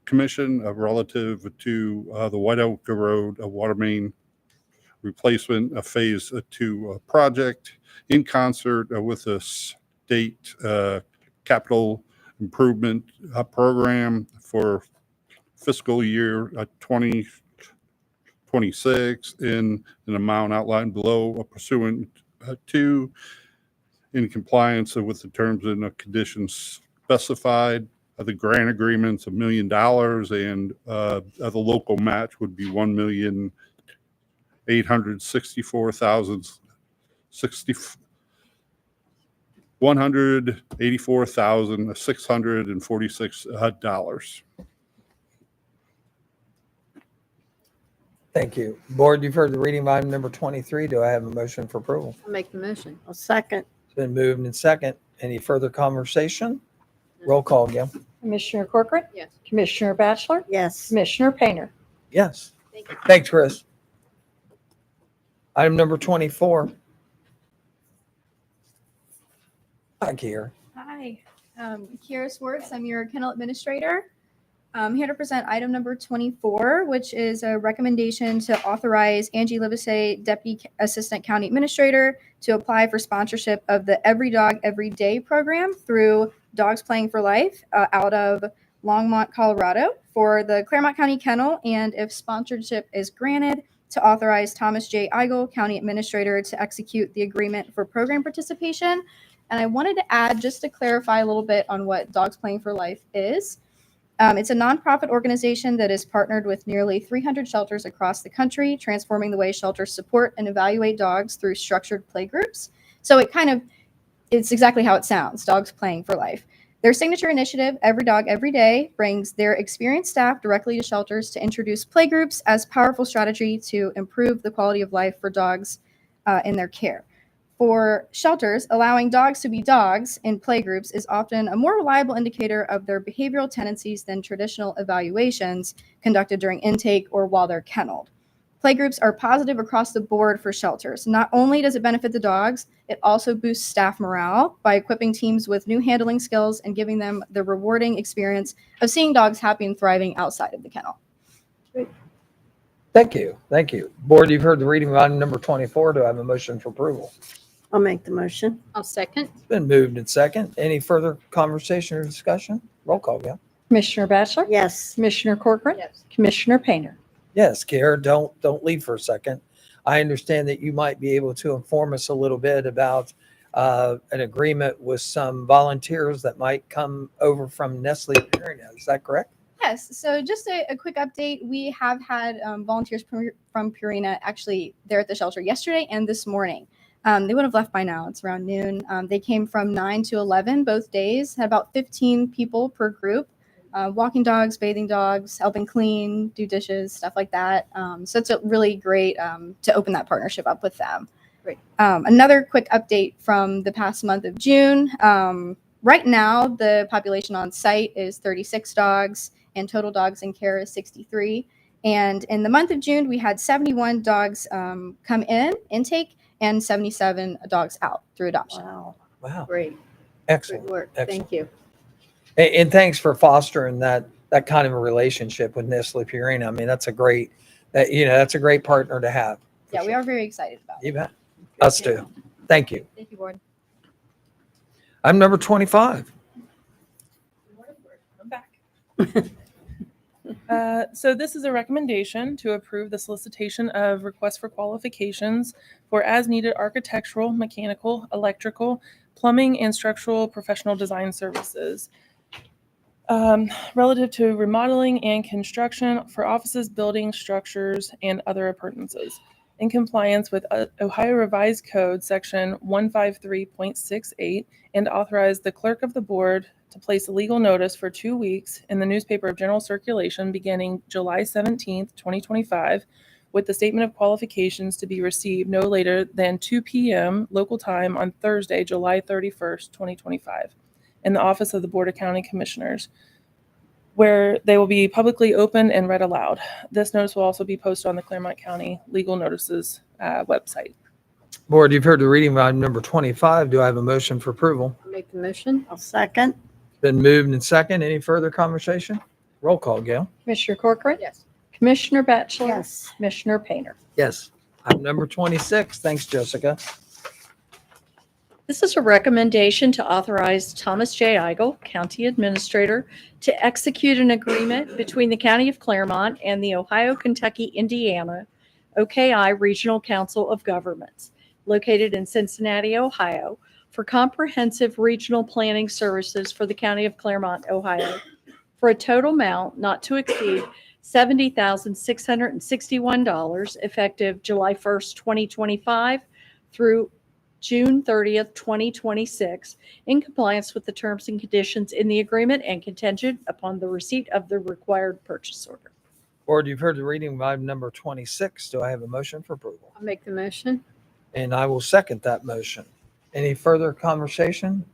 Commission relative to the White Oak Road water main replacement phase 2 project in concert with the state capital improvement program for fiscal year 2026 in an amount outlined below pursuant to in compliance with the terms and conditions specified. The grant agreement's $1 million, and the local match would be $184,646. Thank you. Board, you've heard the reading of item number 23. Do I have a motion for approval? I'll make the motion. I'll second. It's been moved and second. Any further conversation? Roll call, Gail. Commissioner Corcoran? Yes. Commissioner Batchelor? Yes. Commissioner Painter? Yes. Thank you. Thanks, Chris. Item number 24. Hi, Kier. Hi, Kiera Swartz. I'm your kennel administrator. I'm here to present item number 24, which is a recommendation to authorize Angie Livesay, Deputy Assistant County Administrator, to apply for sponsorship of the Every Dog Every Day program through Dogs Playing for Life out of Longmont, Colorado for the Clermont County Kennel, and if sponsorship is granted, to authorize Thomas J. Eigel, County Administrator, to execute the agreement for program participation. And I wanted to add, just to clarify a little bit on what Dogs Playing for Life is. It's a nonprofit organization that is partnered with nearly 300 shelters across the country, transforming the way shelters support and evaluate dogs through structured play groups. So it's exactly how it sounds, Dogs Playing for Life. Their signature initiative, Every Dog Every Day, brings their experienced staff directly to shelters to introduce play groups as powerful strategy to improve the quality of life for dogs in their care. For shelters, allowing dogs to be dogs in playgroups is often a more reliable indicator of their behavioral tendencies than traditional evaluations conducted during intake or while they're kenneled. Playgroups are positive across the board for shelters. Not only does it benefit the dogs, it also boosts staff morale by equipping teams with new handling skills and giving them the rewarding experience of seeing dogs happy and thriving outside of the kennel. Thank you. Thank you. Board, you've heard the reading of item number 24. Do I have a motion for approval? I'll make the motion. I'll second. It's been moved and second. Any further conversation or discussion? Roll call, Gail. Commissioner Batchelor? Yes. Commissioner Corcoran? Yes. Commissioner Painter? Yes, Kier, don't leave for a second. I understand that you might be able to inform us a little bit about an agreement with some volunteers that might come over from Nestle Purina. Is that correct? Yes, so just a quick update. We have had volunteers from Purina actually there at the shelter yesterday and this morning. They would have left by now. It's around noon. They came from 9 to 11 both days, had about 15 people per group, walking dogs, bathing dogs, helping clean, do dishes, stuff like that. So it's a really great to open that partnership up with them. Great. Another quick update from the past month of June. Right now, the population on site is 36 dogs, and total dogs in care is 63. And in the month of June, we had 71 dogs come in, intake, and 77 dogs out through adoption. Wow. Great. Excellent. Good work. Excellent. Thank you. And thanks for fostering that kind of a relationship with Nestle Purina. I mean, that's a great partner to have. Yeah, we are very excited about it. You bet. Us too. Thank you. Thank you, Board. I'm number 25. I'm back. So this is a recommendation to approve the solicitation of requests for qualifications for as-needed architectural, mechanical, electrical, plumbing, and structural professional design services relative to remodeling and construction for offices, buildings, structures, and other appurtenances in compliance with Ohio Revised Code Section 153.68 and authorize the clerk of the board to place a legal notice for 2 weeks in the newspaper of general circulation beginning July 17th, 2025, with the statement of qualifications to be received no later than 2 p.m. local time on Thursday, July 31st, 2025, in the office of the Board of County Commissioners, where they will be publicly opened and read aloud. This notice will also be posted on the Clermont County Legal Notices website. Board, you've heard the reading of item number 25. Do I have a motion for approval? I'll make the motion. I'll second. Been moved and second. Any further conversation? Roll call, Gail. Commissioner Corcoran? Yes. Commissioner Batchelor? Yes. Commissioner Painter? Yes. Item number 26. Thanks, Jessica. This is a recommendation to authorize Thomas J. Eigel, County Administrator, to execute an agreement between the County of Clermont and the Ohio, Kentucky, Indiana OKI Regional Council of Governments, located in Cincinnati, Ohio, for comprehensive regional planning services for the County of Clermont, Ohio, for a total amount not to exceed $70,661, effective July 1st, 2025 through June 30th, 2026, in compliance with the terms and conditions in the agreement and contingent upon the receipt of the required purchase order. Board, you've heard the reading of item number 26. Do I have a motion for approval? I'll make the motion. And I will second that motion. Any further conversation?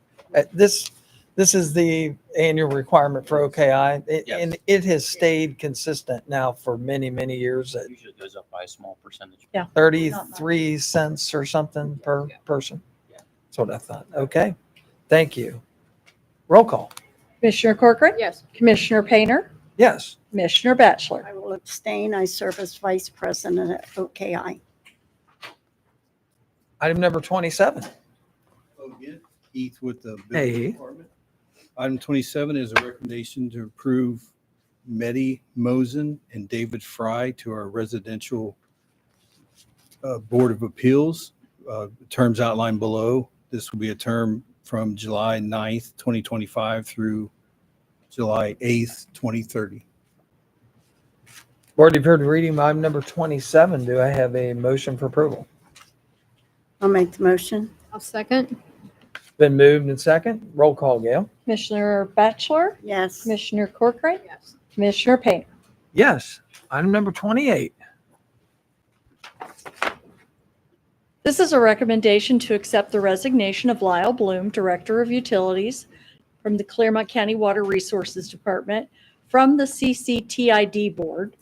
This is the annual requirement for OKI, and it has stayed consistent now for many, many years at Usually goes up by a small percentage. 33 cents or something per person. That's what I thought. Okay, thank you. Roll call. Commissioner Corcoran? Yes. Commissioner Painter? Yes. Commissioner Batchelor? I will abstain. I serve as vice president at OKI. Item number 27. Keith with the Hey. building department. Item 27 is a recommendation to approve Mehdi Mosen and David Fry to our residential Board of Appeals. Terms outlined below. This will be a term from July 9th, 2025 through July 8th, 2030. Board, you've heard the reading of item number 27. Do I have a motion for approval? I'll make the motion. I'll second. Been moved and second. Roll call, Gail. Commissioner Batchelor? Yes. Commissioner Corcoran? Yes. Commissioner Painter? Yes. Item number 28. This is a recommendation to accept the resignation of Lyle Bloom, Director of Utilities, from the Clermont County Water Resources Department from the CCTID Board,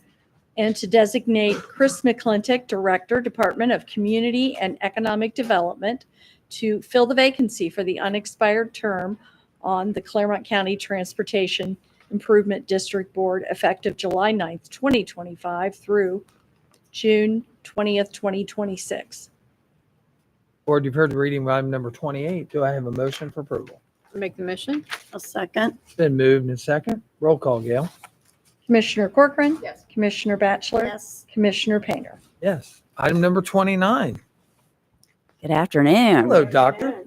and to designate Chris McClintock, Director, Department of Community and Economic Development, to fill the vacancy for the unexpired term on the Clermont County Transportation Improvement District Board, effective July 9th, 2025 through June 20th, 2026. Board, you've heard the reading of item number 28. Do I have a motion for approval? I'll make the motion. I'll second. Been moved and second. Roll call, Gail. Commissioner Corcoran? Yes. Commissioner Batchelor? Yes. Commissioner Painter? Yes. Item number 29. Good afternoon. Hello, doctor.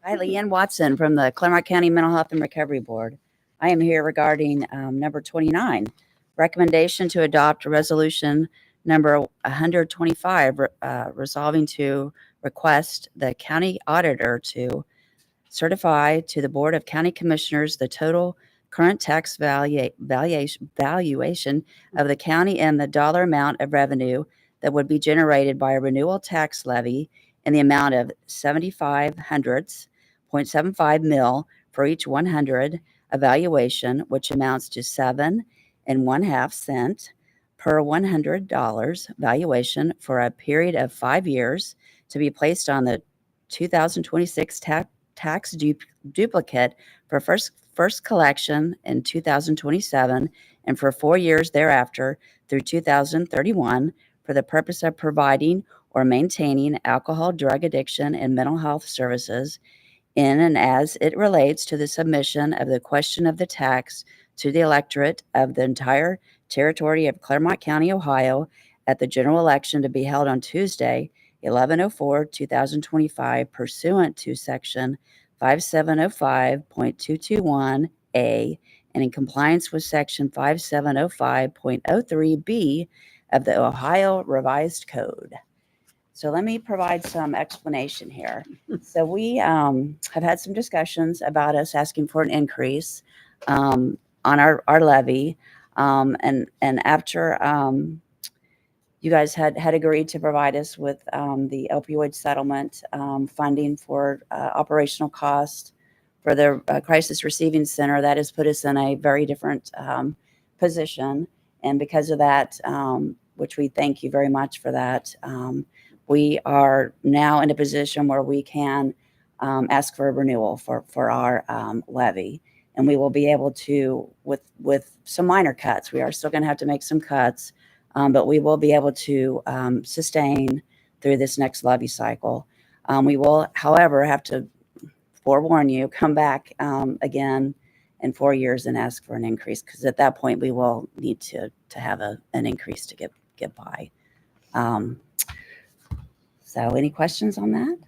Hi, Leanne Watson from the Clermont County Mental Health and Recovery Board. I am here regarding number 29, recommendation to adopt a resolution number 125, resolving to request the county auditor to certify to the Board of County Commissioners the total current tax valuation of the county and the dollar amount of revenue that would be generated by a renewal tax levy in the amount of 0.75 mil for each 100 evaluation, which amounts to 7.5 cents per $100 valuation for a period of 5 years, to be placed on the 2026 tax duplicate for first collection in 2027, and for 4 years thereafter through 2031, for the purpose of providing or maintaining alcohol, drug addiction, and mental health services in and as it relates to the submission of the question of the tax to the electorate of the entire territory of Clermont County, Ohio, at the general election to be held on Tuesday, 11/04/2025, pursuant to Section 5705.221A, and in compliance with Section 5705.03B of the Ohio Revised Code. So let me provide some explanation here. So we have had some discussions about us asking for an increase on our levy. And after you guys had agreed to provide us with the opioid settlement funding for operational costs for the Crisis Receiving Center, that has put us in a very different position. And because of that, which we thank you very much for that, we are now in a position where we can ask for a renewal for our levy. And we will be able to, with some minor cuts, we are still going to have to make some cuts, but we will be able to sustain through this next levy cycle. We will, however, have to forewarn you, come back again in 4 years and ask for an increase, because at that point we will need to have an increase to get by. So any questions on that?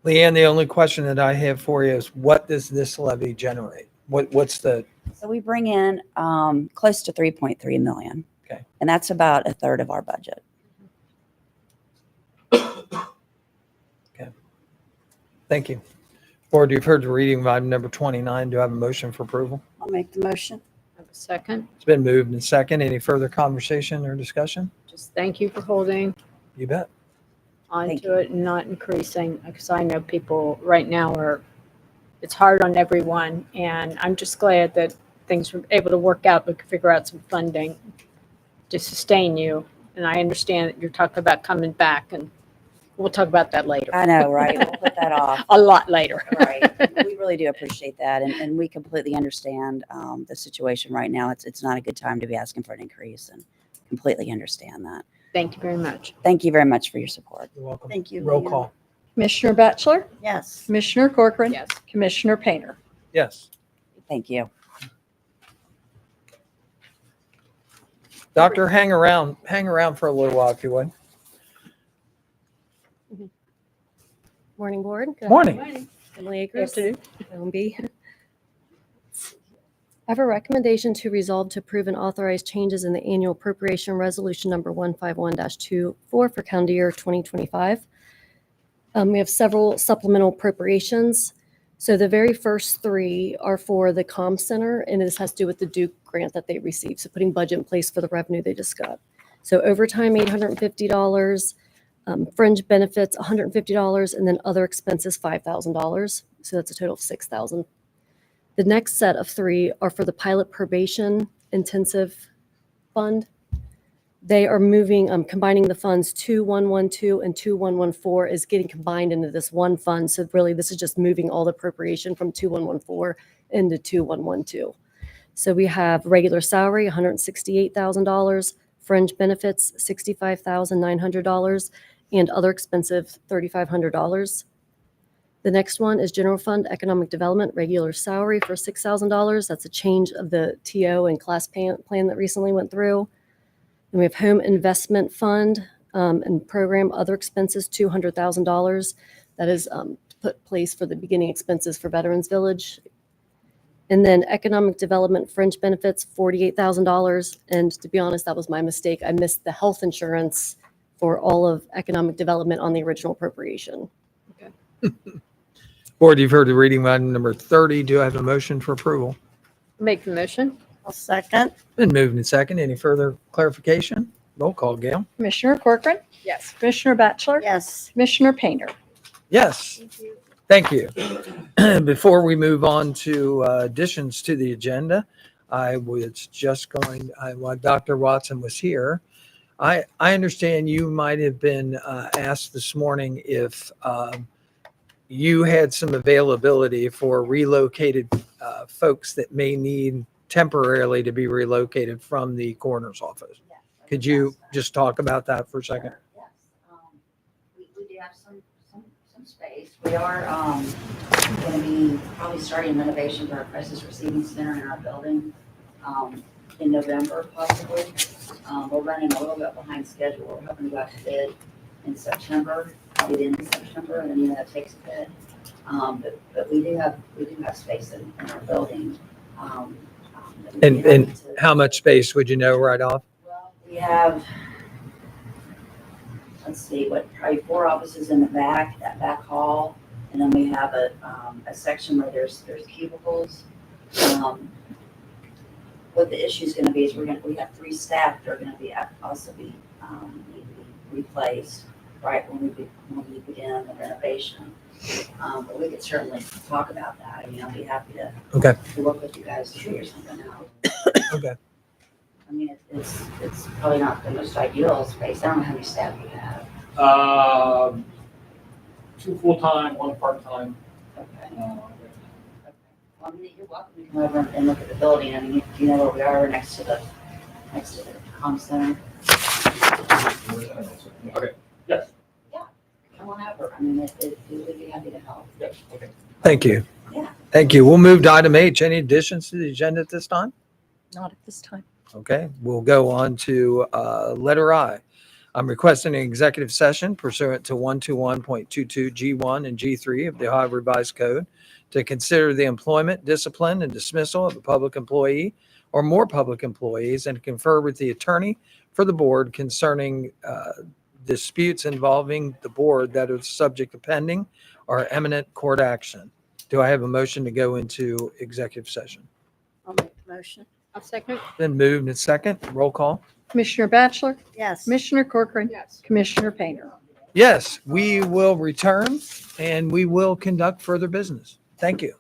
Leanne, the only question that I have for you is what does this levy generate? What's the, So we bring in close to 3.3 million. Okay. And that's about a third of our budget. thank you. Board, you've heard the reading of item number 29. Do I have a motion for approval? I'll make the motion. Second, It's been moved and second. Any further conversation or discussion? just thank you for holding You bet. on Thank to it and not increasing, because I know people right now it's hard on everyone, and I'm just glad that things were able to work out. We could figure out some funding to sustain you, and I understand that you're talking about coming back, and we'll talk about that later. I know, right? We'll put that off. A lot later. Right. We really do appreciate that. And we completely understand the situation right now. It's not a good time to be asking for an increase, and completely understand that. Thank you very much. Thank you very much for your support. You're welcome. Thank you. Roll Leanne. call. Commissioner Batchelor, Yes. Commissioner Corcoran. Yes. Commissioner Painter. Yes. Thank you. Doctor, hang around for a little while if you would. Morning, Board. Good Morning. Emily Akers, Afternoon. OMB. I have a recommendation to resolve to approve and authorize changes in the annual appropriation resolution number 151-24 for calendar year 2025. We have several supplemental appropriations. So the very first three are for the comm center, and this has to do with the Duke grant that they received. So putting budget in place for the revenue they just got. So overtime, $850, fringe benefits, $150, and then other expenses, $5,000. So that's a total of $6,000. The next set of three are for the pilot probation intensive fund. They are moving, combining the funds 2112 and 2114 is getting combined into this one fund. So really, this is just moving all the appropriation from 2114 into 2112. So we have regular salary, $168,000, fringe benefits, $65,900, and other expensive, $3,500. The next one is general fund economic development, regular salary for $6,000. That's a change of the TO and class plan that recently went through. And we have home investment fund and program other expenses, $200,000. That is put place for the beginning expenses for Veterans Village. And then economic development fringe benefits, $48,000. And to be honest, that was my mistake. I missed the health insurance for all of economic development on the original appropriation. Board, you've heard the reading of item number 30. Do I have a motion for approval? Make the motion. I'll second. Been moved and second. Any further clarification? Roll call, Gail. Commissioner Corcoran. Yes. Commissioner Batchelor. Yes. Commissioner Painter. Yes. Thank you. Before we move on to additions to the agenda, I was just going, while Dr. Watson was here, I understand you might have been asked this morning if you had some availability for relocated folks that may need temporarily to be relocated from the coroner's office. Could you just talk about that for a second? Yes. We do have some space. We are going to be probably starting renovation for our crisis receiving center in our building in November, possibly. We're running a little bit behind schedule. We're hoping to go out to bid in September, probably the end of September, and then that takes a bid. But we do have space in our building. And how much space would you know right off? Well, we have, let's see, probably 4 offices in the back, that back hall, and then we have a section where there's cubicles. What the issue is going to be is we have 3 staff that are going to be also need to be replaced right when we begin the renovation. But we could certainly talk about that. I mean, I'll be happy to work with you guys to figure something out. Okay. I mean, it's probably not the most ideal space. I don't know how many staff you have. 2 full-time, 1 part-time. Okay. Well, I mean, you're welcome to come over and look at the building. I mean, you know where we are, next to the comm center. Okay. Yes. Yeah. Come whenever. I mean, we would be happy to help. Yes, okay. Thank you. Yeah. Thank you. We'll move to item H. Any additions to the agenda at this time? Not at this time. Okay, we'll go on to letter I. I'm requesting an executive session pursuant to 121.22 G1 and G3 of the Ohio Revised Code to consider the employment, discipline, and dismissal of a public employee or more public employees and confer with the attorney for the board concerning disputes involving the board that are subject to pending or imminent court action. Do I have a motion to go into executive session? I'll make the motion. I'll second. Been moved and second. Roll call. Commissioner Batchelor, Yes. Commissioner Corcoran. Yes. Commissioner Painter. Yes, we will return and we will conduct further business. Thank you.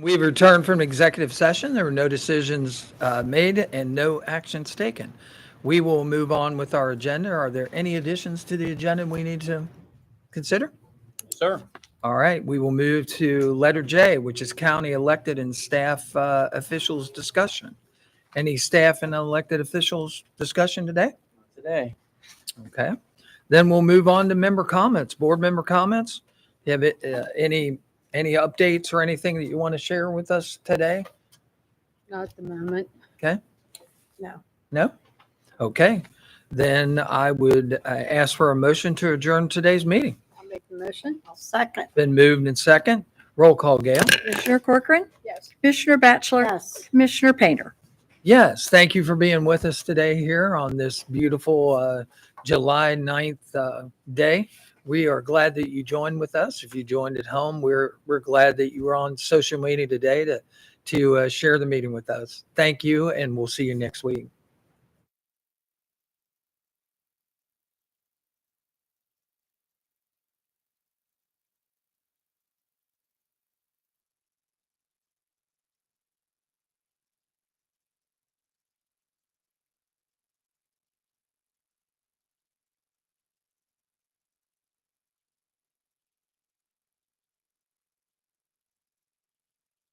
We've returned from executive session. There were no decisions made and no actions taken. We will move on with our agenda. Are there any additions to the agenda we need to consider? Sir. All right, we will move to letter J, which is county elected and staff officials discussion. Any staff and elected officials discussion today? Today. Okay. Then we'll move on to member comments, board member comments. Do you have any updates or anything that you want to share with us today? Not at the moment. Okay. No. No? Okay. Then I would ask for a motion to adjourn today's meeting. I'll make the motion. I'll second. Been moved and second. Roll call, Gail. Commissioner Corcoran, Yes. Commissioner Batchelor, Yes. Commissioner Painter. Yes, thank you for being with us today here on this beautiful July 9th day. We are glad that you joined with us. If you joined at home, we're glad that you were on social media today to share the meeting with us. Thank you, and we'll see you next week.